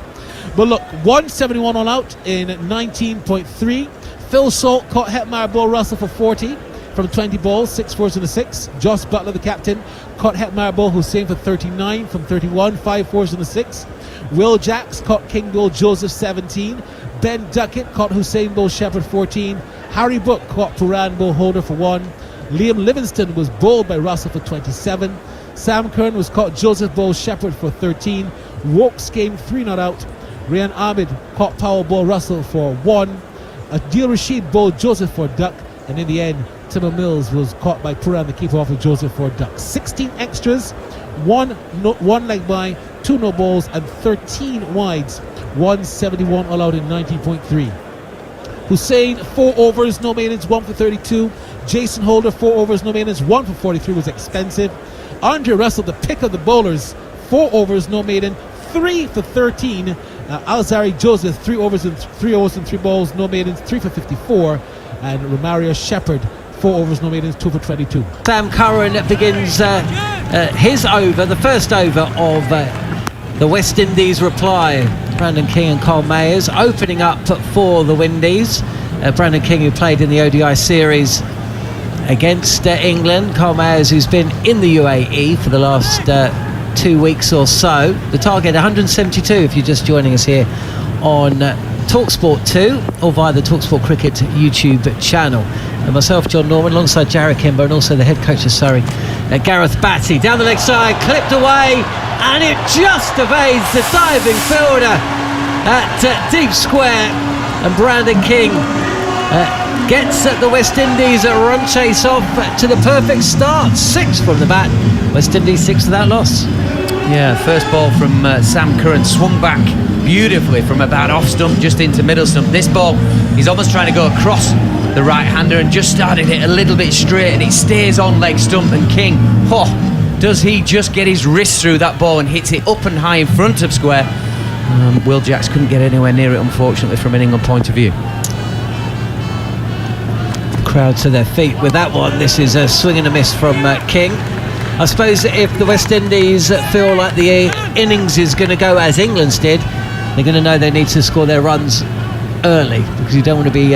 But look, 171 all out in 19.3. Phil Salt caught Hetmyer Ball Russell for 40 from 20 balls, 6 fours and a 6. Joss Butler, the captain, caught Hetmyer Ball Hussain for 39 from 31, 5 fours and a 6. Will Jacks caught King Bull Joseph 17. Ben Duckett caught Hussain Bull Shepherd 14. Harry Book caught Puran Bull Holder for 1. Liam Livingston was bowled by Russell for 27. Sam Curran was caught Joseph Bull Shepherd for 13. Wokes came 3 not out. Rayan Ahmed caught Powell Bull Russell for 1. Adil Rashid bowled Joseph for duck. And in the end, Timber Mills was caught by Puran, the keeper, off of Joseph for duck. 16 extras, 1 leg by, 2 no balls, and 13 wides. 171 all out in 19.3. Hussain, 4 overs, no maidens, 1 for 32. Jason Holder, 4 overs, no maidens, 1 for 43 was expensive. Andre Russell, the pick of the bowlers, 4 overs, no maiden, 3 for 13. Alzari Joseph, 3 overs and 3 balls, no maidens, 3 for 54. And Romario Shepherd, 4 overs, no maidens, 2 for 22. Sam Curran begins his over, the first over of the West Indies reply. Brandon King and Carl Mayers opening up for the Windies. Brandon King, who played in the ODI series against England. Carl Mayers, who's been in the UAE for the last 2 weeks or so. The target 172 if you're just joining us here on TalkSport 2 or via the TalkSport Cricket YouTube channel. And myself, John Norman, alongside Jarrett Kimber and also the head coach of Surrey, Gareth Batty. Down the leg side, clipped away, and it just evades the diving fielder at deep square. And Brandon King gets the West Indies a run chase off to the perfect start. 6 from the bat. West Indies 6 without loss. Yeah, first ball from Sam Curran, swung back beautifully from about off stump just into middle stump. This ball, he's almost trying to go across the right-hander and just started it a little bit straight, and it stays on leg stump. And King, does he just get his wrist through that ball and hits it up and high in front of square. Will Jacks couldn't get anywhere near it, unfortunately, from an England point of view. Crowd to their feet with that one. This is a swing and a miss from King. I suppose if the West Indies feel like the innings is going to go as England's did, they're going to know they need to score their runs early, because you don't want to be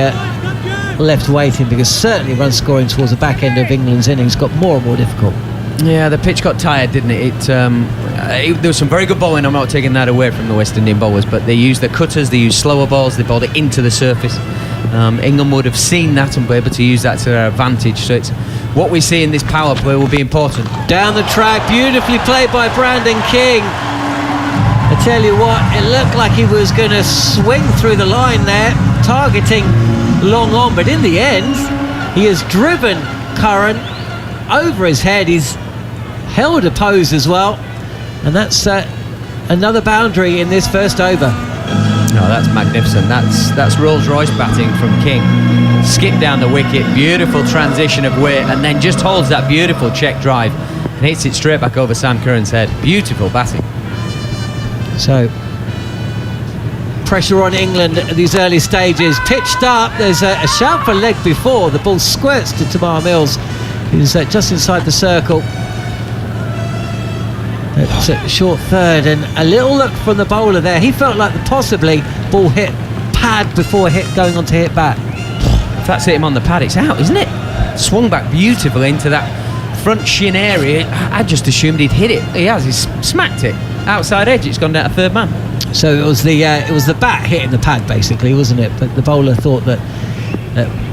left waiting, because certainly run scoring towards the back end of England's innings got more and more difficult. Yeah, the pitch got tired, didn't it? There was some very good bowling. I'm not taking that away from the West Indian bowlers, but they used the cutters, they used slower balls, they bowled it into the surface. England would have seen that and be able to use that to their advantage. So it's what we see in this power play will be important. Down the track, beautifully played by Brandon King. I tell you what, it looked like he was going to swing through the line there, targeting long on, but in the end, he has driven Curran over his head. He's held a pose as well, and that's another boundary in this first over. No, that's magnificent. That's Rolls Royce batting from King. Skip down the wicket, beautiful transition of weight, and then just holds that beautiful check drive and hits it straight back over Sam Curran's head. Beautiful batting. So pressure on England at these early stages. Pitched up, there's a shout for leg before. The ball squirts to Tamar Mills, who's just inside the circle. At short third, and a little look from the bowler there. He felt like possibly ball hit pad before going on to hit bat. If that's hit him on the pad, it's out, isn't it? Swung back beautifully into that front shin area. I just assumed he'd hit it. He has. He's smacked it outside edge. It's gone down to third man. So it was the bat hitting the pad, basically, wasn't it? But the bowler thought that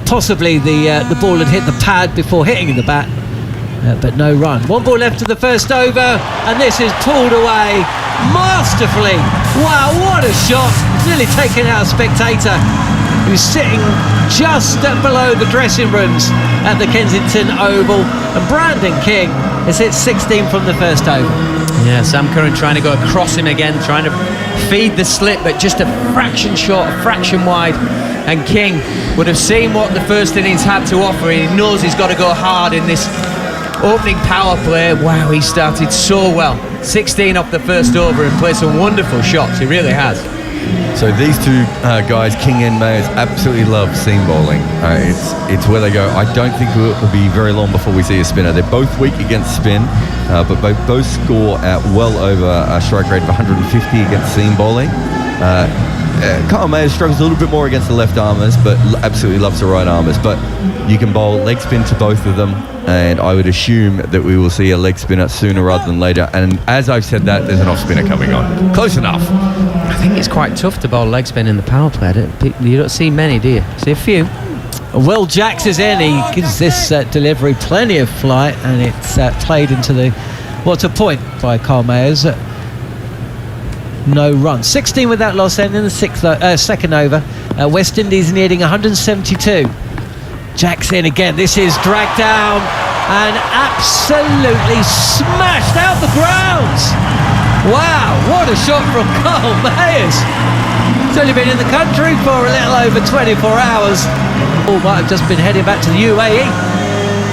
possibly the ball had hit the pad before hitting the bat. But no run. One ball left to the first over, and this is pulled away masterfully. Wow, what a shot. Nearly taken out a spectator who's sitting just below the dressing rooms at the Kensington Oval. And Brandon King has hit 16 from the first over. Yeah, Sam Curran trying to go across him again, trying to feed the slip, but just a fraction short, a fraction wide. And King would have seen what the first innings had to offer. He knows he's got to go hard in this opening power play. Wow, he started so well. 16 off the first over and played some wonderful shots. He really has. So these two guys, King and Mayers, absolutely love seam bowling. It's where they go. I don't think it will be very long before we see a spinner. They're both weak against spin, but both score at well over a strike rate of 150 against seam bowling. Kyle Mayers struggles a little bit more against the left armers, but absolutely loves the right armers. But you can bowl leg spin to both of them, and I would assume that we will see a leg spinner sooner rather than later. And as I've said that, there's an off spinner coming on. Close enough. I think it's quite tough to bowl leg spin in the power play. You don't see many, do you? See a few. Will Jacks is in. He gives this delivery plenty of flight, and it's played into the to point by Carl Mayers. No run. 16 without loss then in the second over. West Indies needing 172. Jacks in again. This is dragged down and absolutely smashed out the grounds. Wow, what a shot from Carl Mayers. He's only been in the country for a little over 24 hours. Might have just been heading back to the UAE.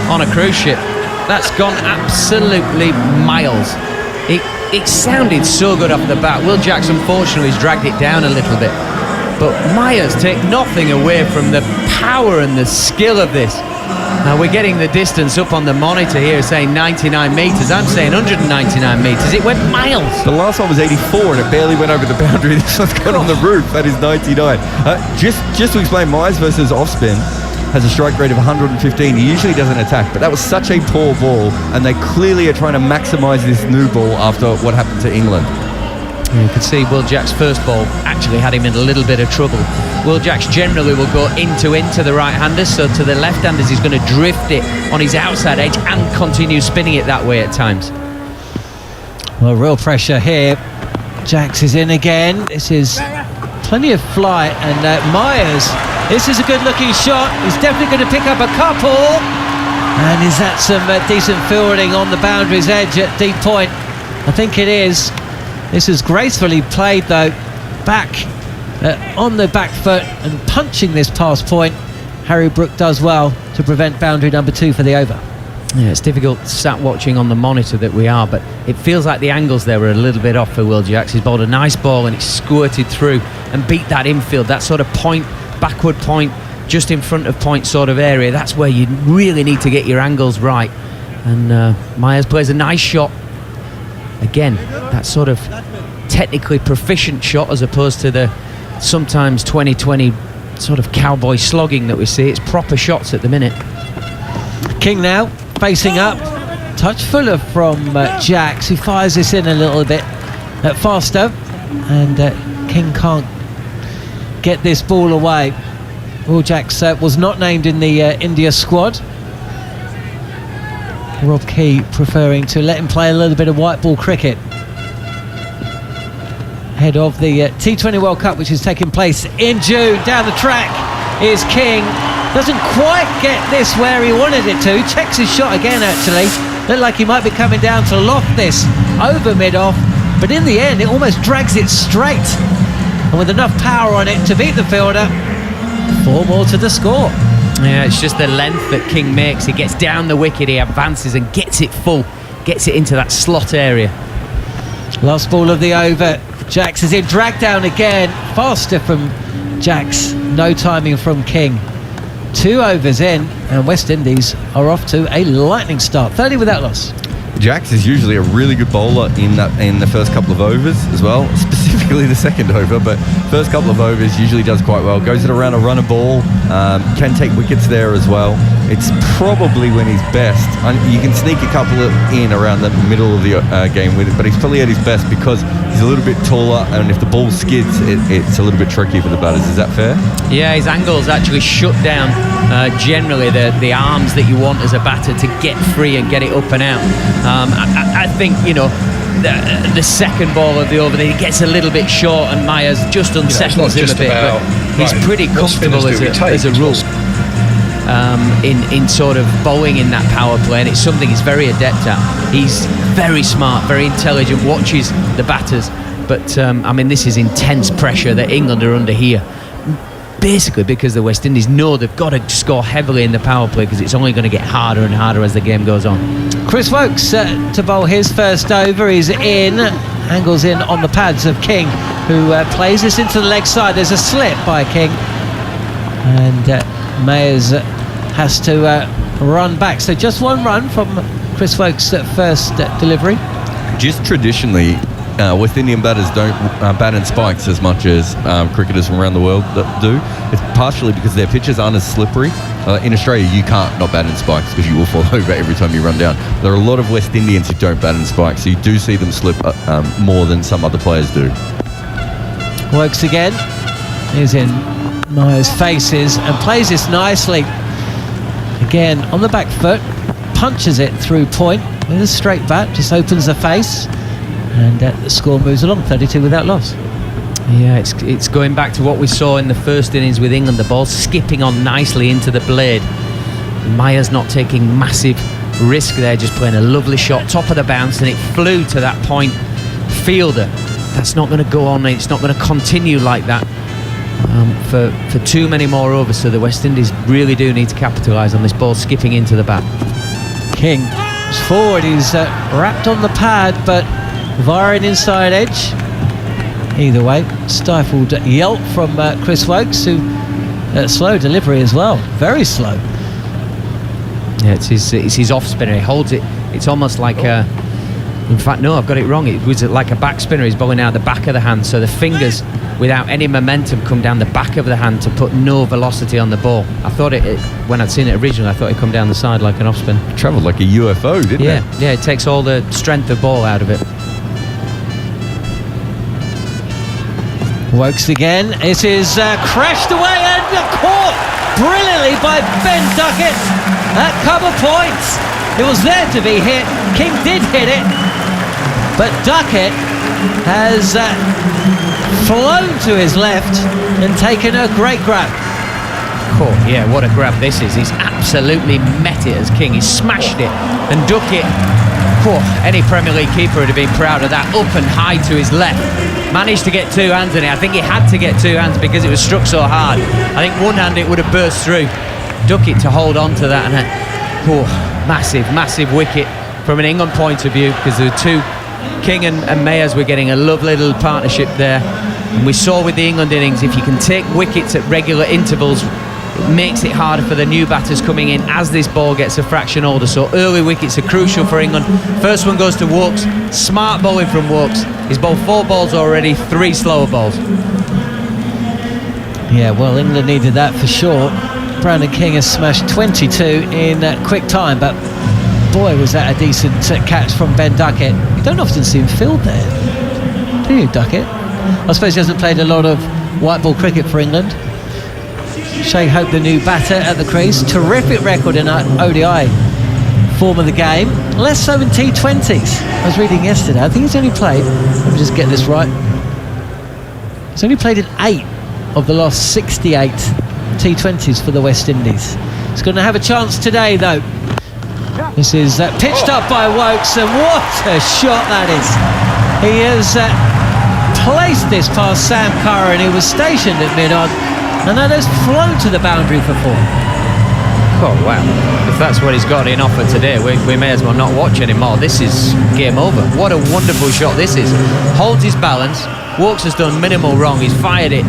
On a cruise ship. That's gone absolutely miles. it sounded so good off the bat. Will Jacks unfortunately has dragged it down a little bit, but Myers take nothing away from the power and the skill of this. Now we're getting the distance up on the monitor here saying 99 metres. I'm saying 199 metres. It went miles. The last one was 84 and it barely went over the boundary. This one's gone on the roof. That is 99. Just to explain, Myers versus off-spin has a strike rate of 115. He usually doesn't attack, but that was such a poor ball, and they clearly are trying to maximise this new ball after what happened to England. You can see Will Jacks' first ball actually had him in a little bit of trouble. Will Jacks generally will go into the right-handers, so to the left-handers he's going to drift it on his outside edge and continue spinning it that way at times. Well, real pressure here. Jacks is in again. This is plenty of flight, and Myers, this is a good-looking shot. He's definitely going to pick up a couple. And is that some decent fielding on the boundary's edge at deep point? I think it is. This is gracefully played though, back on the back foot and punching this past point. Harry Brook does well to prevent boundary number 2 for the over. Yeah, it's difficult sat watching on the monitor that we are, but it feels like the angles there were a little bit off for Will Jacks. He's bowled a nice ball and it's squirted through and beat that infield, that sort of point, backward point, just in front of point sort of area. That's where you really need to get your angles right. And Myers plays a nice shot. Again, that sort of technically proficient shot as opposed to the sometimes 2020 sort of cowboy slogging that we see. It's proper shots at the minute. King now facing up, touch fuller from Jacks, who fires this in a little bit faster, and King can't get this ball away. Will Jacks was not named in the India squad. Rob Key preferring to let him play a little bit of white ball cricket ahead of the T20 World Cup, which is taking place in June. Down the track is King. Doesn't quite get this where he wanted it to. Checks his shot again actually. Looked like he might be coming down to loft this over mid-off, but in the end it almost drags it straight. And with enough power on it to beat the fielder, 4 more to the score. Yeah, it's just the length that King makes. He gets down the wicket, he advances and gets it full, gets it into that slot area. Last ball of the over. Jacks is in, dragged down again. Faster from Jacks, no timing from King. 2 overs in, and West Indies are off to a lightning start. 30 without loss. Jacks is usually a really good bowler in the first couple of overs as well, specifically the second over, but first couple of overs usually does quite well. Goes it around a runner ball, can take wickets there as well. It's probably when he's best. You can sneak a couple in around the middle of the game with it, but he's probably at his best because he's a little bit taller, and if the ball skids, it's a little bit tricky for the batters. Is that fair? Yeah, his angles actually shut down generally the arms that you want as a batter to get free and get it up and out. I think, you know, the second ball of the over, he gets a little bit short and Myers just unsettles him a bit, but he's pretty comfortable as a rule in sort of bowling in that power play, and it's something he's very adept at. He's very smart, very intelligent, watches the batters, but I mean, this is intense pressure that England are under here, basically because the West Indies know they've got to score heavily in the power play because it's only going to get harder and harder as the game goes on. Chris Wokes to bowl his first over. He's in, angles in on the pads of King, who plays this into the leg side. There's a slip by King, and Mayers has to run back. So just 1 run from Chris Wokes' first delivery. Just traditionally, West Indian batters don't bat in spikes as much as cricketers from around the world do. It's partially because their pitches aren't as slippery. In Australia, you can't not bat in spikes because you will fall over every time you run down. There are a lot of West Indians who don't bat in spikes, so you do see them slip more than some other players do. Wokes again. He's in Myers' faces and plays this nicely. Again, on the back foot, punches it through point with a straight bat, just opens the face. And the score moves along, 32 without loss. Yeah, it's going back to what we saw in the first innings with England. The ball skipping on nicely into the blade. Myers not taking massive risk there, just playing a lovely shot, top of the bounce, and it flew to that point fielder. That's not going to go on, it's not going to continue like that for too many more overs, so the West Indies really do need to capitalise on this ball skipping into the bat. King is forward, he's wrapped on the pad, but via an inside edge. Either way, stifled yelp from Chris Wokes, who slow delivery as well, very slow. Yeah, it's his off spinner. He holds it. It's almost like a. In fact, no, I've got it wrong. It was like a back spinner. He's bowling out the back of the hand, so the fingers, without any momentum, come down the back of the hand to put no velocity on the ball. I thought when I'd seen it originally, I thought it'd come down the side like an off spin. Travelled like a UFO, didn't it? Yeah, it takes all the strength of ball out of it. Wokes again. It is crashed away and caught brilliantly by Ben Duckett at cover points. It was there to be hit. King did hit it, but Duckett has flown to his left and taken a great grab. Cool. Yeah, what a grab this is. He's absolutely met it as King. He smashed it, and Duckett, any Premier League keeper would have been proud of that. Up and high to his left. Managed to get two hands in it. I think he had to get two hands because it was struck so hard. I think one hand it would have burst through. Duckett to hold on to that, and massive wicket from an England point of view, because the two, King and Mayers, were getting a lovely little partnership there. And we saw with the England innings, if you can take wickets at regular intervals, it makes it harder for the new batters coming in as this ball gets a fraction older. So early wickets are crucial for England. First one goes to Wokes. Smart bowling from Wokes. He's bowled 4 balls already, 3 slower balls. Yeah, well, England needed that for sure. Brandon King has smashed 22 in quick time, but boy, was that a decent catch from Ben Duckett. You don't often see him field there, do you, Duckett? I suppose he hasn't played a lot of white ball cricket for England. Shea Hope, the new batter at the crease. Terrific record in ODI form of the game. Less so in T20s. I was reading yesterday, I think he's only played, let me just get this right, he's only played in 8 of the last 68 T20s for the West Indies. He's going to have a chance today though. This is pitched up by Wokes, and what a shot that is. He has placed this past Sam Curran, who was stationed at mid-on, and that has flown to the boundary for 4. Oh wow, if that's what he's got in offer today, we may as well not watch anymore. This is game over. What a wonderful shot this is. Holds his balance. Wokes has done minimal wrong. He's fired it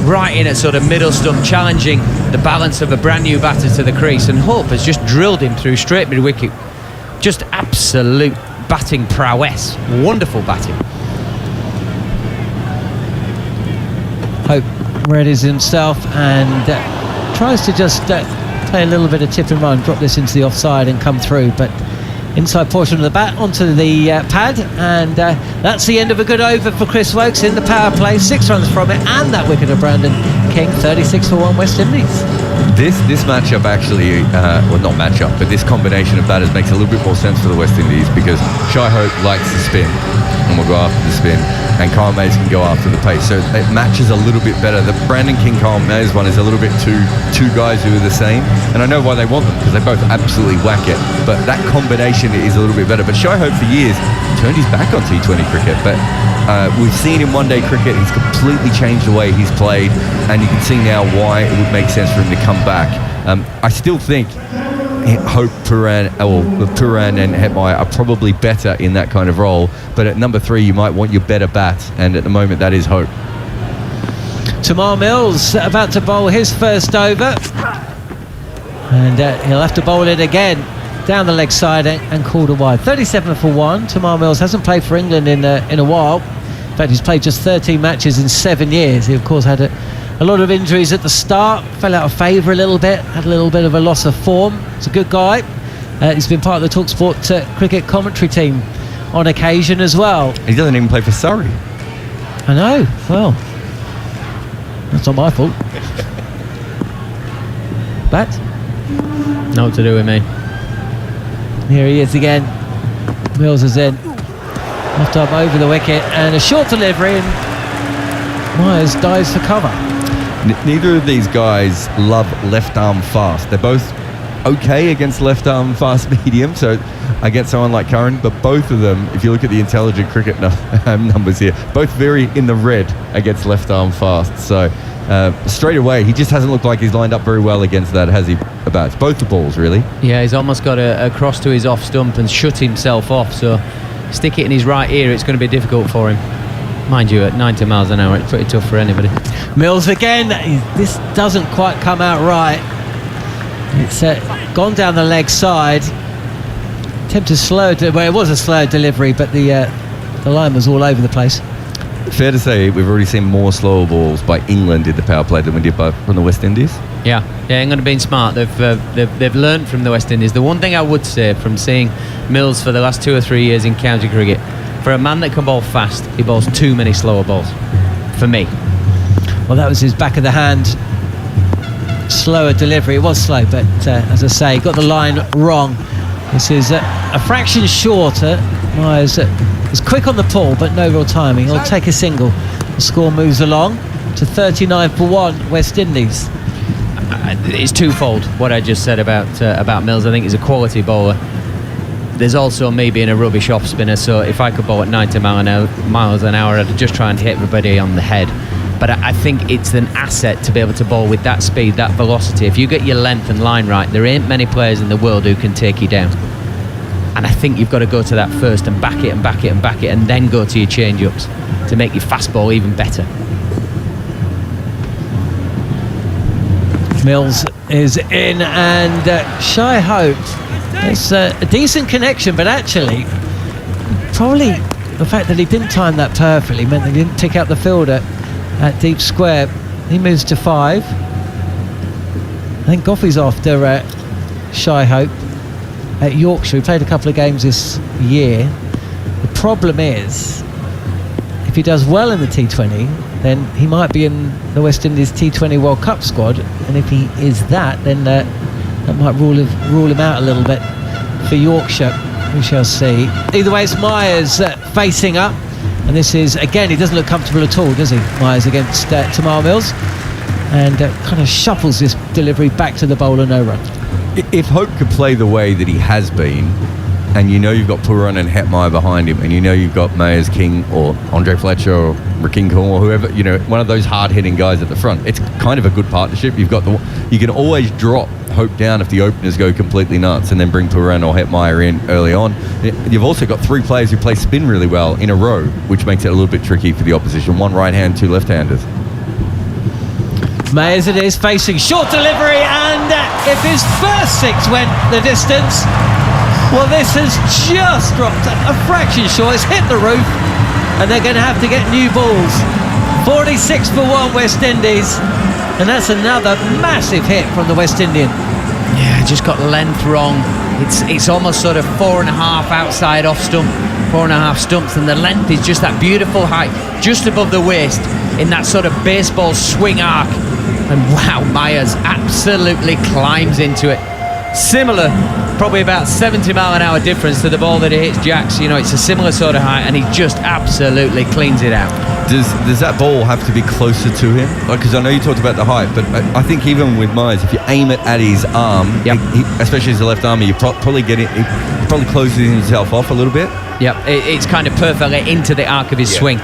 right in at sort of middle stump, challenging the balance of a brand new batter to the crease, and Hope has just drilled him through straight mid-wicket. Just absolute batting prowess. Wonderful batting. Hope readies himself and tries to just play a little bit of tip and run, drop this into the offside and come through, but inside portion of the bat onto the pad, and that's the end of a good over for Chris Wokes in the power play. 6 runs from it, and that wicket of Brandon King. 36 for 1 West Indies. This matchup actually, well, not matchup, but this combination of batters makes a little bit more sense for the West Indies, because Shai Hope likes to spin and will go after the spin, and Kyle Mayes can go after the pace, so it matches a little bit better. The Brandon King Kyle Mayes one is a little bit two guys who are the same, and I know why they want them, because they both absolutely whack it, but that combination is a little bit better. But Shai Hope for years turned his back on T20 cricket, but we've seen in one-day cricket he's completely changed the way he's played, and you can see now why it would make sense for him to come back. I still think Hope, Puran and Hetmeyer are probably better in that kind of role, but at number 3 you might want your better bat, and at the moment that is Hope. Tamar Mills about to bowl his first over, and he'll have to bowl it again down the leg side and called a wide. 37 for 1. Tamar Mills hasn't played for England in a while. In fact, he's played just 13 matches in 7 years. He of course had a lot of injuries at the start, fell out of favour a little bit, had a little bit of a loss of form. He's a good guy. He's been part of the TalkSport cricket commentary team on occasion as well. He doesn't even play for Surrey. I know, well, that's not my fault. But Not what to do with me. here he is again. Mills is in. Left arm over the wicket, and a short delivery, and Myers dives for cover. Neither of these guys love left arm fast. They're both okay against left arm fast medium, so I get someone like Curran, but both of them, if you look at the intelligent cricket numbers here, both very in the red against left arm fast. So straight away, he just hasn't looked like he's lined up very well against that, has he? About both the balls, really. Yeah, he's almost got a cross to his off stump and shut himself off, so stick it in his right ear, it's going to be difficult for him. Mind you, at 90 miles an hour, it's pretty tough for anybody. Mills again. This doesn't quite come out right. It's gone down the leg side. Attempted slow. Well, it was a slow delivery, but the line was all over the place. Fair to say, we've already seen more slower balls by England in the power play than we did from the West Indies. Yeah, England have been smart. They've learned from the West Indies. The one thing I would say from seeing Mills for the last 2 or 3 years in county cricket, for a man that can bowl fast, he bowls too many slower balls. For me. Well, that was his back of the hand slower delivery. It was slow, but as I say, got the line wrong. This is a fraction shorter. Myers was quick on the pull, but no real timing. He'll take a single. The score moves along to 39 for 1 West Indies. It's twofold what I just said about Mills. I think he's a quality bowler. There's also me being a rubbish off spinner, so if I could bowl at 90 miles an hour, I'd just try and hit everybody on the head. But I think it's an asset to be able to bowl with that speed, that velocity. If you get your length and line right, there ain't many players in the world who can take you down. And I think you've got to go to that first and back it and back it and back it, and then go to your change-ups to make your fast ball even better. Mills is in, and Shy Hope. It's a decent connection, but actually, probably the fact that he didn't time that perfectly meant that he didn't tick out the fielder at deep square. He moves to 5. I think Goffey's after Shy Hope at Yorkshire. He played a couple of games this year. The problem is, if he does well in the T20, then he might be in the West Indies T20 World Cup squad, and if he is that, then that might rule him out a little bit for Yorkshire. We shall see. Either way, it's Myers facing up, and this is, again, he doesn't look comfortable at all, does he, Myers, against Tamar Mills, and kind of shuffles this delivery back to the bowler, no run. If Hope could play the way that he has been, and you know you've got Pooran and Hetmeyer behind him, and you know you've got Mayers King or Andre Fletcher or Rakin or whoever, you know, one of those hard-hitting guys at the front, it's kind of a good partnership. You can always drop Hope down if the openers go completely nuts, and then bring Pooran or Hetmeyer in early on. You've also got 3 players who play spin really well in a row, which makes it a little bit tricky for the opposition. 1 right hand, 2 left-handers. Mayers it is, facing short delivery, and if his first 6 went the distance, well, this has just dropped a fraction short. It's hit the roof, and they're going to have to get new balls. 46 for 1 West Indies, and that's another massive hit from the West Indian. Yeah, just got length wrong. It's almost sort of 4.5 outside off stump, 4.5 stumps, and the length is just that beautiful height, just above the waist, in that sort of baseball swing arc. And wow, Myers absolutely climbs into it. Similar, probably about 70 mile an hour difference to the ball that he hits Jacks. You know, it's a similar sort of height, and he just absolutely cleans it out. Does that ball have to be closer to him? Because I know you talked about the height, but I think even with Myers, if you aim it at his arm, yep, especially as a left armer, you probably get it. He probably closes himself off a little bit. Yep, it's kind of perfectly into the arc of his swing.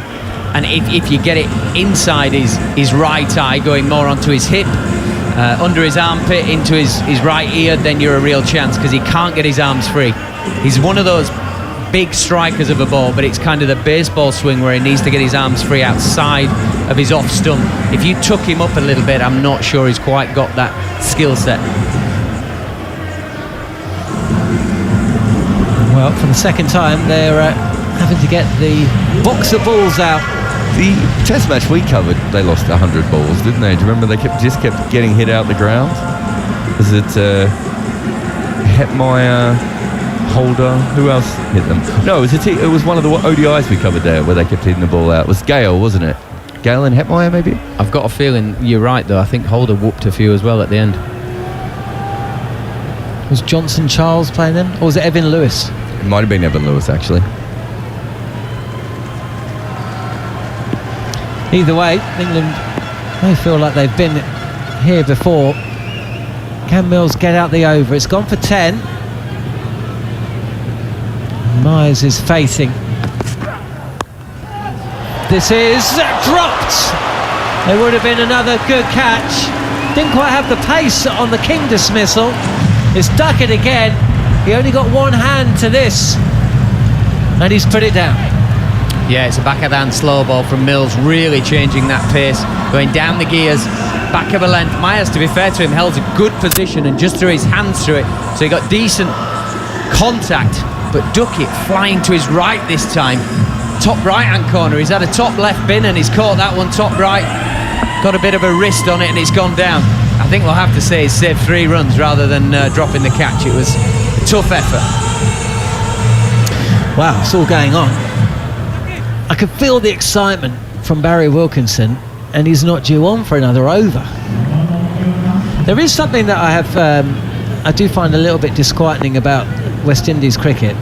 And if you get it inside his right eye, going more onto his hip, under his armpit, into his right ear, then you're a real chance, because he can't get his arms free. He's one of those big strikers of a ball, but it's kind of the baseball swing where he needs to get his arms free outside of his off stump. If you tuck him up a little bit, I'm not sure he's quite got that skill set. Well, for the second time, they're having to get the box of balls out. The test match we covered, they lost 100 balls, didn't they? Do you remember they just kept getting hit out the ground? Was it Hetmeyer, Holder? Who else hit them? No, it was one of the ODIs we covered there where they kept hitting the ball out. It was Gale, wasn't it? Gale and Hetmeyer, maybe? I've got a feeling you're right, though. I think Holder whooped a few as well at the end. Was Johnson Charles playing them? Or was it Evan Lewis? It might have been Evan Lewis, actually. Either way, England may feel like they've been here before. Can Mills get out the over? It's gone for 10. Myers is facing. This is dropped. There would have been another good catch. Didn't quite have the pace on the King dismissal. It's Duckett again. He only got one hand to this. and he's put it down. Yeah, it's a backhand slow ball from Mills, really changing that pace, going down the gears, back of a length. Myers, to be fair to him, held a good position and just threw his hands through it, so he got decent contact, but Duckett flying to his right this time. Top right hand corner, he's had a top left bin and he's caught that one top right, got a bit of a wrist on it and it's gone down. I think we'll have to say he's saved 3 runs rather than dropping the catch. It was a tough effort. Wow, it's all going on. I could feel the excitement from Barry Wilkinson, and he's not due on for another over. There is something that I do find a little bit disquieting about West Indies cricket.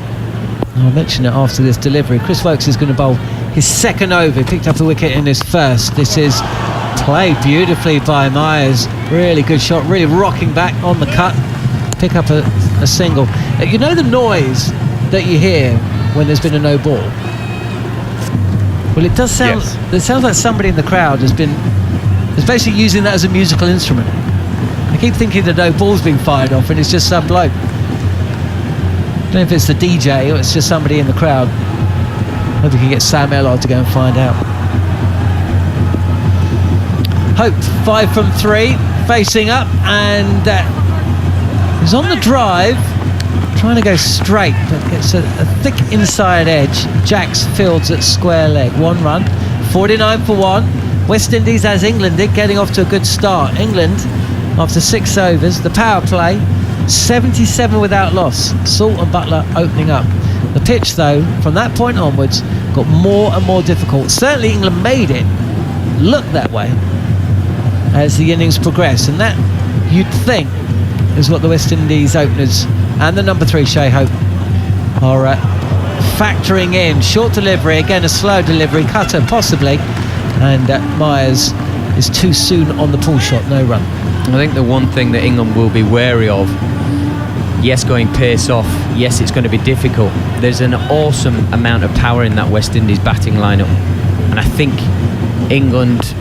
I'll mention it after this delivery. Chris Wokes is going to bowl his second over. He picked up a wicket in his first. This is played beautifully by Myers. Really good shot, really rocking back on the cut. Pick up a single. You know the noise that you hear when there's been a no ball? Well, it does sound. Yes. It sounds like somebody in the crowd is basically using that as a musical instrument. I keep thinking the no ball's been fired off, and it's just some bloke. I don't know if it's the DJ or it's just somebody in the crowd. Maybe we can get Sam Ellard to go and find out. Hope 5 from 3, facing up, and he's on the drive, trying to go straight, but gets a thick inside edge. Jacks fields at square leg. 1 run, 49 for 1. West Indies, as England did, getting off to a good start. England, after 6 overs, the power play, 77 without loss. Salt and Butler opening up. The pitch, though, from that point onwards, got more and more difficult. Certainly England made it look that way as the innings progressed, and that, you'd think, is what the West Indies openers and the number 3 Shai Hope are factoring in. Short delivery, again a slow delivery, cutter possibly, and Myers is too soon on the pull shot, no run. I think the one thing that England will be wary of, yes, going pace off, yes, it's going to be difficult. There's an awesome amount of power in that West Indies batting lineup, and I think England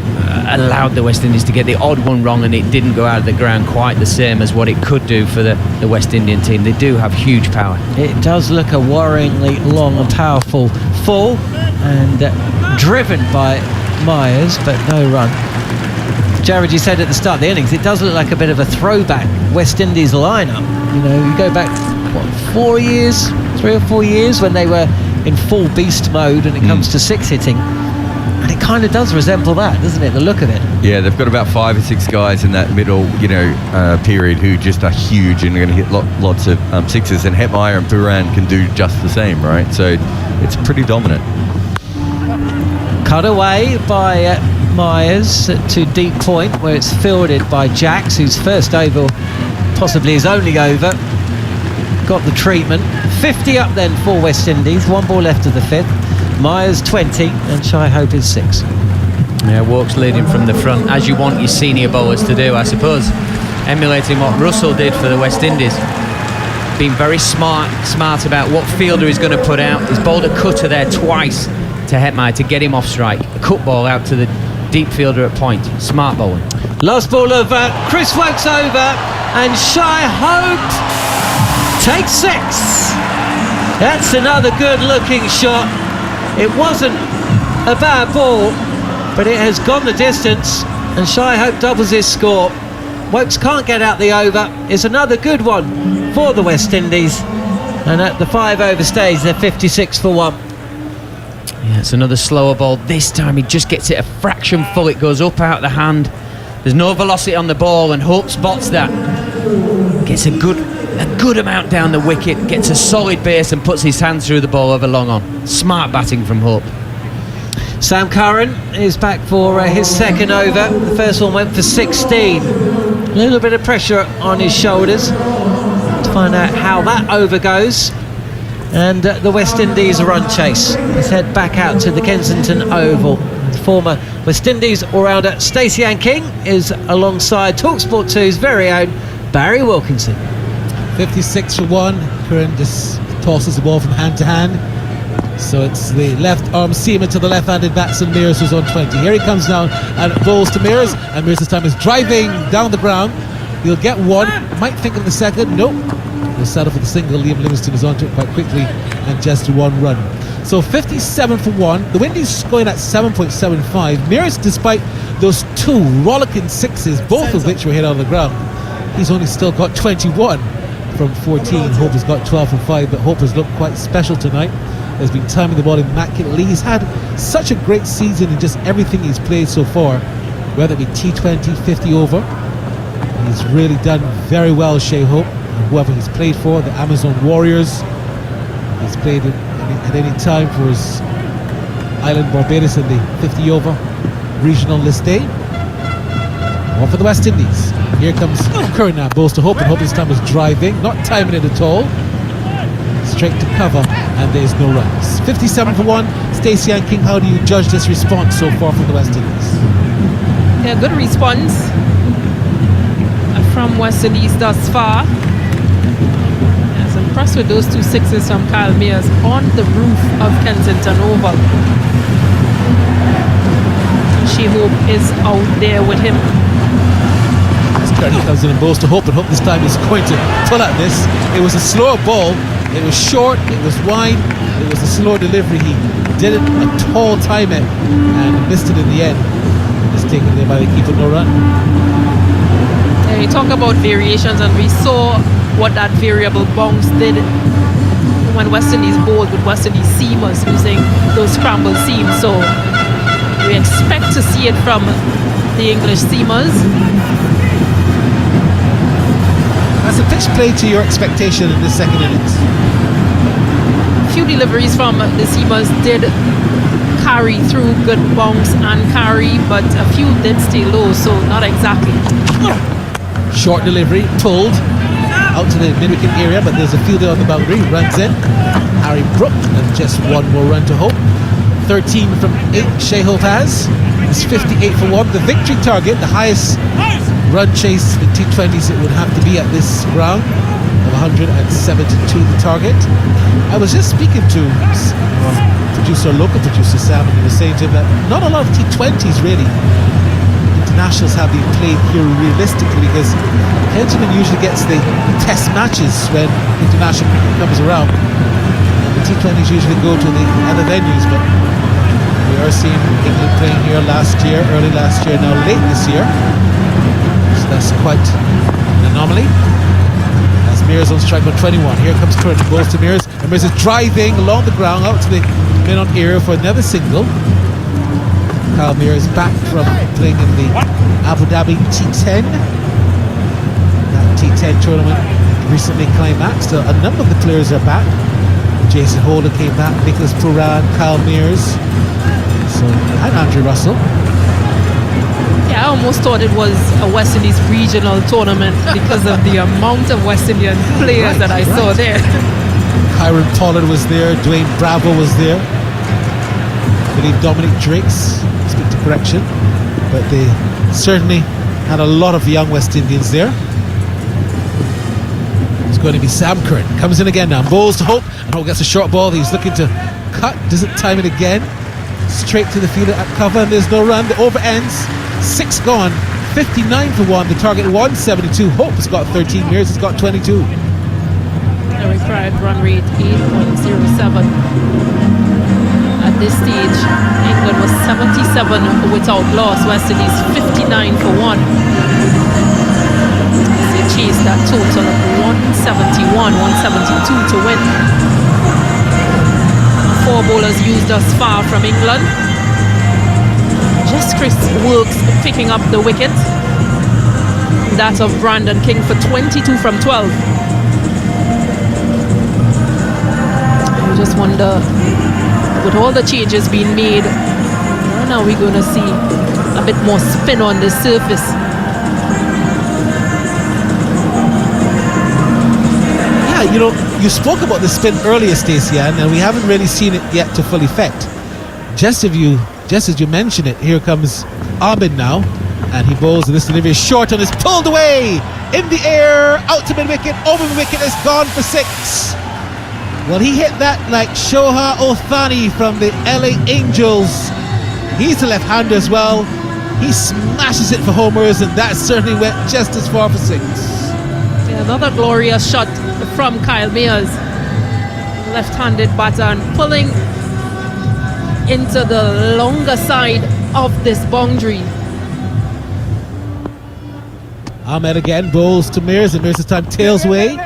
allowed the West Indies to get the odd one wrong, and it didn't go out of the ground quite the same as what it could do for the West Indian team. They do have huge power. It does look a worryingly long and powerful fall, and driven by Myers, but no run. Jared, you said at the start of the innings, it does look like a bit of a throwback West Indies lineup. You know, you go back, what, 4 years, 3 or 4 years, when they were in full beast mode when it comes to 6 hitting. And it kind of does resemble that, doesn't it, the look of it? Yeah, they've got about 5 or 6 guys in that middle, period who just are huge and are going to hit lots of sixes. And Hetmeyer and Puran can do just the same, right? So it's pretty dominant. Cut away by Myers to deep point, where it's fielded by Jacks, whose first over, possibly his only over, got the treatment. 50 up then for West Indies, 1 ball left of the 5th. Myers 20 and Shai Hope is 6. Yeah, Walks leading from the front, as you want your senior bowlers to do, I suppose, emulating what Russell did for the West Indies. Being very smart about what fielder he's going to put out. He's bowled a cutter there twice to Hetmeyer to get him off strike. A cut ball out to the deep fielder at point. Smart bowling. Last ball of Chris Wokes over, and Shai Hope takes 6. That's another good looking shot. It wasn't a bad ball, but it has gone the distance, and Shai Hope doubles his score. Wokes can't get out the over. It's another good one for the West Indies, and at the 5 over stage they're 56 for 1. Yeah, it's another slower ball. This time he just gets it a fraction full. It goes up out the hand. There's no velocity on the ball, and Hope spots that. Gets a good amount down the wicket, gets a solid base and puts his hands through the ball over long on. Smart batting from Hope. Sam Curran is back for his second over. The first one went for 16. A little bit of pressure on his shoulders to find out how that over goes. And the West Indies run chase. Let's head back out to the Kensington Oval. Former West Indies all-rounder Stacey Ann King is alongside TalkSport 2's very own Barry Wilkinson. 56 for 1. Curran just tosses the ball from hand to hand. So it's the left arm seamer to the left-handed batsman Mears, who's on 20. Here he comes now and bowls to Mears, and Mears this time is driving down the ground. He'll get 1. Might think of the second. Nope. He'll settle for the single. Liam Livingston is onto it quite quickly, and just 1 run. So 57 for 1. The wind is going at 7.75. Mears, despite those two rollicking sixes, both of which were hit on the ground, he's only still got 21 from 14. Hope has got 12 from 5, but Hope has looked quite special tonight. Has been timing the ball immaculately. He's had such a great season in just everything he's played so far, whether it be T20, 50 over. He's really done very well, Shea Hope, and whoever he's played for, the Amazon Warriors. He's played at any time for his island Barbados in the 50 over regional list day. One for the West Indies. Here comes Curran now, bowls to Hope, and Hope this time is driving, not timing it at all. Straight to cover, and there's no runs. 57 for 1. Stacey and King, how do you judge this response so far from the West Indies? Yeah, good response from West Indies thus far. I was impressed with those two sixes from Kyle Mears on the roof of Kensington Oval. She Hope is out there with him. Curran comes in and bowls to Hope, and Hope this time is going to pull at this. It was a slower ball. It was short, it was wide, it was a slow delivery. He didn't at all time it and missed it in the end. It's taken there by the keeper, no run. Yeah, you talk about variations, and we saw what that variable bounce did when West Indies bowled with West Indies seamers using those scrambled seams. So we expect to see it from the English seamers. Has the pitch played to your expectation in this second innings? Few deliveries from the seamers did carry through, good bounce and carry, but a few did stay low, so not exactly. Short delivery, pulled out to the mid-wicket area, but there's a fielder on the boundary, runs in. Harry Brook, and just one more run to Hope. 13 from 8, Shea Hope has. It's 58 for 1. The victory target, the highest run chase in T20s it would have to be at this ground of 172, the target. I was just speaking to local producer Sam, and he was saying to him that not a lot of T20s really internationals have been played here realistically, because Kensington usually gets the test matches when international comes around, and the T20s usually go to the other venues, but we are seeing England playing here early last year, now late this year. That's quite an anomaly. As Mears on strike on 21. Here comes Curran, goes to Mears, and Mears is driving along the ground out to the mid-on area for another single. Kyle Mears back from playing in the Abu Dhabi T10. That T10 tournament recently climaxed. A number of the players are back. Jason Holder came back, Nicholas Puran, Kyle Mears, and Andrew Russell. Yeah, I almost thought it was a West Indies regional tournament because of the amount of West Indian players that I saw there. Kyron Pollard was there, Dwayne Bravo was there. I believe Dominic Drakes, speak to correction, but they certainly had a lot of young West Indians there. It's going to be Sam Curran, comes in again now, bowls to Hope, and Hope gets a short ball. He's looking to cut, doesn't time it again. Straight to the fielder at cover, and there's no run. The over ends. 6 gone, 59 for 1. The target 172. Hope has got 13. Mears has got 22. The required run rate 8.07. At this stage, England was 77 without loss. West Indies 59 for 1. They chased that total of 171, 172 to win. 4 bowlers used thus far from England. Just Chris Wilkes picking up the wicket. That of Brandon King for 22 from 12. I just wonder, with all the changes being made, when are we going to see a bit more spin on the surface? Yeah, you spoke about the spin earlier, Stacey, and we haven't really seen it yet to full effect. Just as you mentioned it, here comes Ahmed now, and he bowls, and this delivery is short and is pulled away in the air, out to mid-wicket, over mid-wicket, is gone for 6. Well, he hit that like Shoha Othani from the LA Angels. He's a left-hander as well. He smashes it for homers, and that certainly went just as far for 6. Yeah, another glorious shot from Kyle Mears, left-handed batter, and pulling into the longer side of this boundary. Ahmed again bowls to Mears, and Mears this time tails away.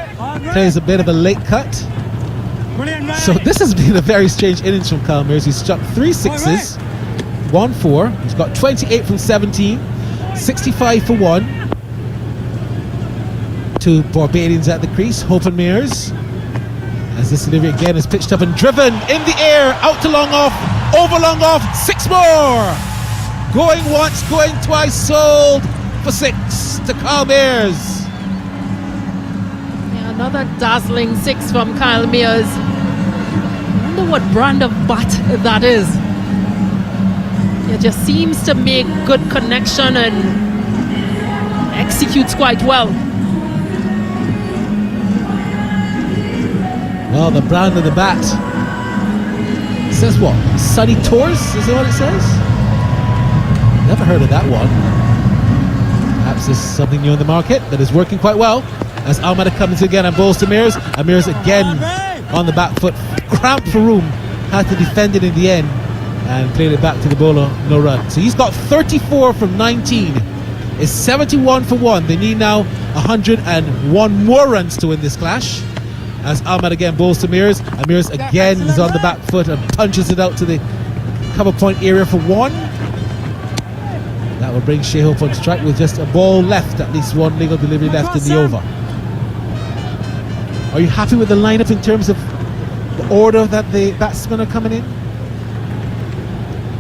Plays a bit of a late cut. So this has been a very strange innings from Kyle Mears. He's struck 3 sixes, 1 4. He's got 28 from 17, 65 for 1. 2 Barbadians at the crease. Hope and Mears. As this delivery again is pitched up and driven in the air, out to long off, over long off, 6 more. Going once, going twice, sold for 6 to Kyle Mears. Yeah, another dazzling 6 from Kyle Mears. I wonder what brand of bat that is. It just seems to make good connection and executes quite well. Well, the brand of the bat says what? Sunny Tours? Is that what it says? Never heard of that one. Perhaps there's something new in the market that is working quite well. As Almada comes again and bowls to Mears. And Mears again on the back foot. Cramped for room. Had to defend it in the end. And played it back to the bowler. No run. So he's got 34 from 19. It's 71 for 1. They need now 101 more runs to win this clash. As Ahmed again bowls to Mears, and Mears again is on the back foot and punches it out to the cover point area for 1. That will bring Shea Hope on strike with just a ball left, at least 1 legal delivery left in the over. Are you happy with the lineup in terms of the order that the batsmen are coming in?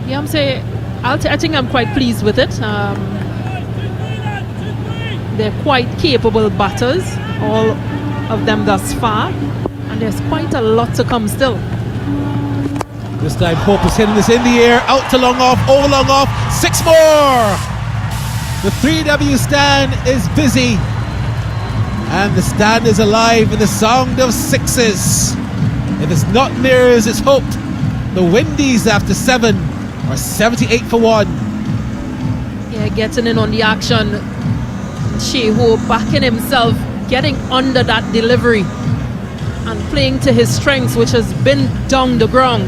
Yeah, I think I'm quite pleased with it. They're quite capable batters, all of them thus far, and there's quite a lot to come still. This time Hope is hitting this in the air, out to long off, over long off, 6 more! The 3W stand is busy, and the stand is alive with the sound of 6s. If it's not Mears, it's Hope. The Windies after 7 are 78 for 1. Yeah, getting in on the action. Shea Hope backing himself, getting under that delivery and playing to his strengths, which has been down the ground.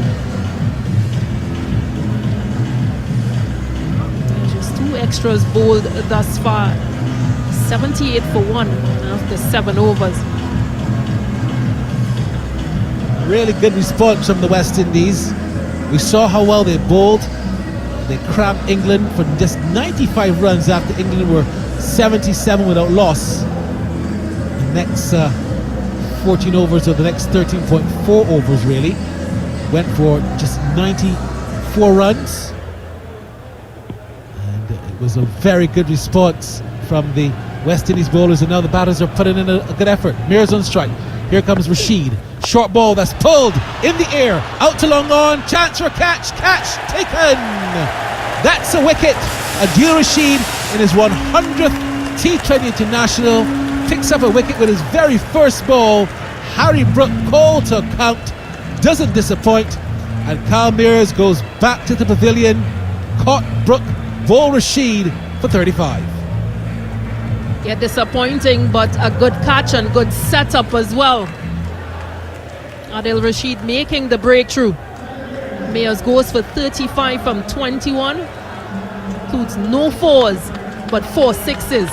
Just 2 extras bowled thus far. 78 for 1 after 7 overs. Really good response from the West Indies. We saw how well they bowled. They cramped England for just 95 runs after England were 77 without loss. Next 14 overs, or the next 13.4 overs really, went for just 94 runs, and it was a very good response from the West Indies bowlers, and now the batters are putting in a good effort. Mears on strike. Here comes Rashid. Short ball that's pulled in the air, out to long on, chance for catch taken. That's a wicket. Adil Rashid in his 100th T20 international picks up a wicket with his very first ball. Harry Brook called to account, doesn't disappoint, and Kyle Mears goes back to the pavilion. Caught Brook, ball Rashid for 35. Yeah, disappointing, but a good catch and good setup as well. Adil Rashid making the breakthrough. Mears goes for 35 from 21. Includes no 4s, but 4 6s.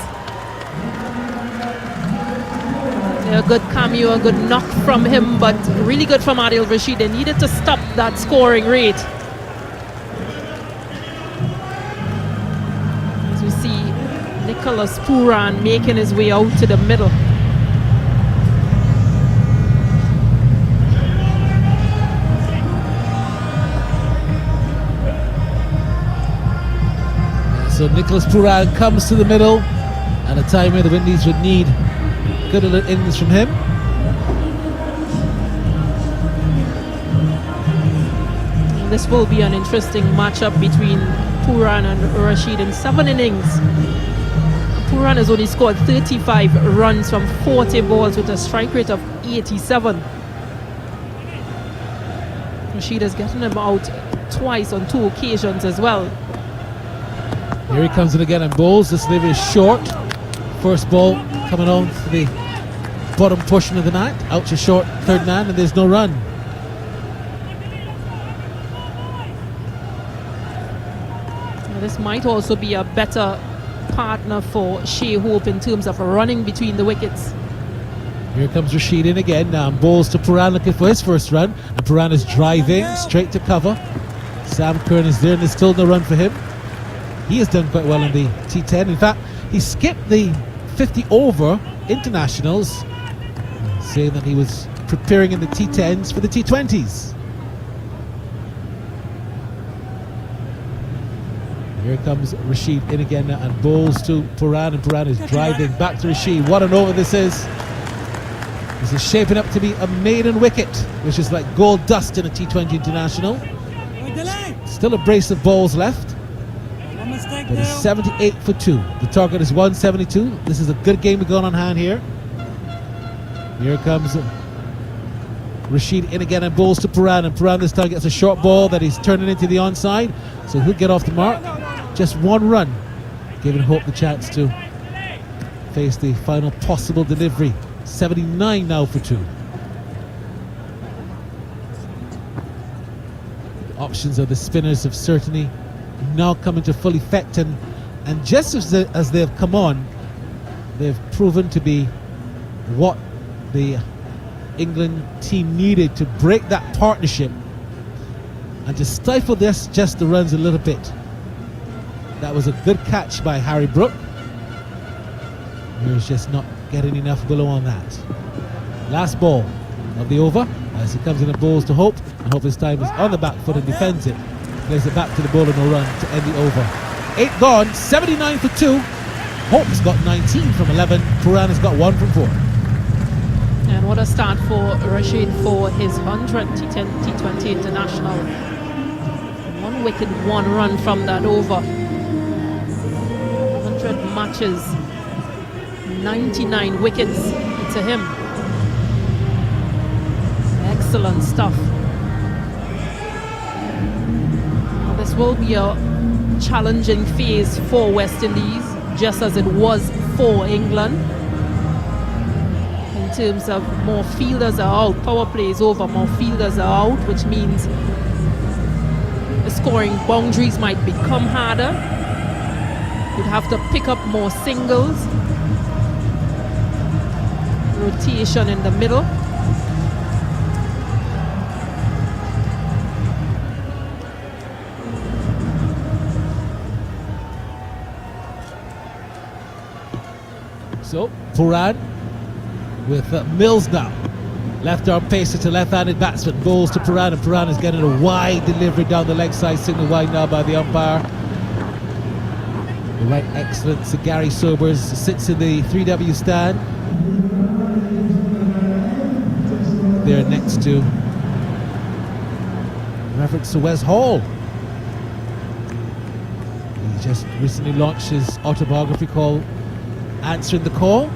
A good cameo, a good knock from him, but really good from Adil Rashid. They needed to stop that scoring rate. As we see Nicholas Pooran making his way out to the middle. So Nicholas Pooran comes to the middle at a time where the Windies would need good innings from him. This will be an interesting matchup between Pooran and Rashid in 7 innings. Pooran has only scored 35 runs from 40 balls with a strike rate of 87. Rashid has gotten him out twice on 2 occasions as well. Here he comes in again and bowls. This delivery is short. First ball coming on to the bottom portion of the mat. Out to short, third man, and there's no run. This might also be a better partner for Shea Hope in terms of running between the wickets. Here comes Rashid in again. Now balls to Puran looking for his first run. And Puran is driving straight to cover. Sam Curran is there and there's still no run for him. He has done quite well in the T10. In fact, he skipped the 50 over internationals, saying that he was preparing in the T10s for the T20s. Here comes Rashid in again now and balls to Puran, and Puran is driving back to Rashid. What an over this is. This is shaping up to be a maiden wicket, which is like gold dust in a T20 international. Still a brace of balls left. But it's 78 for 2. The target is 172. This is a good game we've got on hand here. Here comes Rashid in again and balls to Puran, and Puran this time gets a short ball that he's turning into the onside, so he'll get off the mark. Just one run, giving Hope the chance to face the final possible delivery. 79 now for 2. The options of the spinners have certainly now come into full effect, and just as they have come on, they've proven to be what the England team needed to break that partnership and to stifle this just the runs a little bit. That was a good catch by Harry Brook. He's just not getting enough below on that. Last ball of the over as he comes in and bowls to Hope, and Hope this time is on the back foot and defends it. Plays it back to the bowler, no run to end the over. 8 gone, 79 for 2. Hope's got 19 from 11. Puran has got 1 from 4. And what a start for Rashid for his 100th T20 international. 1 wicket, 1 run from that over. 100 matches, 99 wickets to him. Excellent stuff. Now this will be a challenging phase for West Indies, just as it was for England. In terms of more fielders are out, power play is over, more fielders are out, which means the scoring boundaries might become harder. You'd have to pick up more singles. Rotation in the middle. So Puran with Mills now. Left arm pacer to left-handed batsman, bowls to Puran, and Puran is getting a wide delivery down the leg side, signal wide now by the umpire. The right excellent Sir Gary Sobers sits in the 3W stand. There next to Reverend Sir Wes Hall. He just recently launched his autobiography called Answering the Call.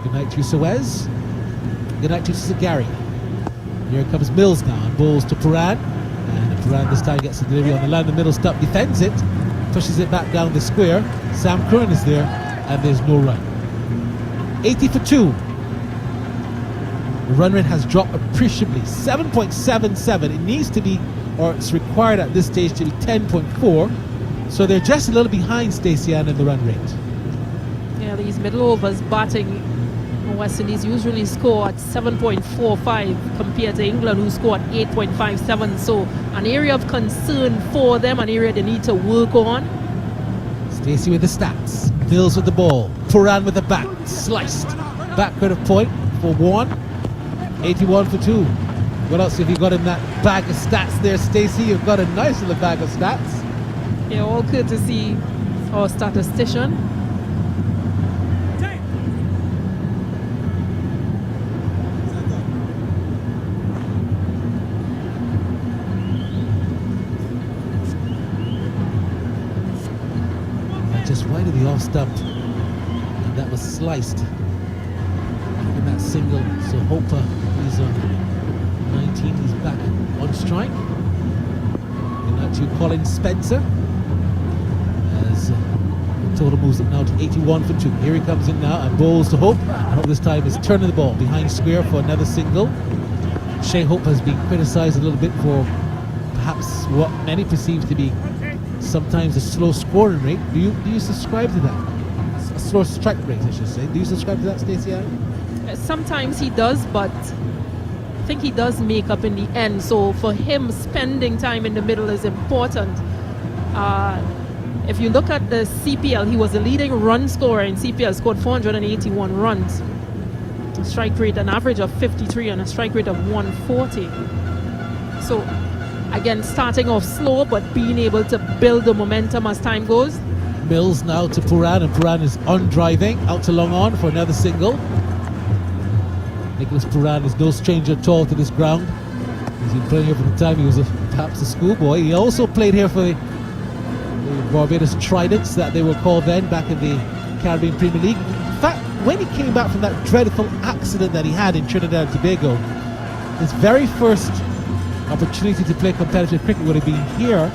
Good night to you, Sir Wes. Good night to you, Sir Gary. Here comes Mills now and balls to Puran. And Puran this time gets the delivery on the line. The middle stump, defends it, pushes it back down the square. Sam Curran is there, and there's no run. 80 for 2. The run rate has dropped appreciably. 7.77. It needs to be, or it's required at this stage to be 10.4. So they're just a little behind Stacey Ann in the run rate. Yeah, these middle overs batting, West Indies usually score at 7.45 compared to England, who score at 8.57. So an area of concern for them, an area they need to work on. Stacey with the stats. Mills with the ball. Puran with the bat. Sliced. Backward of point for 1. 81 for 2. What else have you got in that bag of stats there, Stacey? You've got a nice little bag of stats. Yeah, all courtesy our statistician. Just wide of the off stump, and that was sliced in that single. So Hopper, he's on 19, he's back on strike. And now to Colin Spencer as the total moves up now to 81 for 2. Here he comes in now and bowls to Hope, and Hope this time is turning the ball behind square for another single. Shea Hope has been criticised a little bit for perhaps what many perceive to be sometimes a slow scoring rate. Do you subscribe to that? A slow strike rate, I should say. Do you subscribe to that, Stacey Allen? Sometimes he does, but I think he does make up in the end. So for him, spending time in the middle is important. If you look at the CPL, he was the leading run scorer in CPL, scored 481 runs. A strike rate, an average of 53 and a strike rate of 140. So again, starting off slow, but being able to build the momentum as time goes. Mills now to Puran, and Puran is on driving, out to long on for another single. Nicholas Puran is no stranger at all to this ground. He's been playing here from the time he was perhaps a schoolboy. He also played here for the Barbados Tridents, that they were called then, back in the Caribbean Premier League. In fact, when he came back from that dreadful accident that he had in Trinidad and Tobago, his very first opportunity to play competitive cricket would have been here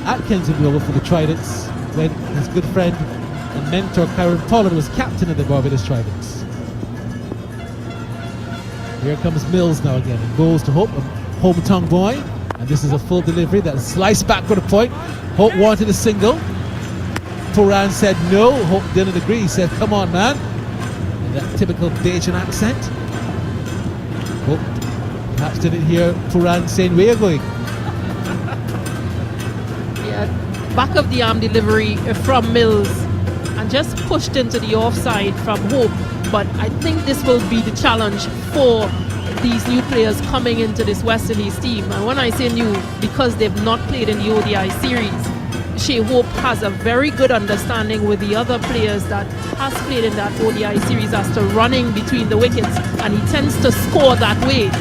at Kensington Oval for the Tridents, when his good friend and mentor Kyron Pollard was captain of the Barbados Tridents. Here comes Mills now again, and goes to Hope, a hometown boy, and this is a full delivery that sliced back for the point. Hope wanted a single. Puran said no. Hope didn't agree. He said, "Come on, man," in that typical Bajan accent. Hope perhaps didn't hear Puran saying, "Where are you going?" Yeah, back of the arm delivery from Mills and just pushed into the offside from Hope. But I think this will be the challenge for these new players coming into this West Indies team. And when I say new, because they've not played in the ODI series, Shea Hope has a very good understanding with the other players that has played in that ODI series as to running between the wickets, and he tends to score that way.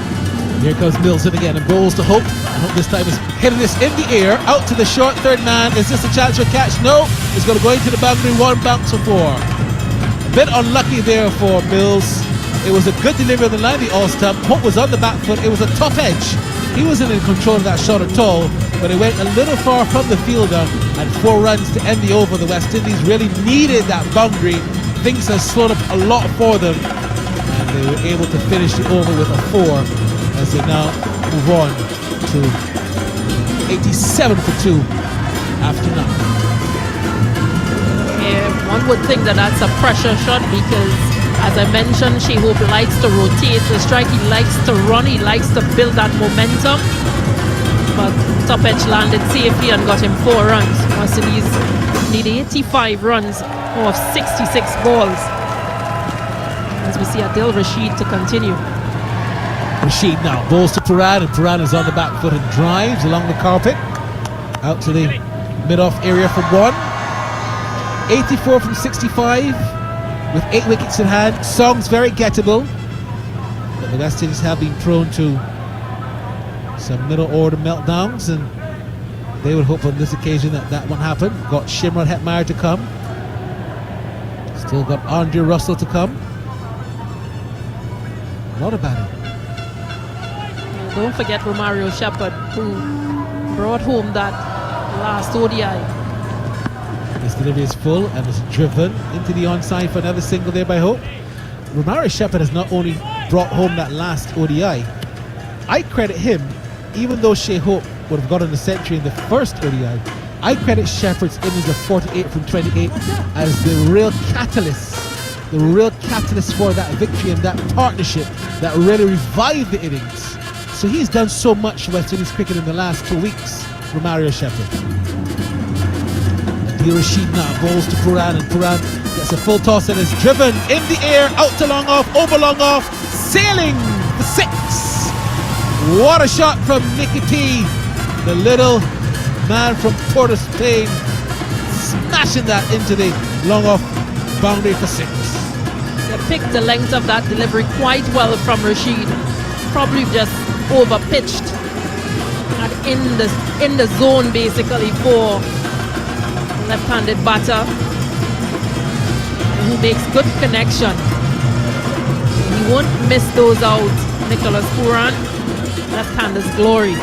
Here comes Mills in again and bowls to Hope. Hope this time is hitting this in the air, out to the short third man. Is this a chance for a catch? No, it's going to go into the boundary, one bounce for four. A bit unlucky there for Mills. It was a good delivery on the line, the all-stump. Hope was on the back foot. It was a top edge. He wasn't in control of that shot at all, but it went a little far from the fielder, and 4 runs to end the over. The West Indies really needed that boundary. Things have slowed up a lot for them, and they were able to finish the over with a 4 as they now move on to 87 for 2 after 9. Yeah, one would think that that's a pressure shot because, as I mentioned, Shea Hope likes to rotate the strike. He likes to run. He likes to build that momentum. But top edge landed safely and got him 4 runs. West Indies need 85 runs off 66 balls. As we see Adil Rashid to continue. Rashid now bowls to Puran, and Puran is on the back foot and drives along the carpet out to the mid-off area for 1. 84 from 65 with 8 wickets in hand. Song's very gettable, but the West Indies have been prone to some middle order meltdowns, and they would hope on this occasion that that won't happen. Got Shimron Hetmeyer to come, still got Andre Russell to come. Not a batting. Don't forget Romario Shepherd, who brought home that last ODI. This delivery is full and is driven into the onside for another single there by Hope. Romario Shepherd has not only brought home that last ODI, I credit him, even though Shea Hope would have gotten a century in the first ODI, I credit Shepherd's innings of 48 from 28 as the real catalyst for that victory and that partnership that really revived the innings. So he's done so much West Indies cricket in the last 2 weeks, Romario Shepherd. Adil Rashid now bowls to Puran, and Puran gets a full toss and is driven in the air, out to long off, over long off, sailing for 6. What a shot from Nicky P, the little man from Port of Spain, smashing that into the long off boundary for 6. They picked the length of that delivery quite well from Rashid. Probably just over pitched and in the zone basically for left-handed batter who makes good connection. He won't miss those out. Nicholas Puran, left-hander's glory.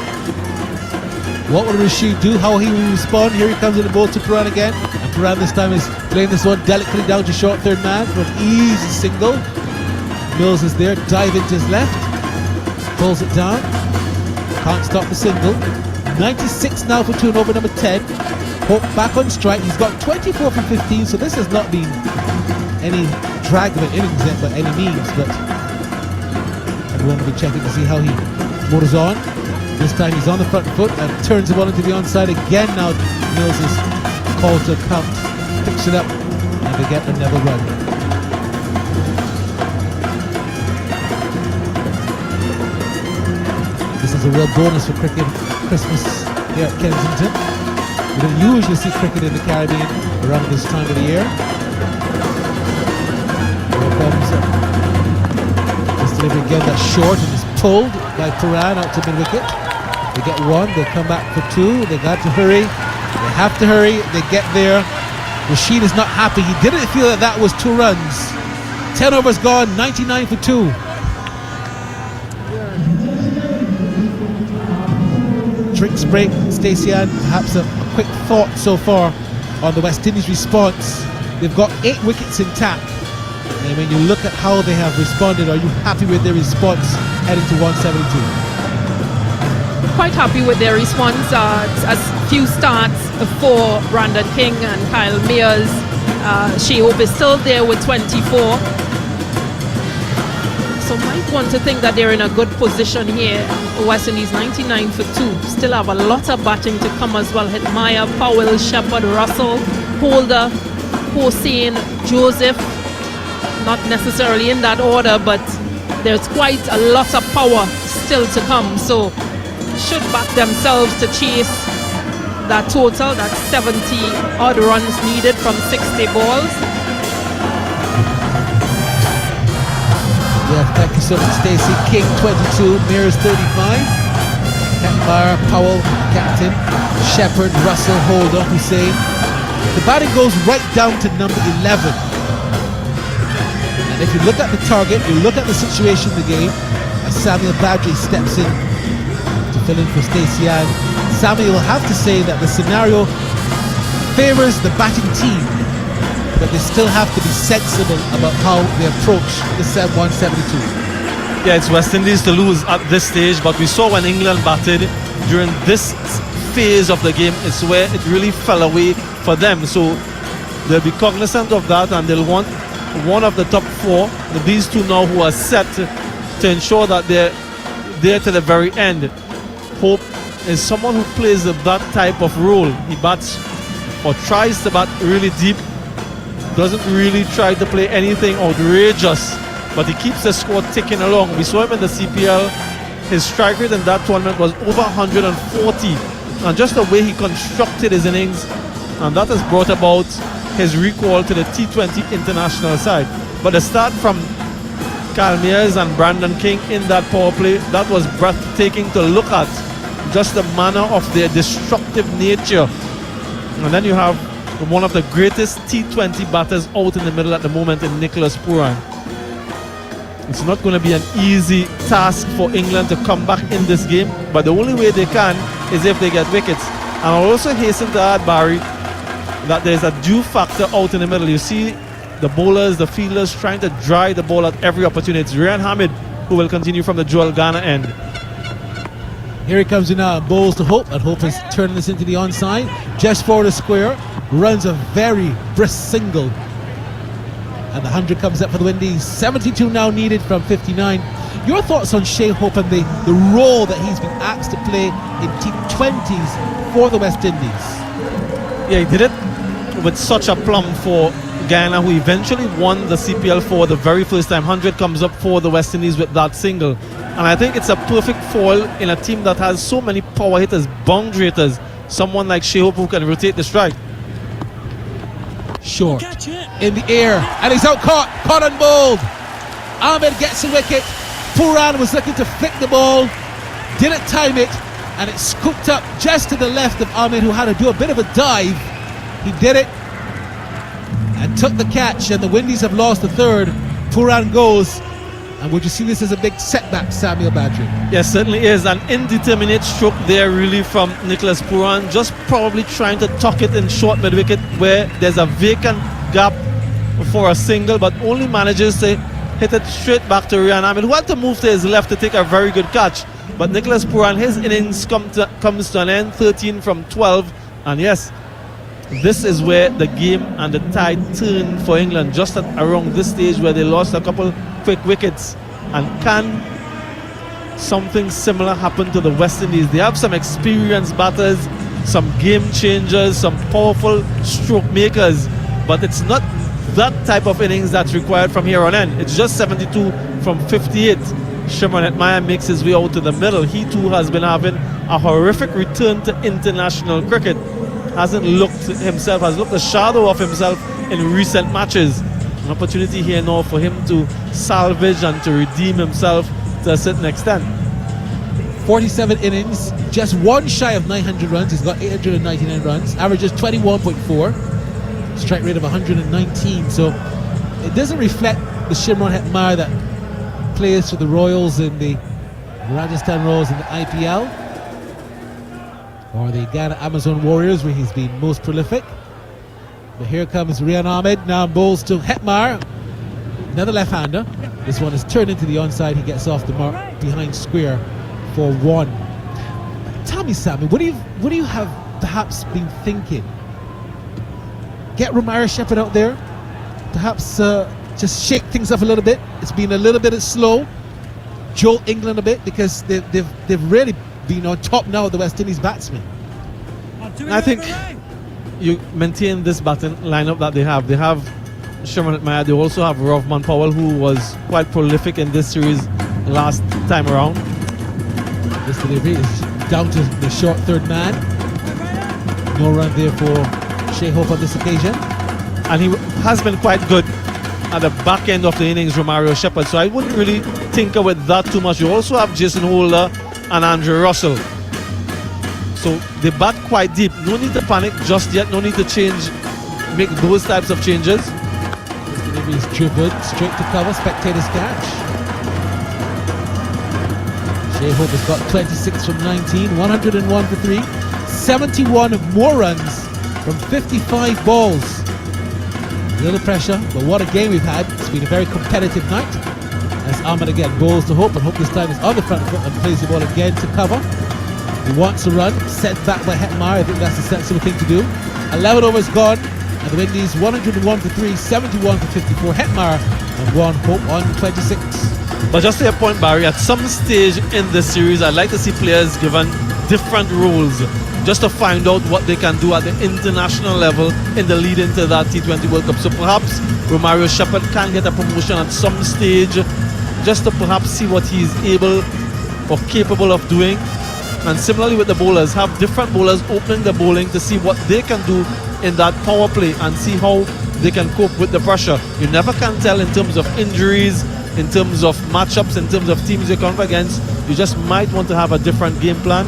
What will Rashid do? How he will respond? Here he comes in the ball to Puran again, and Puran this time is playing this one delicately down to short third man for an easy single. Mills is there, dive into his left, pulls it down, can't stop the single. 96 now for 2 and over number 10. Hope back on strike. He's got 24 from 15, so this has not been any drag of an innings yet by any means, but everyone will be checking to see how he motors on. This time he's on the front foot and turns the ball into the onside again. Now Mills is called to account, picks it up, and they get another run. This is a real bonus for cricket Christmas here at Kensington. We don't usually see cricket in the Caribbean around this time of the year. Here comes this delivery again, that's short and is pulled by Puran out to mid-wicket. They get one, they come back for two, they got to hurry, they have to hurry, they get there. Rashid is not happy, he didn't feel that that was 2 runs. 10 overs gone, 99 for 2. Drinks break, Stacey-Ann, perhaps a quick thought so far on the West Indies response. They've got 8 wickets intact, and when you look at how they have responded, are you happy with their response heading to 172? Quite happy with their response. A few starts for Brandon King and Kyle Mears. Shea Hope is still there with 24. So might want to think that they're in a good position here. West Indies 99 for 2. Still have a lot of batting to come as well. Hitmaya, Powell, Shepherd, Russell, Holder, Hossain, Joseph. Not necessarily in that order, but there's quite a lot of power still to come. So should back themselves to chase that total, that 70 odd runs needed from 60 balls. Yeah, thank you so much, Stacey. King 22, Mears 35. Hetmeyer, Powell, captain. Shepherd, Russell, Holder, Hussain. The batting goes right down to number 11. And if you look at the target, you look at the situation in the game, as Samuel Badri steps in to fill in for Stacey-Ann. Samuel will have to say that the scenario favours the batting team, but they still have to be sensible about how they approach the 172. Yeah, it's West Indies to lose at this stage, but we saw when England batted during this phase of the game, it's where it really fell away for them. So they'll be cognizant of that, and they'll want one of the top 4, these two now who are set to ensure that they're there to the very end. Hope is someone who plays that type of role. He bats or tries to bat really deep, doesn't really try to play anything outrageous, but he keeps the score ticking along. We saw him in the CPL. His strike rate in that tournament was over 140, and just the way he constructed his innings, and that has brought about his recall to the T20 international side. But the start from Kyle Mears and Brandon King in that power play, that was breathtaking to look at. Just the manner of their destructive nature. And then you have one of the greatest T20 batters out in the middle at the moment in Nicholas Pooran. It's not going to be an easy task for England to come back in this game, but the only way they can is if they get wickets. And I'll also hasten to add, Barry, that there's a due factor out in the middle. You see the bowlers, the fielders trying to dry the ball at every opportunity. It's Rian Hamid who will continue from the Joel Ghana end. Here he comes in now, bowls to Hope, and Hope is turning this into the onside. Just for the square, runs a very brisk single. And the 100 comes up for the Windies. 72 now needed from 59. Your thoughts on Shea Hope and the role that he's been asked to play in T20s for the West Indies? Yeah, he did it with such a plum for Guyana, who eventually won the CPL for the very first time. 100 comes up for the West Indies with that single. And I think it's a perfect foil in a team that has so many power hitters, boundary hitters. Someone like Shea Hope who can rotate the strike. Short in the air, and he's out caught and bowled. Ahmed gets a wicket. Pooran was looking to flick the ball, didn't time it, and it scooped up just to the left of Ahmed, who had to do a bit of a dive. He did it and took the catch, and the Windies have lost the third. Pooran goes. And would you see this as a big setback, Samuel Badri? Yes, certainly is. An indeterminate stroke there really from Nicholas Pooran, just probably trying to tuck it in short mid-wicket where there's a vacant gap for a single, but only manages to hit it straight back to Rian Ahmed, who had to move to his left to take a very good catch. But Nicholas Pooran, his innings comes to an end, 13 from 12, and yes, this is where the game and the tide turned for England, just at around this stage where they lost a couple quick wickets. And can something similar happen to the West Indies? They have some experienced batters, some game changers, some powerful stroke makers, but it's not that type of innings that's required from here on in. It's just 72 from 58. Shimron Hetmyer makes his way out to the middle. He too has been having a horrific return to international cricket. Hasn't looked himself, has looked a shadow of himself in recent matches. An opportunity here now for him to salvage and to redeem himself to a certain extent. 47 innings, just one shy of 900 runs. He's got 899 runs, averages 21.4, strike rate of 119. So it doesn't reflect the Shimron Hetmyer that plays for the Royals in the Rajasthan Royals in the IPL, or the Ghana Amazon Warriors, where he's been most prolific. But here comes Rian Ahmed, now bowls to Hetmyer, another left-hander. This one is turned into the onside. He gets off the mark behind square for one. Tell me, Sammy, what do you have perhaps been thinking? Get Romaro Shepherd out there, perhaps just shake things up a little bit. It's been a little bit slow. Jolt England a bit, because they've really been on top now of the West Indies batsmen. I think you maintain this batting lineup that they have. They have Shimron Hetmyer. They also have Rovman Powell, who was quite prolific in this series last time around. This delivery is down to the short third man. No run there for Shea Hope on this occasion. And he has been quite good at the back end of the innings, Romaro Shepherd. So I wouldn't really tinker with that too much. You also have Jason Holder and Andrew Russell. So they bat quite deep. No need to panic just yet. No need to make those types of changes. This delivery is driven straight to cover. Spectators catch. Shea Hope has got 26 from 19, 101 for 3, 71 more runs from 55 balls. A little pressure, but what a game we've had. It's been a very competitive night. As Ahmed again bowls to Hope, and Hope this time is on the front foot and plays the ball again to cover. He wants a run, set back by Hetmyer. I think that's a sensible thing to do. 11 overs gone, and the Windies 101 for 3, 71 for 54. Hetmyer and 1, Hope on 26. But just to your point, Barry, at some stage in this series, I'd like to see players given different roles, just to find out what they can do at the international level in the lead into that T20 World Cup. So perhaps Romaro Shepherd can get a promotion at some stage, just to perhaps see what he's able or capable of doing. And similarly with the bowlers, have different bowlers opening the bowling to see what they can do in that power play and see how they can cope with the pressure. You never can tell in terms of injuries, in terms of matchups, in terms of teams you come up against. You just might want to have a different game plan.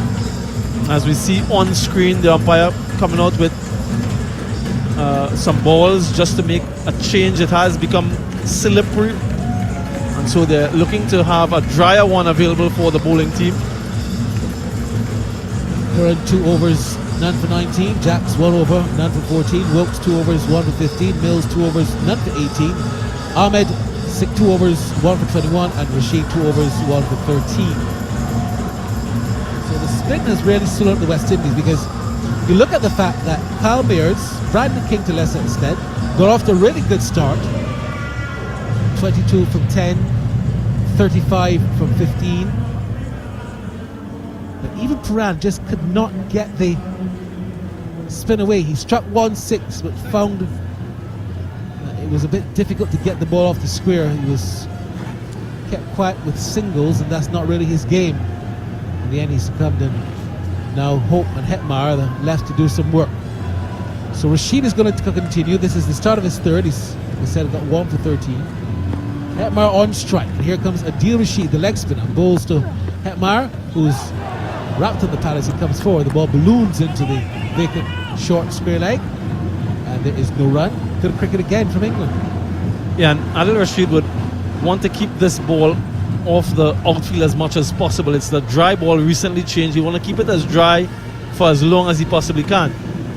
As we see on screen, the umpire coming out with some balls just to make a change. It has become slippery, and so they're looking to have a drier one available for the bowling team. Curran 2 overs, none for 19. Jacks 1 over, none for 14. Wilkes 2 overs, 1 for 15. Mills 2 overs, none for 18. Ahmed 2 overs, 1 for 21. And Rashid 2 overs, 1 for 13. So the spin has really slowed the West Indies, because you look at the fact that Kyle Mears, Brandon King to lesser extent, got off to a really good start. 22 from 10, 35 from 15. But even Paran just could not get the spin away. He struck 1-6, but found it was a bit difficult to get the ball off the square. He was kept quiet with singles, and that's not really his game. In the end, he succumbed, and now Hope and Hetmyer are left to do some work. So Rashid is going to continue. This is the start of his third. He's got 1 for 13. Hetmyer on strike. And here comes Adil Rashid, the leg spinner, bowls to Hetmyer, who's wrapped in the pad as he comes forward. The ball balloons into the vacant short square leg, and there is no run. Good cricket again from England. Yeah, and Adil Rashid would want to keep this ball off the outfield as much as possible. It's the dry ball recently changed. You want to keep it as dry for as long as he possibly can.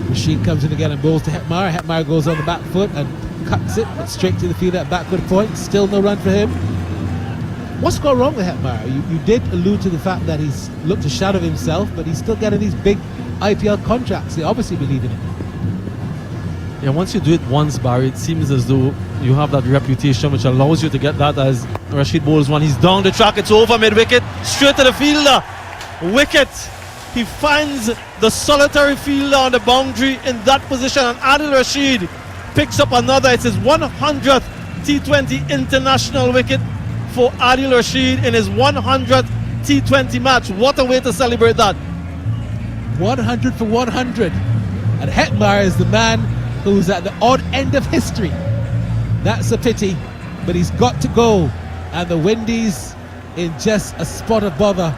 Rashid comes in again and bowls to Hetmyer. Hetmyer goes on the back foot and cuts it, but straight to the field at backward point. Still no run for him. What's gone wrong with Hetmyer? You did allude to the fact that he's looked to shadow himself, but he's still getting these big IPL contracts. They obviously believe in him. Yeah, once you do it once, Barry, it seems as though you have that reputation which allows you to get that as Rashid bowls one. He's down the track, it's over mid-wicket, straight to the fielder. Wicket. He finds the solitary fielder on the boundary in that position, and Adil Rashid picks up another. It's his 100th T20 international wicket for Adil Rashid in his 100th T20 match. What a way to celebrate that. 100 for 100. And Hetmyer is the man who's at the odd end of history. That's a pity, but he's got to go. And the Windies in just a spot of bother.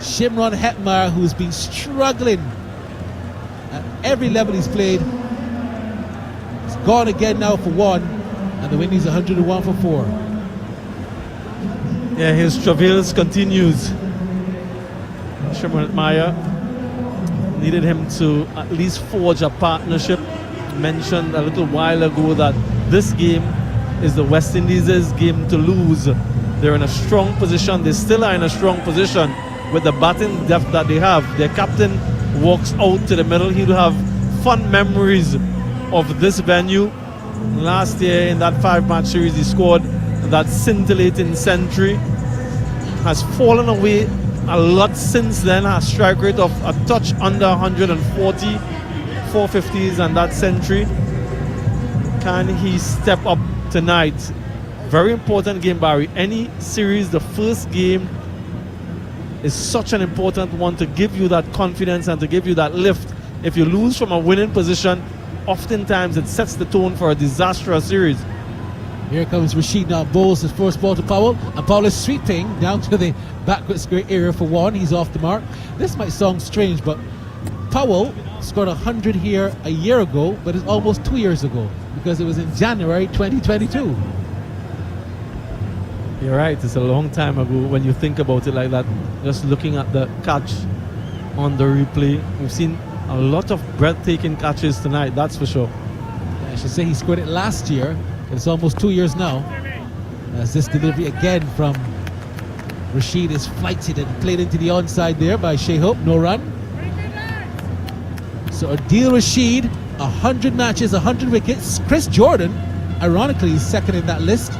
Shimron Hetmyer, who's been struggling at every level he's played, he's gone again now for one, and the Windies 101 for 4. Yeah, his travails continues. Shimron Hetmyer needed him to at least forge a partnership. Mentioned a little while ago that this game is the West Indies' game to lose. They're in a strong position. They still are in a strong position with the batting depth that they have. Their captain walks out to the middle. He'll have fond memories of this venue. Last year in that 5-match series, he scored that scintillating century. Has fallen away a lot since then. A strike rate of a touch under 140, 450s and that century. Can he step up tonight? Very important game, Barry. Any series, the first game is such an important one to give you that confidence and to give you that lift. If you lose from a winning position, oftentimes it sets the tone for a disastrous series. Here comes Rashid now, bowls his first ball to Powell, and Powell is sweeping down to the backward square area for one. He's off the mark. This might sound strange, but Powell scored 100 here a year ago, but it's almost 2 years ago because it was in January 2022. You're right, it's a long time ago when you think about it like that. Just looking at the catch on the replay, we've seen a lot of breathtaking catches tonight, that's for sure. I should say he scored it last year. It's almost 2 years now. As this delivery again from Rashid is flighted and played into the onside there by Shea Hope, no run. So Adil Rashid, 100 matches, 100 wickets. Chris Jordan, ironically, is second in that list.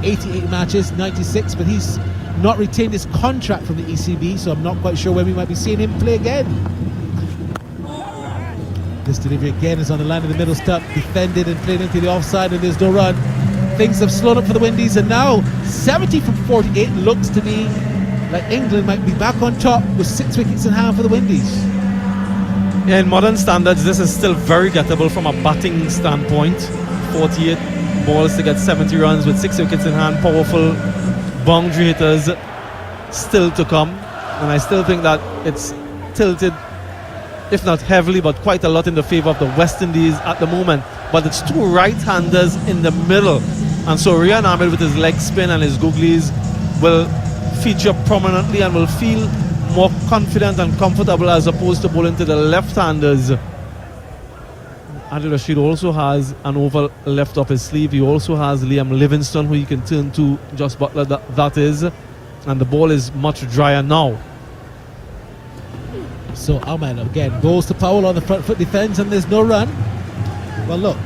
88 matches, 96, but he's not retained his contract from the ECB, so I'm not quite sure when we might be seeing him play again. This delivery again is on the line of the middle stump, defended and played into the offside, and there's no run. Things have slowed up for the Windies, and now 70 from 48 looks to me like England might be back on top with 6 wickets in hand for the Windies. Yeah, in modern standards, this is still very gettable from a batting standpoint. 48 balls to get 70 runs with 6 wickets in hand. Powerful boundary hitters still to come, and I still think that it's tilted, if not heavily, but quite a lot in the favor of the West Indies at the moment. But it's 2 right-handers in the middle, and so Rian Ahmed with his leg spin and his googlies will feature prominently and will feel more confident and comfortable as opposed to bowling to the left-handers. Adil Rashid also has an over left up his sleeve. He also has Liam Livingstone, who he can turn to. Josh Butler, that is, and the ball is much drier now. So Ahmed again goes to Powell on the front foot defence, and there's no run. Well, look,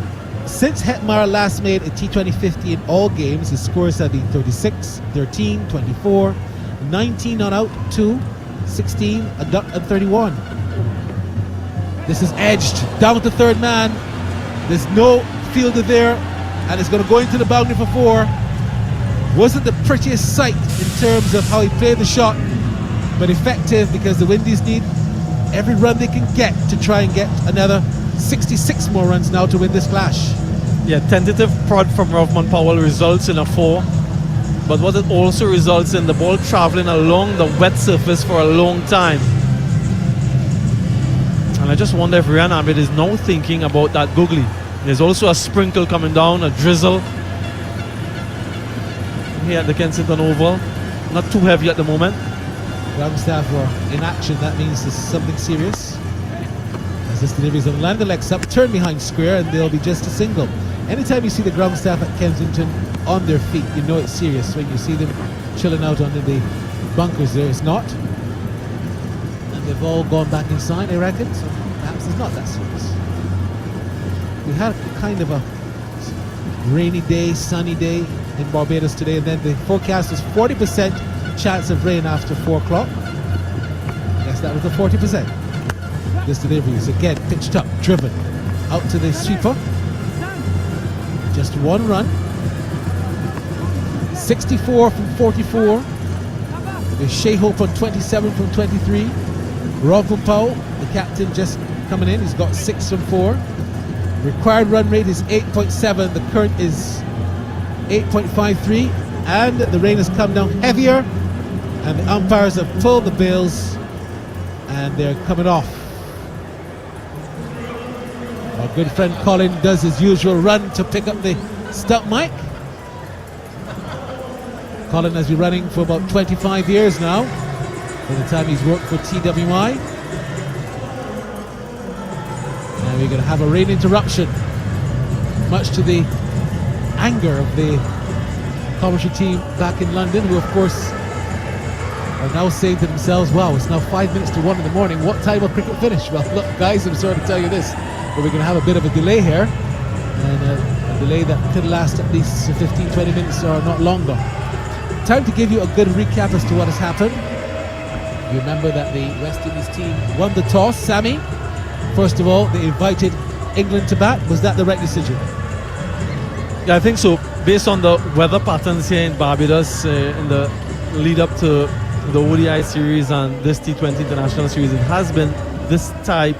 since Hetmyer last made a T20 50 in all games, his scores have been 36, 13, 24, 19 not out, 2, 16, a duck, and 31. This is edged down to third man. There's no fielder there, and it's going to go into the boundary for 4. Wasn't the prettiest sight in terms of how he played the shot, but effective because the Windies need every run they can get to try and get another 66 more runs now to win this clash. Yeah, tentative prod from Rovman Powell results in a 4, but what it also results in, the ball travelling along the wet surface for a long time. And I just wonder if Rian Ahmed is now thinking about that googly. There's also a sprinkle coming down, a drizzle here at the Kensington Oval. Not too heavy at the moment. Ground staff were in action, that means there's something serious. As this delivery is on the line, the legs up, turn behind square, and they'll be just a single. Anytime you see the ground staff at Kensington on their feet, you know it's serious. When you see them chilling out under the bunkers there, it's not. And they've all gone back inside, I reckon, so perhaps it's not that serious. we had kind of a rainy day, sunny day in Barbados today, and then the forecast was 40% chance of rain after 4 o'clock. Yes, that was the 40%. This delivery is again pitched up, driven out to the sweeper. Just one run. 64 from 44. There's Shea Hope on 27 from 23. Rob Powell, the captain, just coming in. He's got 6 from 4. Required run rate is 8.7. The current is 8.53. And the rain has come down heavier. And the umpires have pulled the bails. And they're coming off. Our good friend Colin does his usual run to pick up the stump mic. Colin has been running for about 25 years now. By the time he's worked for TWI. And we're going to have a rain interruption, much to the anger of the commentary team back in London, who of course are now saying to themselves, wow, it's now 5 minutes to 1 in the morning. What time will cricket finish? Well, look, guys, I'm sorry to tell you this, but we're going to have a bit of a delay here. And a delay that could last at least 15-20 minutes or not longer. Time to give you a good recap as to what has happened. You remember that the West Indies team won the toss. Sammy, first of all, they invited England to bat. Was that the right decision? Yeah, I think so. Based on the weather patterns here in Barbados in the lead up to the ODI series and this T20 international series, it has been this type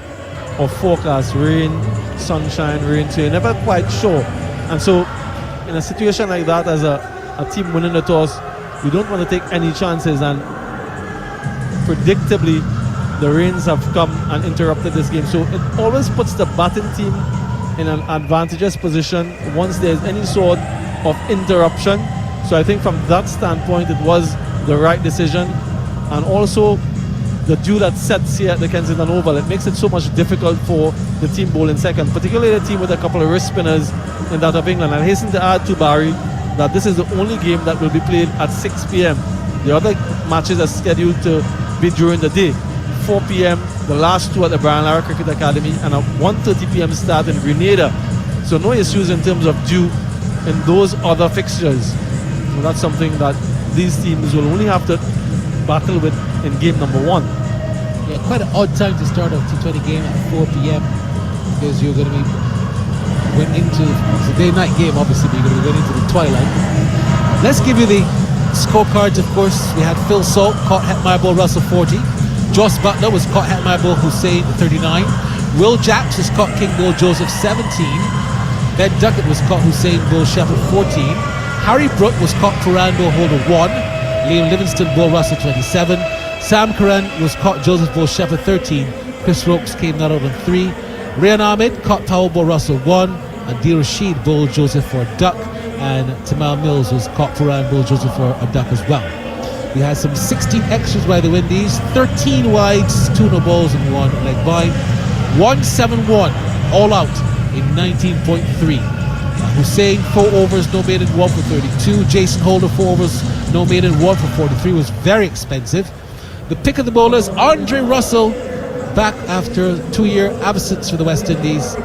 of forecast: rain, sunshine, rain. So you're never quite sure. And so in a situation like that, as a team winning the toss, we don't want to take any chances, and predictably the rains have come and interrupted this game. So it always puts the batting team in an advantageous position once there's any sort of interruption. So I think from that standpoint it was the right decision. And also the dew that sets here at the Kensington Oval, it makes it so much difficult for the team bowling second, particularly the team with a couple of wrist spinners in that of England. I hasten to add to Barry that this is the only game that will be played at 6 p.m. The other matches are scheduled to be during the day. 4 p.m. the last two at the Brian Lara Cricket Academy, and a 1:30 p.m. start in Grenada. So no issues in terms of dew in those other fixtures. So that's something that these teams will only have to battle with in game number 1. Yeah, quite an odd time to start a T20 game at 4 p.m. because you're going to be going into, it's a day-night game obviously, but you're going to be going into the twilight. Let's give you the scorecards, of course. We had Phil Salt, caught het my ball, Russell 40. Joss Butler was caught het my ball, Hussein 39. Will Jacks was caught King Bull Joseph 17. Ben Duckett was caught Hussein Bull Shepherd 14. Harry Brook was caught Quran Bull Holder 1. Liam Livingston Bull Russell 27. Sam Curran was caught Joseph Bull Shepherd 13. Chris Rokes came not out on 3. Ryan Ahmed caught Powell Bull Russell 1. And D. Rashid Bull Joseph for a duck. And Tamal Mills was caught Quran Bull Joseph for a duck as well. We had some 16 extras by the Windies, 13 wides, 2 no balls and 1 leg by. 171 all out in 19.3. Hussein 4 overs, no maiden, 1 for 32. Jason Holder 4 overs, no maiden, 1 for 43. Was very expensive. The pick of the bowlers, Andre Russell, back after 2-year absence for the West Indies.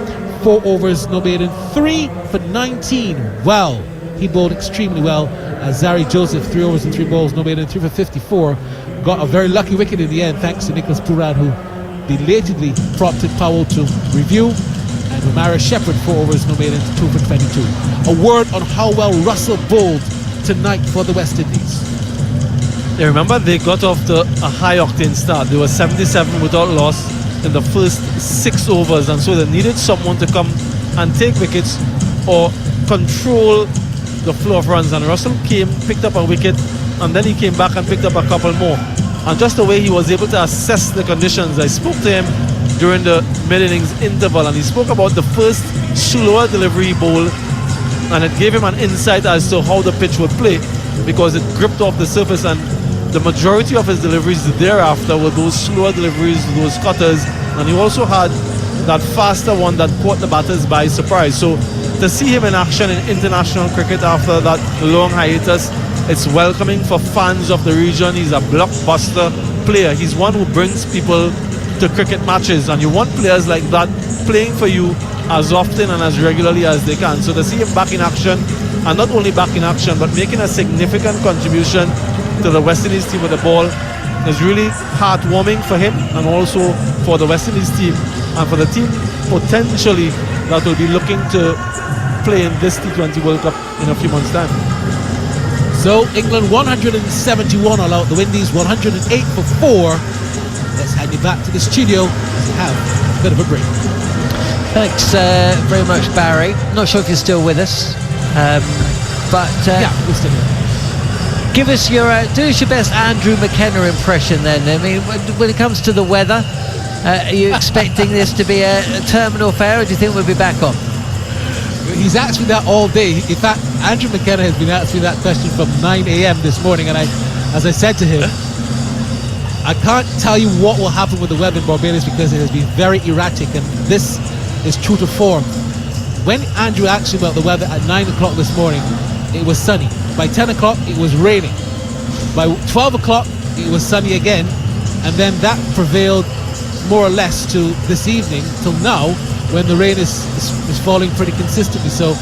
4 overs, no maiden, 3 for 19. Well, he bowled extremely well. Zari Joseph, 3 overs and 3 balls, no maiden, 3 for 54. Got a very lucky wicket in the end, thanks to Nicholas Pooran, who belatedly prompted Powell to review. And Romara Shepherd, 4 overs, no maiden, 2 for 22. A word on how well Russell bowled tonight for the West Indies. Yeah, remember they got off to a high octane start. They were 77 without loss in the first 6 overs, and so they needed someone to come and take wickets or control the flow of runs. And Russell came, picked up a wicket, and then he came back and picked up a couple more. And just the way he was able to assess the conditions, I spoke to him during the mid-innings interval, and he spoke about the first slower delivery bowl, and it gave him an insight as to how the pitch would play, because it gripped off the surface, and the majority of his deliveries thereafter were those slower deliveries, those cutters, and he also had that faster one that caught the batters by surprise. So to see him in action in international cricket after that long hiatus, it's welcoming for fans of the region. He's a blockbuster player. He's one who brings people to cricket matches, and you want players like that playing for you as often and as regularly as they can. So to see him back in action, and not only back in action, but making a significant contribution to the West Indies team with the ball is really heartwarming for him, and also for the West Indies team, and for the team potentially that will be looking to play in this T20 World Cup in a few months' time. So England 171 all out, the Windies 108 for 4. Let's hand you back to the studio as we have a bit of a break. Thanks very much, Barry. Not sure if you're still with us, but Yeah, we're still here. give us your do us your best Andrew McKenna impression then. I mean, when it comes to the weather, are you expecting this to be a terminal fare, or do you think we'll be back on? He's asked me that all day. In fact, Andrew McKenna has been asking me that question from 9 a.m. this morning, and as I said to him, I can't tell you what will happen with the weather in Barbados because it has been very erratic, and this is true to form. When Andrew asked me about the weather at 9 o'clock this morning, it was sunny. By 10 o'clock, it was raining. By 12 o'clock, it was sunny again, and then that prevailed more or less to this evening, till now, when the rain is falling pretty consistently. So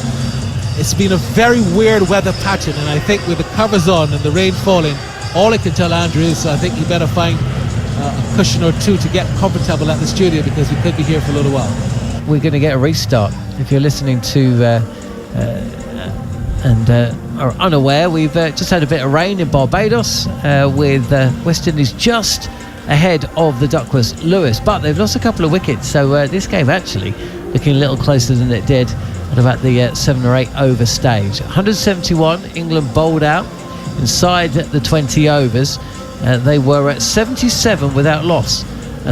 it's been a very weird weather pattern, and I think with the covers on and the rain falling, all I can tell Andrew is I think you better find a cushion or two to get comfortable at the studio, because we could be here for a little while. We're going to get a restart. If you're listening to and are unaware, we've just had a bit of rain in Barbados, with West Indies just ahead of the Duckworth Lewis, but they've lost a couple of wickets, so this game actually looking a little closer than it did at about the 7 or 8 over stage. 171, England bowled out inside the 20 overs. They were at 77 without loss,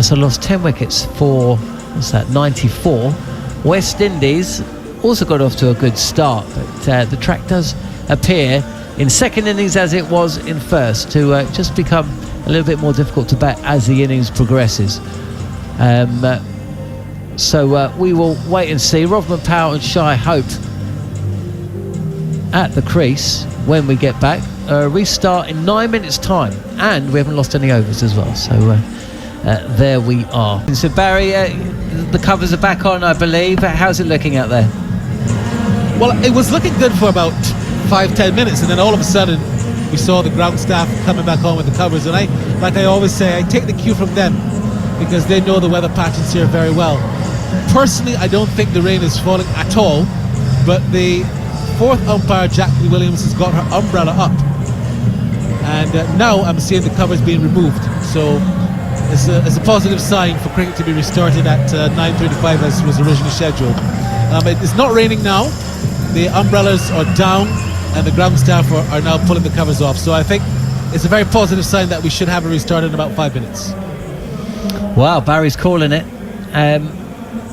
so lost 10 wickets for, what's that, 94. West Indies also got off to a good start, but the track does appear in second innings, as it was in first, to just become a little bit more difficult to bat as the innings progresses. So we will wait and see. Rodman Powell and Shai Hope at the crease when we get back. Restart in 9 minutes time, and we haven't lost any overs as well, so there we are. So Barry, the covers are back on, I believe. How's it looking out there? Well, it was looking good for about 5-10 minutes, and then all of a sudden we saw the ground staff coming back on with the covers, and like I always say, I take the cue from them because they know the weather patterns here very well. Personally, I don't think the rain is falling at all, but the fourth umpire, Jackie Williams, has got her umbrella up, and now I'm seeing the covers being removed, so it's a positive sign for cricket to be restarted at 9:35 as was originally scheduled. It's not raining now, the umbrellas are down, and the ground staff are now pulling the covers off, so I think it's a very positive sign that we should have a restart in about 5 minutes. Wow, Barry's calling it.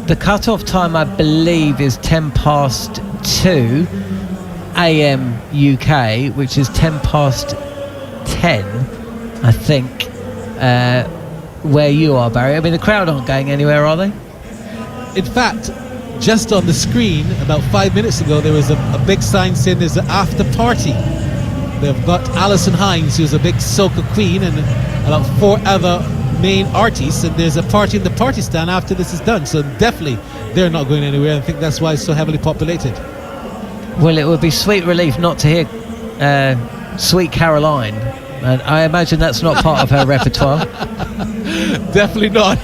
The cut-off time, I believe, is 10 past 2 a.m. UK, which is 10 past 10, I think, where you are, Barry. I mean, the crowd aren't going anywhere, are they? In fact, just on the screen about 5 minutes ago, there was a big sign saying there's an after party. They've got Alison Hines, who's a big soca queen, and about 4 other main artists, and there's a party in the party stand after this is done, so definitely they're not going anywhere. I think that's why it's so heavily populated. Well, it would be sweet relief not to hear Sweet Caroline, and I imagine that's not part of her repertoire. Definitely not.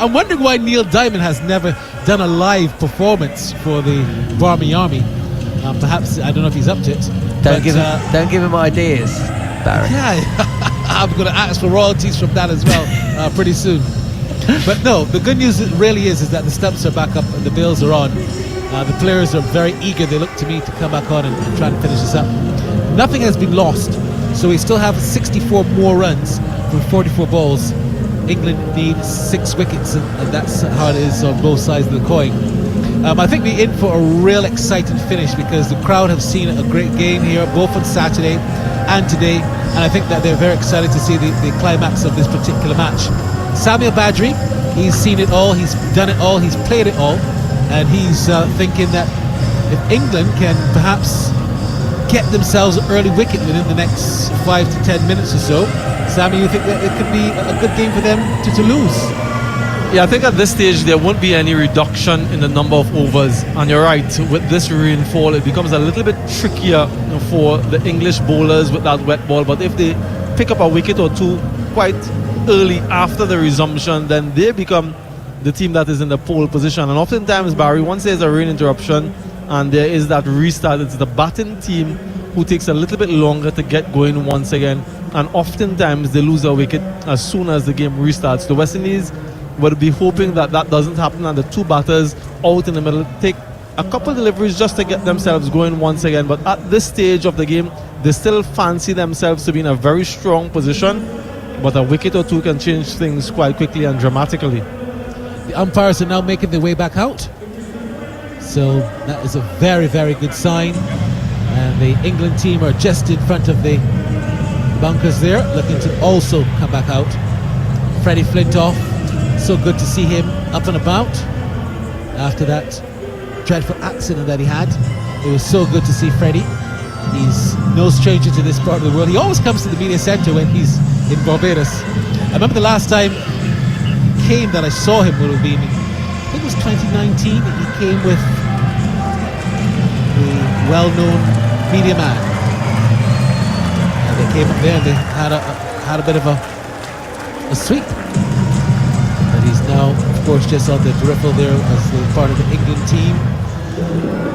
I'm wondering why Neil Diamond has never done a live performance for the Barmy Army. Perhaps, I don't know if he's up to it. Don't give him ideas, Barry. Yeah, I'm going to ask for royalties from that as well pretty soon. But no, the good news really is that the stumps are back up and the bills are on. The players are very eager. They look to me to come back on and try to finish this up. Nothing has been lost, so we still have 64 more runs from 44 balls. England need 6 wickets, and that's how it is on both sides of the coin. I think we're in for a real exciting finish because the crowd have seen a great game here, both on Saturday and today, and I think that they're very excited to see the climax of this particular match. Samuel Badri, he's seen it all, he's done it all, he's played it all, and he's thinking that if England can perhaps get themselves an early wicket within the next 5 to 10 minutes or so, Sammy, you think that it could be a good game for them to lose? Yeah, I think at this stage there won't be any reduction in the number of overs. And you're right, with this rainfall, it becomes a little bit trickier for the English bowlers with that wet ball. But if they pick up a wicket or two quite early after the resumption, then they become the team that is in the pole position. And oftentimes, Barry, once there's a rain interruption and there is that restart, it's the batting team who takes a little bit longer to get going once again. And oftentimes they lose a wicket as soon as the game restarts. The West Indies would be hoping that that doesn't happen, and the two batters out in the middle take a couple deliveries just to get themselves going once again. But at this stage of the game, they still fancy themselves to be in a very strong position, but a wicket or two can change things quite quickly and dramatically. The umpires are now making their way back out, so that is a very, very good sign. And the England team are just in front of the bunkers there, looking to also come back out. Freddie Flintoff, so good to see him up and about after that dreadful accident that he had. It was so good to see Freddie. He's no stranger to this part of the world. He always comes to the media centre when he's in Barbados. I remember the last time he came that I saw him would have been, I think it was 2019. He came with the well-known media man. And they came up there and they had a bit of a sweep. But he's now, of course, just on the peripheral there as the part of the England team.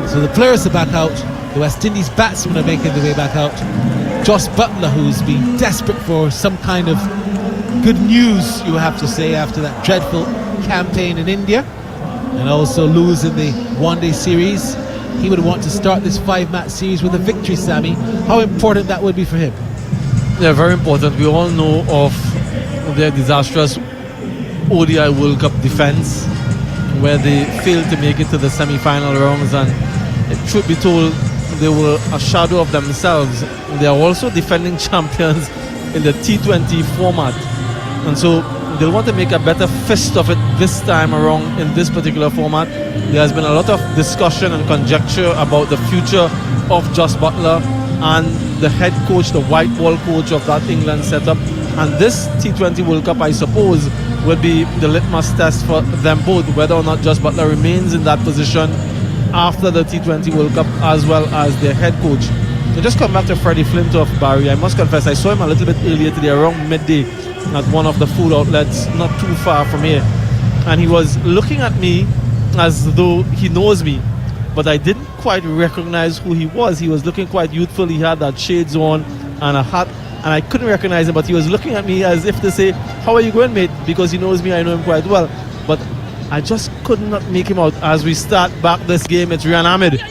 So the players are back out. The West Indies batsmen are making their way back out. Joss Butler, who's been desperate for some kind of good news, you have to say, after that dreadful campaign in India and also losing the one-day series. He would want to start this 5-match series with a victory, Sammy. How important that would be for him? Yeah, very important. We all know of their disastrous ODI World Cup defence, where they failed to make it to the semi-final rounds, and truth be told, they were a shadow of themselves. They are also defending champions in the T20 format, and so they'll want to make a better fist of it this time around in this particular format. There has been a lot of discussion and conjecture about the future of Joss Butler and the head coach, the white ball coach of that England setup. And this T20 World Cup, I suppose, will be the litmus test for them both, whether or not Joss Butler remains in that position after the T20 World Cup, as well as their head coach. So just come back to Freddie Flintoff, Barry. I must confess, I saw him a little bit earlier today, around midday, at one of the food outlets not too far from here. And he was looking at me as though he knows me, but I didn't quite recognize who he was. He was looking quite youthful. He had that shades on and a hat, and I couldn't recognize him, but he was looking at me as if to say, "How are you going, mate?" Because he knows me, I know him quite well. But I just could not make him out. As we start back this game, it's Rian Ahmed.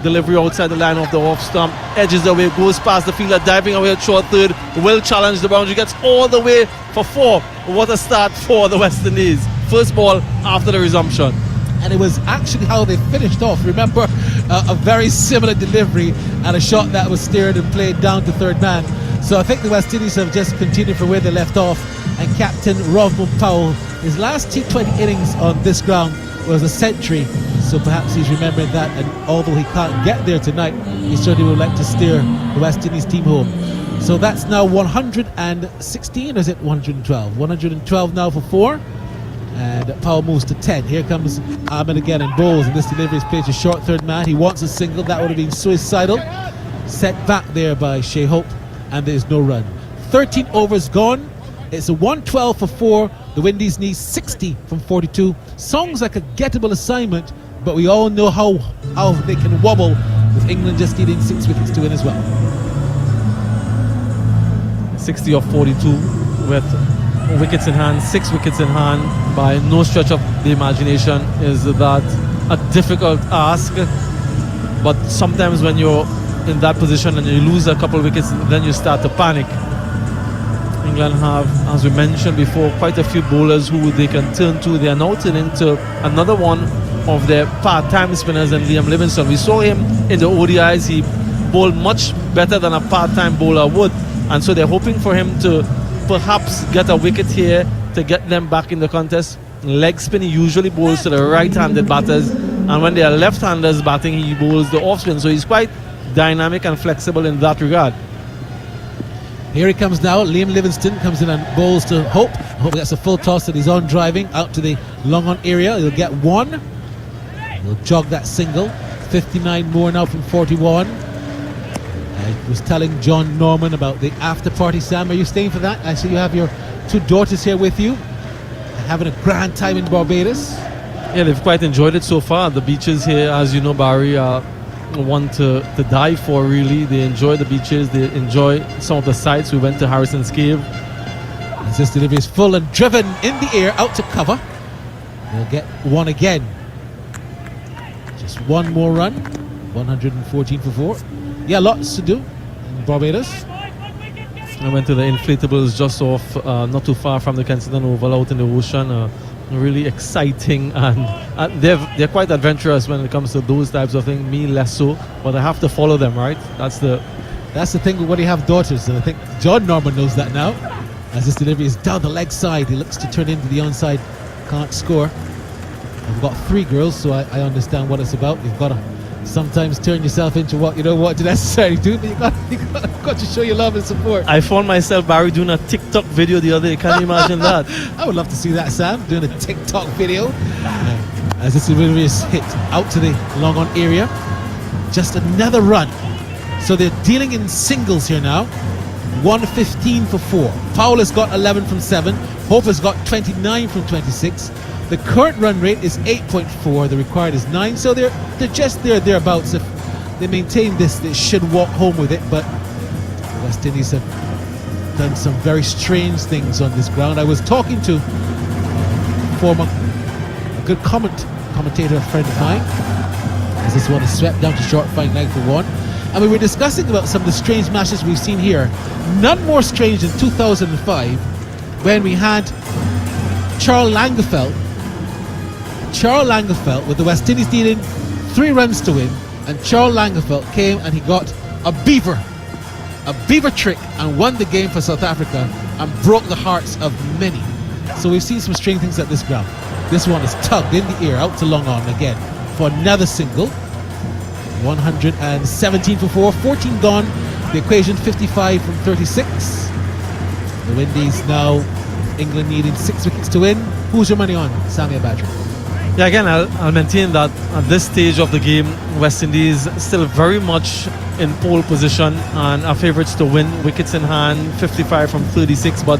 Delivery outside the line of the off stump, edges away, goes past the fielder, diving away at short third, will challenge the boundary, gets all the way for 4. What a start for the West Indies. First ball after the resumption. And it was actually how they finished off. Remember, a very similar delivery and a shot that was steered and played down to third man. So I think the West Indies have just continued from where they left off. And Captain Rovman Powell, his last T20 innings on this ground was a century. So perhaps he's remembering that, and although he can't get there tonight, he certainly would like to steer the West Indies team home. So that's now 116, or is it 112? 112 now for 4. And Powell moves to 10. Here comes Ahmed again and bowls, and this delivery is played to short third man. He wants a single. That would have been suicidal. Set back there by Shea Hope, and there's no run. 13 overs gone. It's a 112 for 4. The Windies need 60 from 42. Sounds like a gettable assignment, but we all know how they can wobble with England just needing 6 wickets to win as well. 60 of 42 with wickets in hand, 6 wickets in hand. By no stretch of the imagination is that a difficult ask, but sometimes when you're in that position and you lose a couple of wickets, then you start to panic. England have, as we mentioned before, quite a few bowlers who they can turn to. They are now turning to another one of their part-time spinners, and Liam Livingstone. We saw him in the ODIs. He bowled much better than a part-time bowler would, and so they're hoping for him to perhaps get a wicket here to get them back in the contest. Leg spin, he usually bowls to the right-handed batters, and when they are left-handers batting, he bowls the off spin. So he's quite dynamic and flexible in that regard. Here he comes now. Liam Livingston comes in and bowls to Hope. Hope gets a full toss that he's on driving out to the long on area. He'll get one. He'll jog that single. 59 more now from 41. I was telling John Norman about the after party. Sam, are you staying for that? I see you have your two daughters here with you, having a grand time in Barbados. Yeah, they've quite enjoyed it so far. The beaches here, as you know, Barry, are one to die for, really. They enjoy the beaches. They enjoy some of the sites. We went to Harrison's Cave. As this delivery is full and driven in the air out to cover. They'll get one again. Just one more run. 114 for 4. Yeah, lots to do in Barbados. I went to the inflatables just off, not too far from the Kensington Oval out in the ocean. Really exciting, and they're quite adventurous when it comes to those types of things. Me less so, but I have to follow them, right? That's the thing when you have daughters, and I think John Norman knows that now. As this delivery is down the leg side, he looks to turn into the onside, can't score. I've got 3 girls, so I understand what it's about. You've got to sometimes turn yourself into what you don't want to necessarily do, but you've got to show your love and support. I found myself, Barry, doing a TikTok video the other day. Can you imagine that? I would love to see that, Sam, doing a TikTok video. As this delivery is hit out to the long on area. Just another run. So they're dealing in singles here now. 115 for 4. Powell has got 11 from 7. Hope has got 29 from 26. The current run rate is 8.4. The required is 9. So they're just thereabouts. If they maintain this, they should walk home with it. But West Indies have done some very strange things on this ground. I was talking to a good commentator, a friend of mine, as this one is swept down to short fine leg for 1. And we were discussing about some of the strange matches we've seen here. None more strange than 2005 when we had Charles Langefeld with the West Indies needing 3 runs to win, and Charles Langefeld came and he got a beaver trick and won the game for South Africa and broke the hearts of many. So we've seen some strange things at this ground. This one is tugged in the air out to long on again for another single. 117 for 4, 14 gone. The equation 55 from 36. The Windies now, England needing 6 wickets to win. Who's your money on, Samia Badri? Yeah, again, I'll maintain that at this stage of the game, West Indies still very much in pole position and are favourites to win. Wickets in hand, 55 from 36. But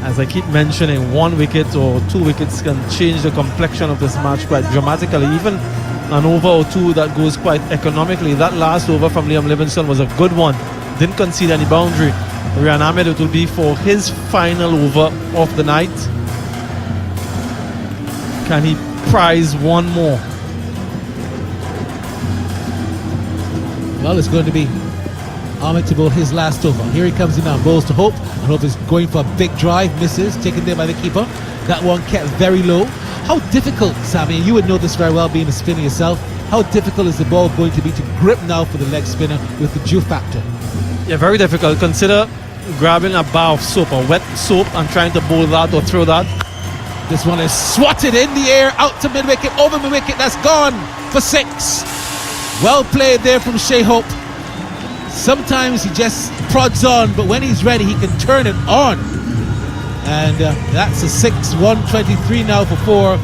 as I keep mentioning, 1 wicket or 2 wickets can change the complexion of this match quite dramatically. Even an over or 2 that goes quite economically. That last over from Liam Livingston was a good one. Didn't concede any boundary. Rian Ahmed, it will be for his final over of the night. Can he prize one more? Well, it's going to be Ahmed to bowl his last over. Here he comes in now, bowls to Hope, and Hope is going for a big drive, misses, taken there by the keeper. That one kept very low. How difficult, Sammy, and you would know this very well being a spinner yourself, how difficult is the ball going to be to grip now for the leg spinner with the dew factor? Yeah, very difficult. Consider grabbing a bar of soap, or wet soap, and trying to bowl that or throw that. This one is swatted in the air, out to mid-wicket, over mid-wicket, that's gone for 6. Well played there from Shea Hope. Sometimes he just prods on, but when he's ready, he can turn it on. And that's a 6, 123 now for 4.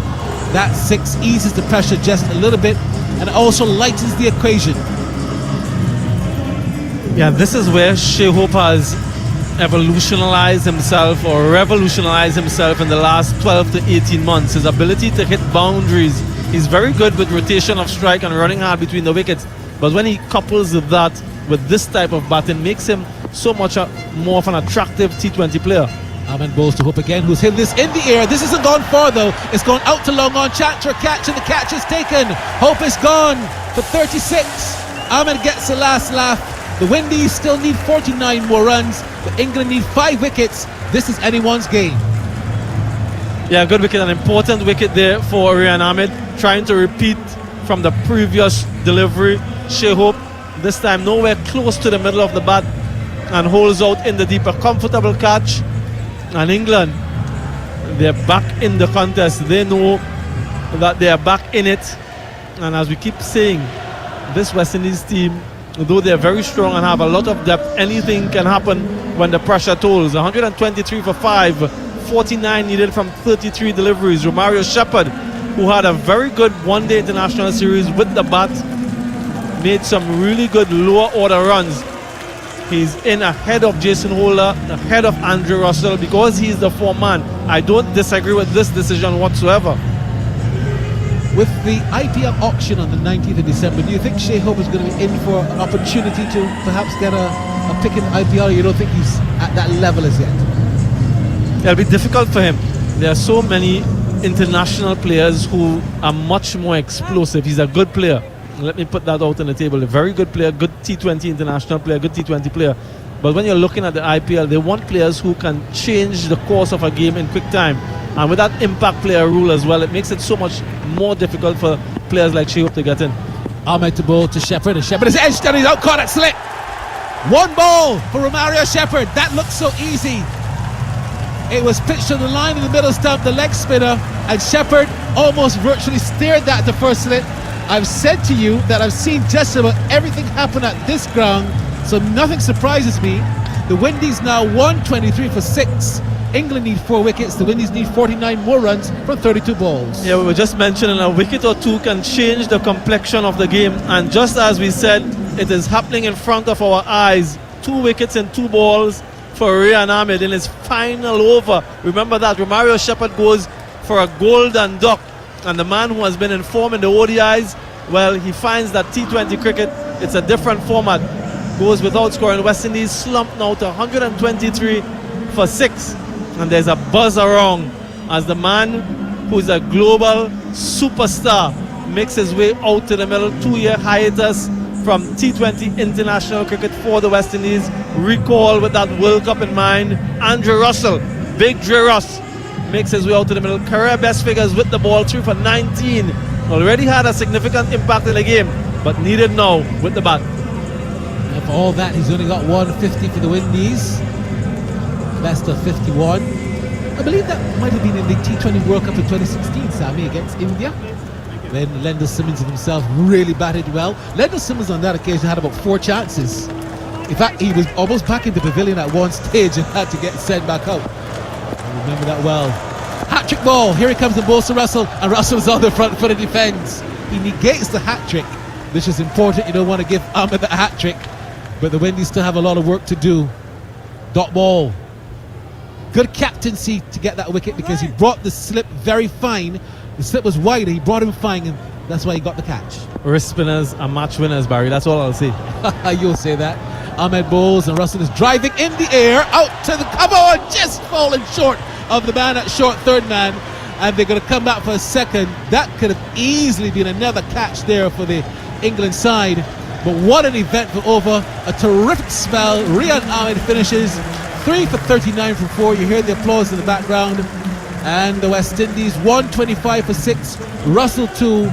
That 6 eases the pressure just a little bit and also lightens the equation. Yeah, this is where Shea Hope has evolutionized himself or revolutionized himself in the last 12 to 18 months. His ability to hit boundaries. He's very good with rotation of strike and running hard between the wickets. But when he couples that with this type of batting, makes him so much more of an attractive T20 player. Ahmed bowls to Hope again, who's hit this in the air. This isn't gone far though. It's gone out to long on. Chance for a catch, and the catch is taken. Hope is gone for 36. Ahmed gets the last laugh. The Windies still need 49 more runs, but England need 5 wickets. This is anyone's game. Yeah, good wicket, an important wicket there for Rian Ahmed, trying to repeat from the previous delivery. Shea Hope, this time nowhere close to the middle of the bat, and holds out in the deep. A comfortable catch. And England, they're back in the contest. They know that they are back in it. And as we keep saying, this West Indies team though they're very strong and have a lot of depth, anything can happen when the pressure tolls. 123 for 5, 49 needed from 33 deliveries. Romario Shepherd, who had a very good one-day international series with the bat, made some really good lower order runs. He's in ahead of Jason Holder, ahead of Andrew Russell, because he's the foreman. I don't disagree with this decision whatsoever. With the IPL auction on the 19th of December, do you think Shea Hope is going to be in for an opportunity to perhaps get a pick in the IPL, or you don't think he's at that level as yet? It'll be difficult for him. There are so many international players who are much more explosive. He's a good player. Let me put that out on the table. A very good player, good T20 international player, good T20 player. But when you're looking at the IPL, they want players who can change the course of a game in quick time. And with that impact player rule as well, it makes it so much more difficult for players like Shea Hope to get in. Ahmed to ball to Shepherd, and Shepherd is edged and he's out caught at slip. One ball for Romario Shepherd. That looked so easy. It was pitched to the line in the middle stump, the leg spinner, and Shepherd almost virtually steered that to first slip. I've said to you that I've seen just about everything happen at this ground, so nothing surprises me. The Windies now 123 for 6. England need 4 wickets. The Windies need 49 more runs from 32 balls. Yeah, we were just mentioning a wicket or two can change the complexion of the game, and just as we said, it is happening in front of our eyes. 2 wickets and 2 balls for Rian Ahmed in his final over. Remember that Romario Shepherd goes for a golden duck, and the man who has been in form in the ODIs, well, he finds that T20 cricket, it's a different format. Goes without scoring. West Indies slumped now to 123 for 6, and there's a buzz around as the man who's a global superstar makes his way out to the middle. 2-year hiatus from T20 international cricket for the West Indies. Recall with that World Cup in mind. Andrew Russell, Big Dre Russ, makes his way out to the middle. Career best figures with the ball, 3 for 19. Already had a significant impact in the game, but needed now with the bat. And for all that, he's only got 150 for the Windies. Best of 51. I believe that might have been in the T20 World Cup in 2016, Sammy, against India. Then Lendl Simmons himself really batted well. Lendl Simmons on that occasion had about 4 chances. In fact, he was almost back in the pavilion at one stage and had to get sent back out. I remember that well. Hat-trick ball. Here he comes, the ball to Russell, and Russell's on the front foot of defence. He negates the hat-trick, which is important. You don't want to give Ahmed the hat-trick, but the Windies still have a lot of work to do. Dot ball. Good captaincy to get that wicket, because he brought the slip very fine. The slip was wide, he brought him fine, and that's why he got the catch. Wrist spinners and match winners, Barry. That's all I'll say. You'll say that. Ahmed bowls, and Russell is driving in the air, out to the... Come on! Just falling short of the man at short, third man. And they're going to come back for a second. That could have easily been another catch there for the England side. But what an event for over. A terrific spell. Rian Ahmed finishes 3 for 39 from 4. You hear the applause in the background. And the West Indies 125 for 6. Russell 2.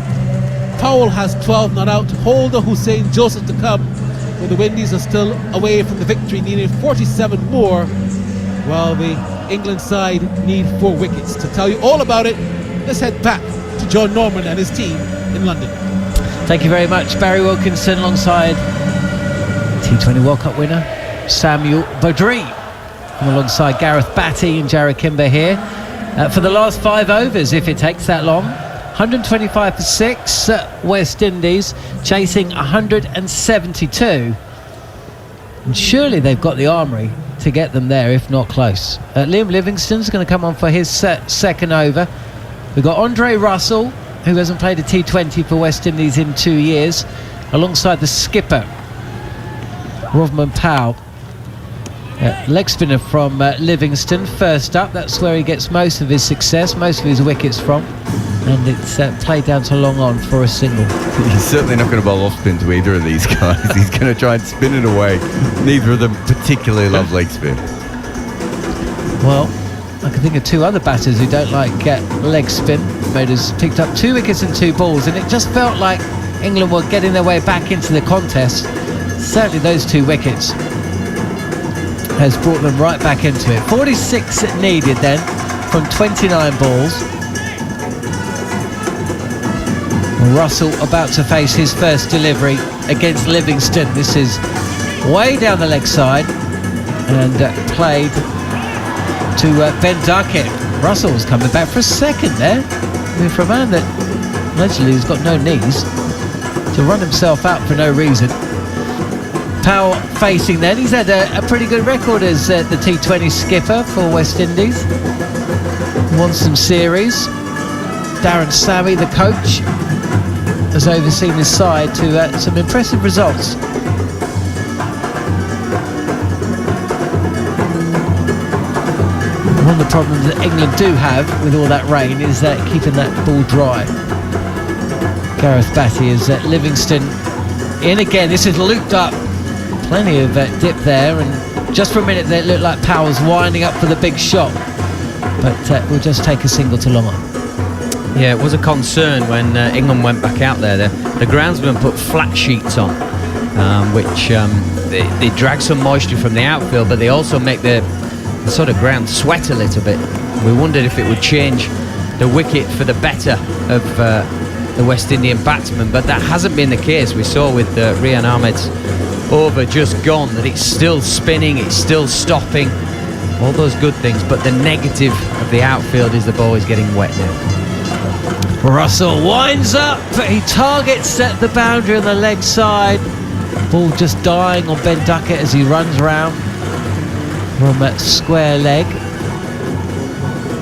Powell has 12 not out. Holder, Hussein, Joseph to come. But the Windies are still away from the victory, needing 47 more, while the England side need 4 wickets. To tell you all about it, let's head back to John Norman and his team in London. Thank you very much, Barry Wilkinson, alongside T20 World Cup winner Samuel Badri, and alongside Gareth Batty and Jarrod Kimber here for the last 5 overs, if it takes that long. 125 for 6, West Indies chasing 172. And surely they've got the armoury to get them there, if not close. Liam Livingstone's going to come on for his second over. We've got Andre Russell, who hasn't played a T20 for West Indies in 2 years, alongside the skipper, Rovman Powell. Leg spinner from Livingstone first up. That's where he gets most of his success, most of his wickets from, and it's played down to long on for a single. He's certainly not going to bowl off spin to either of these guys. He's going to try and spin it away. Neither of them particularly love leg spin. Well, I can think of 2 other batters who don't like leg spin. Moders picked up 2 wickets and 2 balls, and it just felt like England were getting their way back into the contest. Certainly those 2 wickets has brought them right back into it. 46 needed then from 29 balls. Russell about to face his first delivery against Livingston. This is way down the leg side and played to Ben Duckett. Russell's coming back for a second there. I mean, for a man that allegedly has got no knees, to run himself out for no reason. Powell facing then. He's had a pretty good record as the T20 skipper for West Indies. Won some series. Darren Sammy, the coach, has overseen his side to some impressive results. One of the problems that England do have with all that rain is keeping that ball dry. Gareth Batty is Livingston in again. This is looped up. Plenty of dip there, and just for a minute there it looked like Powell's winding up for the big shot, but we'll just take a single to long on. Yeah, it was a concern when England went back out there. The groundsman put flat sheets on, which they drag some moisture from the outfield, but they also make the sort of ground sweat a little bit. We wondered if it would change the wicket for the better of the West Indian batsmen, but that hasn't been the case. We saw with Rian Ahmed's over just gone that it's still spinning, it's still stopping, all those good things, but the negative of the outfield is the ball is getting wet now. Russell winds up, he targets at the boundary on the leg side. Ball just dying on Ben Duckett as he runs round from that square leg.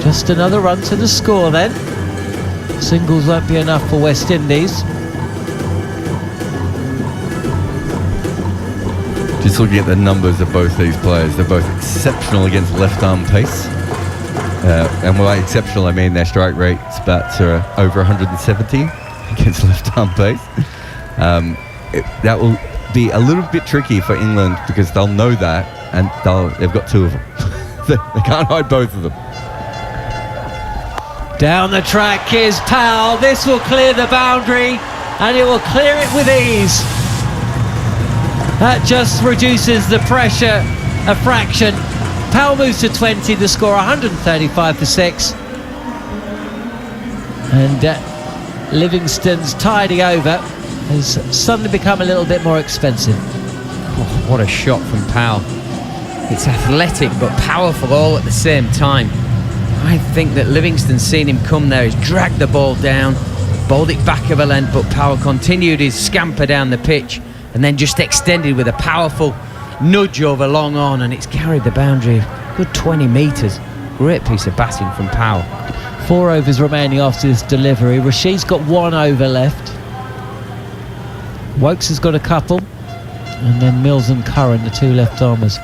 Just another run to the score then. Singles won't be enough for West Indies. Just looking at the numbers of both these players, they're both exceptional against left-arm pace. And by exceptional, I mean their strike rates bats are over 170 against left-arm pace. That will be a little bit tricky for England because they'll know that, and they've got two of them. They can't hide both of them. Down the track is Powell. This will clear the boundary, and it will clear it with ease. That just reduces the pressure a fraction. Powell moves to 20, the score 135 for 6. And Livingston's tidy over has suddenly become a little bit more expensive. Oh, what a shot from Powell. It's athletic but powerful all at the same time. I think that Livingston's seen him come there. He's dragged the ball down, bowled it back of a length, but Powell continued his scamper down the pitch and then just extended with a powerful nudge over long on, and it's carried the boundary a good 20 metres. Great piece of batting from Powell. 4 overs remaining after this delivery. Rashid's got 1 over left. Wokes has got a couple, and then Mills and Curran, the 2 left-armers.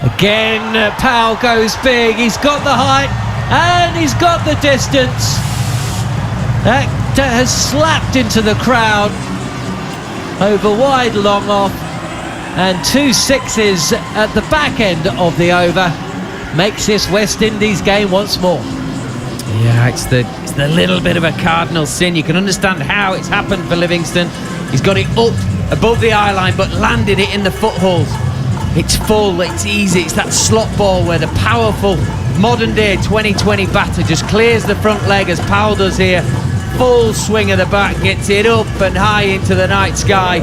Again, Powell goes big. He's got the height and he's got the distance. That has slapped into the crowd over wide long off, and 2 sixes at the back end of the over makes this West Indies game once more. Yeah, it's the little bit of a cardinal sin. You can understand how it's happened for Livingston. He's got it up above the eye line but landed it in the footholes. It's full, it's easy, it's that slot ball where the powerful modern day 2020 batter just clears the front leg as Powell does here. Full swing of the bat, gets it up and high into the night sky,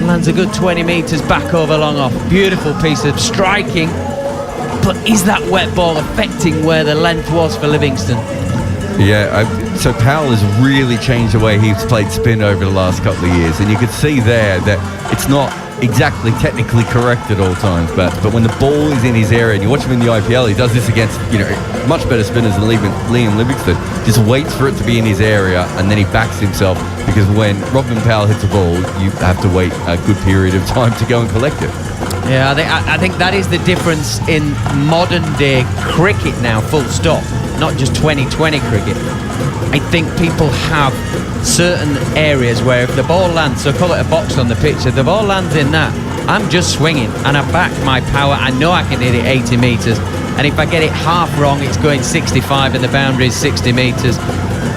lands a good 20 metres back over long off. Beautiful piece of striking, but is that wet ball affecting where the length was for Livingston? Yeah, so Powell has really changed the way he's played spin over the last couple of years, and you could see there that it's not exactly technically correct at all times, but when the ball is in his area, and you watch him in the IPL, he does this against much better spinners than Liam Livingston. Just waits for it to be in his area and then he backs himself, because when Robin Powell hits a ball, you have to wait a good period of time to go and collect it. Yeah, I think that is the difference in modern day cricket now, full stop, not just 2020 cricket. I think people have certain areas where if the ball lands, so call it a box on the pitch, if the ball lands in that, I'm just swinging and I back my power. I know I can hit it 80 metres, and if I get it half wrong, it's going 65 and the boundary is 60 metres.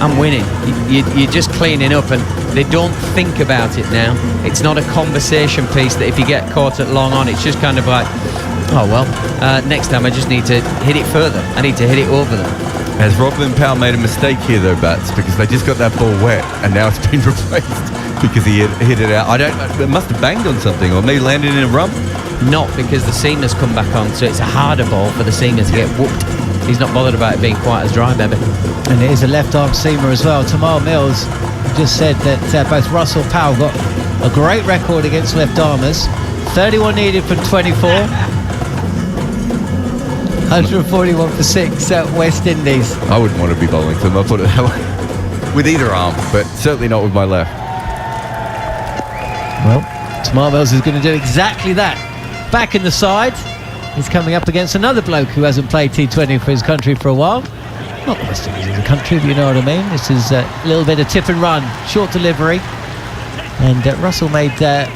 I'm winning. You're just cleaning up, and they don't think about it now. It's not a conversation piece that if you get caught at long on, it's just kind of like, oh well, next time I just need to hit it further. I need to hit it over them. Has Robin Powell made a mistake here, though, Bats? Because they just got that ball wet, and now it's been replaced because he hit it out. It must have banged on something, or maybe landed in a rump. Not because the seam has come back on, so it's a harder ball for the seamer to get whooped. He's not bothered about it being quite as dry, maybe. And it is a left-arm seamer as well. Tamar Mills just said that both Russell Powell got a great record against left-armers. 31 needed from 24. 141 for 6 at West Indies. I wouldn't want to be bowling to them, I'll put it that way. With either arm, but certainly not with my left. Well, Tamar Mills is going to do exactly that. Back in the side. He's coming up against another bloke who hasn't played T20 for his country for a while. Not the West Indies as a country, but you know what I mean. This is a little bit of tip and run, short delivery. And Russell made it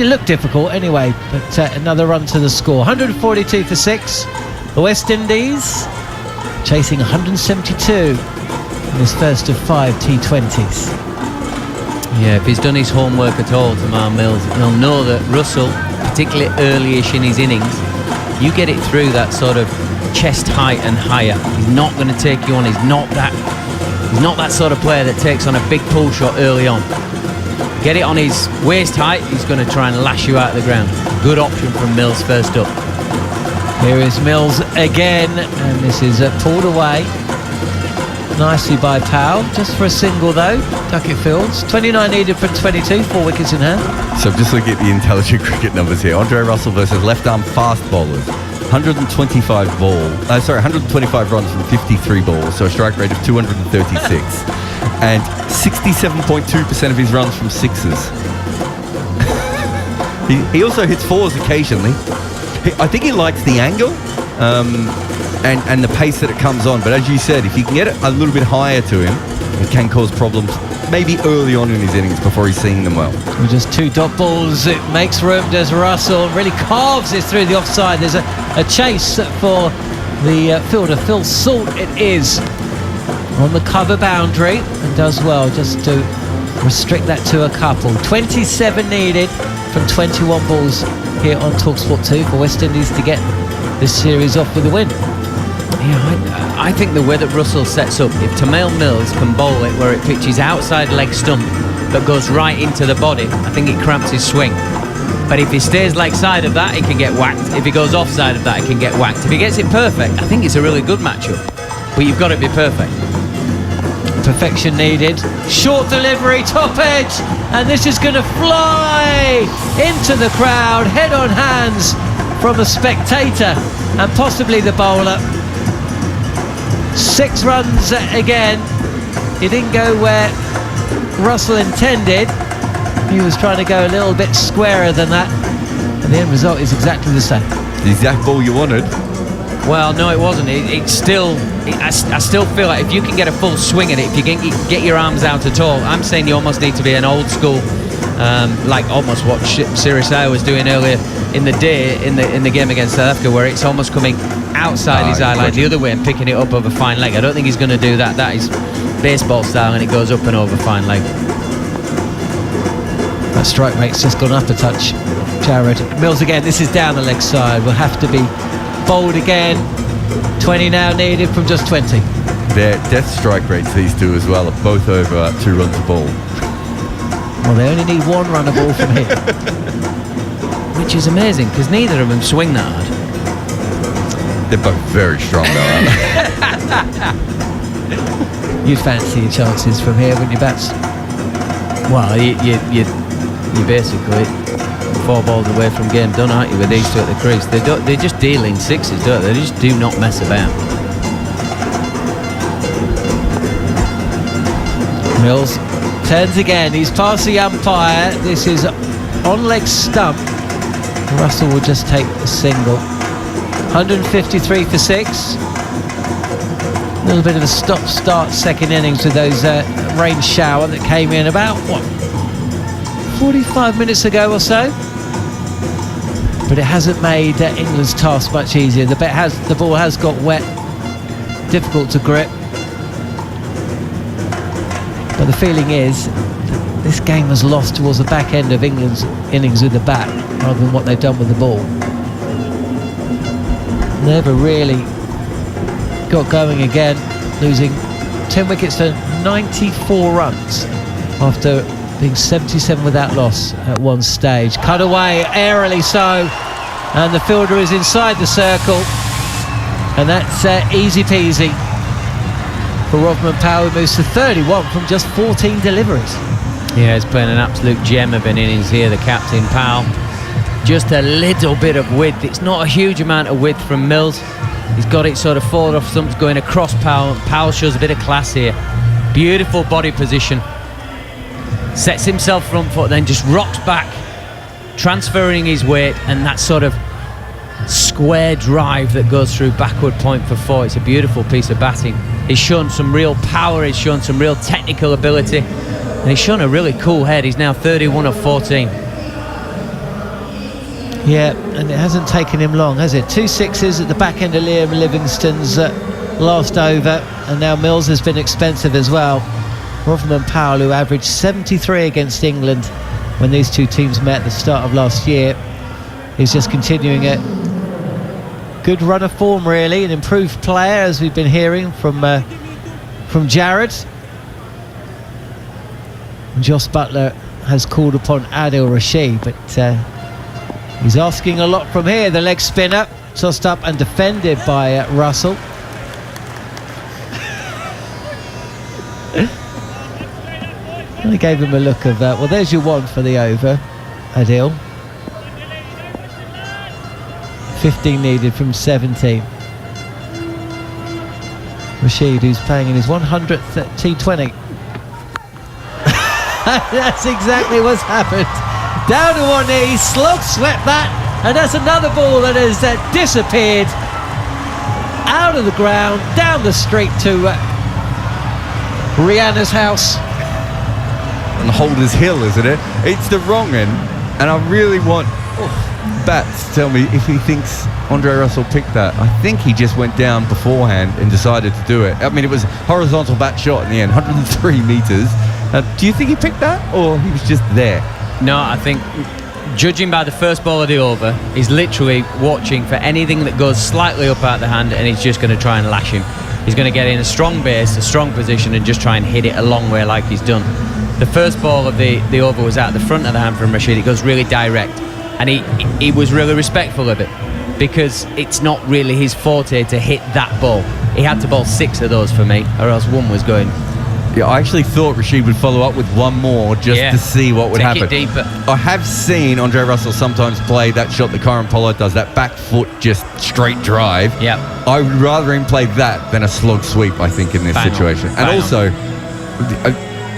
look difficult anyway, but another run to the score. 142 for 6. The West Indies chasing 172 in this first of 5 T20s. Yeah, if he's done his homework at all, Tamar Mills, he'll know that Russell, particularly early-ish in his innings, you get it through that sort of chest height and higher. He's not going to take you on. He's not that sort of player that takes on a big pull shot early on. Get it on his waist height, he's going to try and lash you out of the ground. Good option from Mills first up. Here is Mills again, and this is pulled away nicely by Powell, just for a single though. Duckett Fields, 29 needed from 22, 4 wickets in hand. So I'm just looking at the intelligent cricket numbers here. Andre Russell versus left-arm fast bowlers. 125 runs from 53 balls, so a strike rate of 236. And 67.2% of his runs from sixes. he also hits fours occasionally. I think he likes the angle and the pace that it comes on. But as you said, if you can get it a little bit higher to him, it can cause problems maybe early on in his innings before he's seeing them well. With just 2 dot balls, it makes room, does Russell, really carves it through the offside. There's a chase for the fielder, Phil Salt it is, on the cover boundary, and does well just to restrict that to a couple. 27 needed from 21 balls here on TalkSport 2 for West Indies to get this series off with a win. Yeah, I think the way that Russell sets up, if Tamar Mills can bowl it where it pitches outside leg stump but goes right into the body, I think it cramps his swing. But if he stays leg side of that, he can get whacked. If he goes offside of that, he can get whacked. If he gets it perfect, I think it's a really good matchup. But you've got to be perfect. Perfection needed. Short delivery, top edge, and this is going to fly into the crowd, head on hands from a spectator and possibly the bowler. 6 runs again. It didn't go where Russell intended. He was trying to go a little bit squarer than that, and the end result is exactly the same. The exact ball you wanted. Well, no, it wasn't. I still feel like if you can get a full swing at it, if you can get your arms out at all, I'm saying you almost need to be an old school, like almost what Sirisaia was doing earlier in the day in the game against South Africa, where it's almost coming outside his eye line the other way and picking it up over fine leg. I don't think he's going to do that. That is baseball style, and it goes up and over fine leg. That strike rate's just gone up a touch, Jared. Mills again, this is down the leg side, will have to be bowled again. 20 now needed from just 20. Their death strike rates, these two as well, are both over 2 runs a ball. Well, they only need 1 run a ball from here. Which is amazing, because neither of them swing that hard. They're both very strong though, aren't they? You'd fancy your chances from here, wouldn't you, Bats? Well, you basically 4 balls away from game done, aren't you, with these two at the crease? They just deal in sixes, don't they? They just do not mess about. Mills turns again. He's past the umpire. This is on leg stump. Russell will just take a single. 153 for 6. A little bit of a stop-start second innings with those rain shower that came in about, 45 minutes ago or so. But it hasn't made England's task much easier. The ball has got wet, difficult to grip. But the feeling is this game was lost towards the back end of England's innings with the bat rather than what they've done with the ball. Never really got going again, losing 10 wickets to 94 runs after being 77 without loss at one stage. Cut away, airily so, and the fielder is inside the circle, and that's easy peasy for Rovman Powell, who moves to 31 from just 14 deliveries. Yeah, he's playing an absolute gem of an innings here, the captain, Powell. Just a little bit of width. It's not a huge amount of width from Mills. He's got it sort of forward off stumps going across Powell. Powell shows a bit of class here. Beautiful body position. Sets himself front foot, then just rocks back, transferring his weight, and that sort of square drive that goes through backward point for 4. It's a beautiful piece of batting. He's shown some real power, he's shown some real technical ability, and he's shown a really cool head. He's now 31 of 14. Yeah, and it hasn't taken him long, has it? 2 sixes at the back end of Liam Livingstone's last over, and now Mills has been expensive as well. Rovman Powell, who averaged 73 against England when these two teams met at the start of last year, is just continuing a good run of form, really, an improved player, as we've been hearing from Jared. And Joss Buttler has called upon Adil Rashid, but he's asking a lot from here. The leg spinner tossed up and defended by Russell. I gave him a look of well, there's your one for the over, Adil. 15 needed from 17. Rashid, who's playing in his 100th T20. That's exactly what's happened. Down to one knee, slog swept that, and that's another ball that has disappeared out of the ground, down the street to Rihanna's house. On Holder's Hill, isn't it? It's the wrong end, and I really want Bats to tell me if he thinks Andre Russell picked that. I think he just went down beforehand and decided to do it. I mean, it was horizontal bat shot in the end, 103 metres. Do you think he picked that, or he was just there? No, I think, judging by the first ball of the over, he's literally watching for anything that goes slightly up out the hand, and he's just going to try and lash him. He's going to get in a strong base, a strong position, and just try and hit it a long way like he's done. The first ball of the over was out the front of the hand from Rashid. It goes really direct, and he was really respectful of it, because it's not really his forte to hit that ball. He had to bowl 6 of those for me, or else one was going. Yeah, I actually thought Rashid would follow up with one more just to see what would happen. Take it deeper. I have seen Andre Russell sometimes play that shot that Kyron Pollard does, that back foot just straight drive. Yeah. I would rather him play that than a slog sweep, I think, in this situation. And also,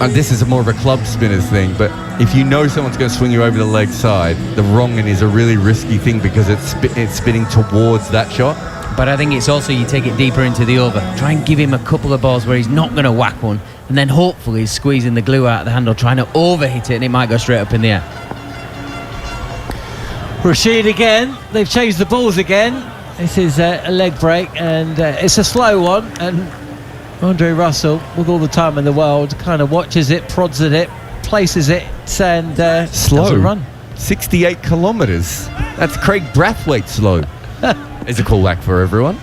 this is more of a club spinners thing, but if you know someone's going to swing you over the leg side, the wrong end is a really risky thing because it's spinning towards that shot. But I think it's also you take it deeper into the over. Try and give him a couple of balls where he's not going to whack one, and then hopefully he's squeezing the glue out of the handle, trying to overhit it, and it might go straight up in the air. Rashid again. They've changed the balls again. This is a leg break, and it's a slow one, and Andre Russell, with all the time in the world, kind of watches it, prods at it, places it, and slow run. 68 kilometres. That's Craig Brathwaite slow. It's a callback for everyone.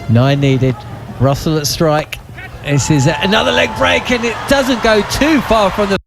Nine needed. Russell at strike. This is another leg break, and it doesn't go too far from the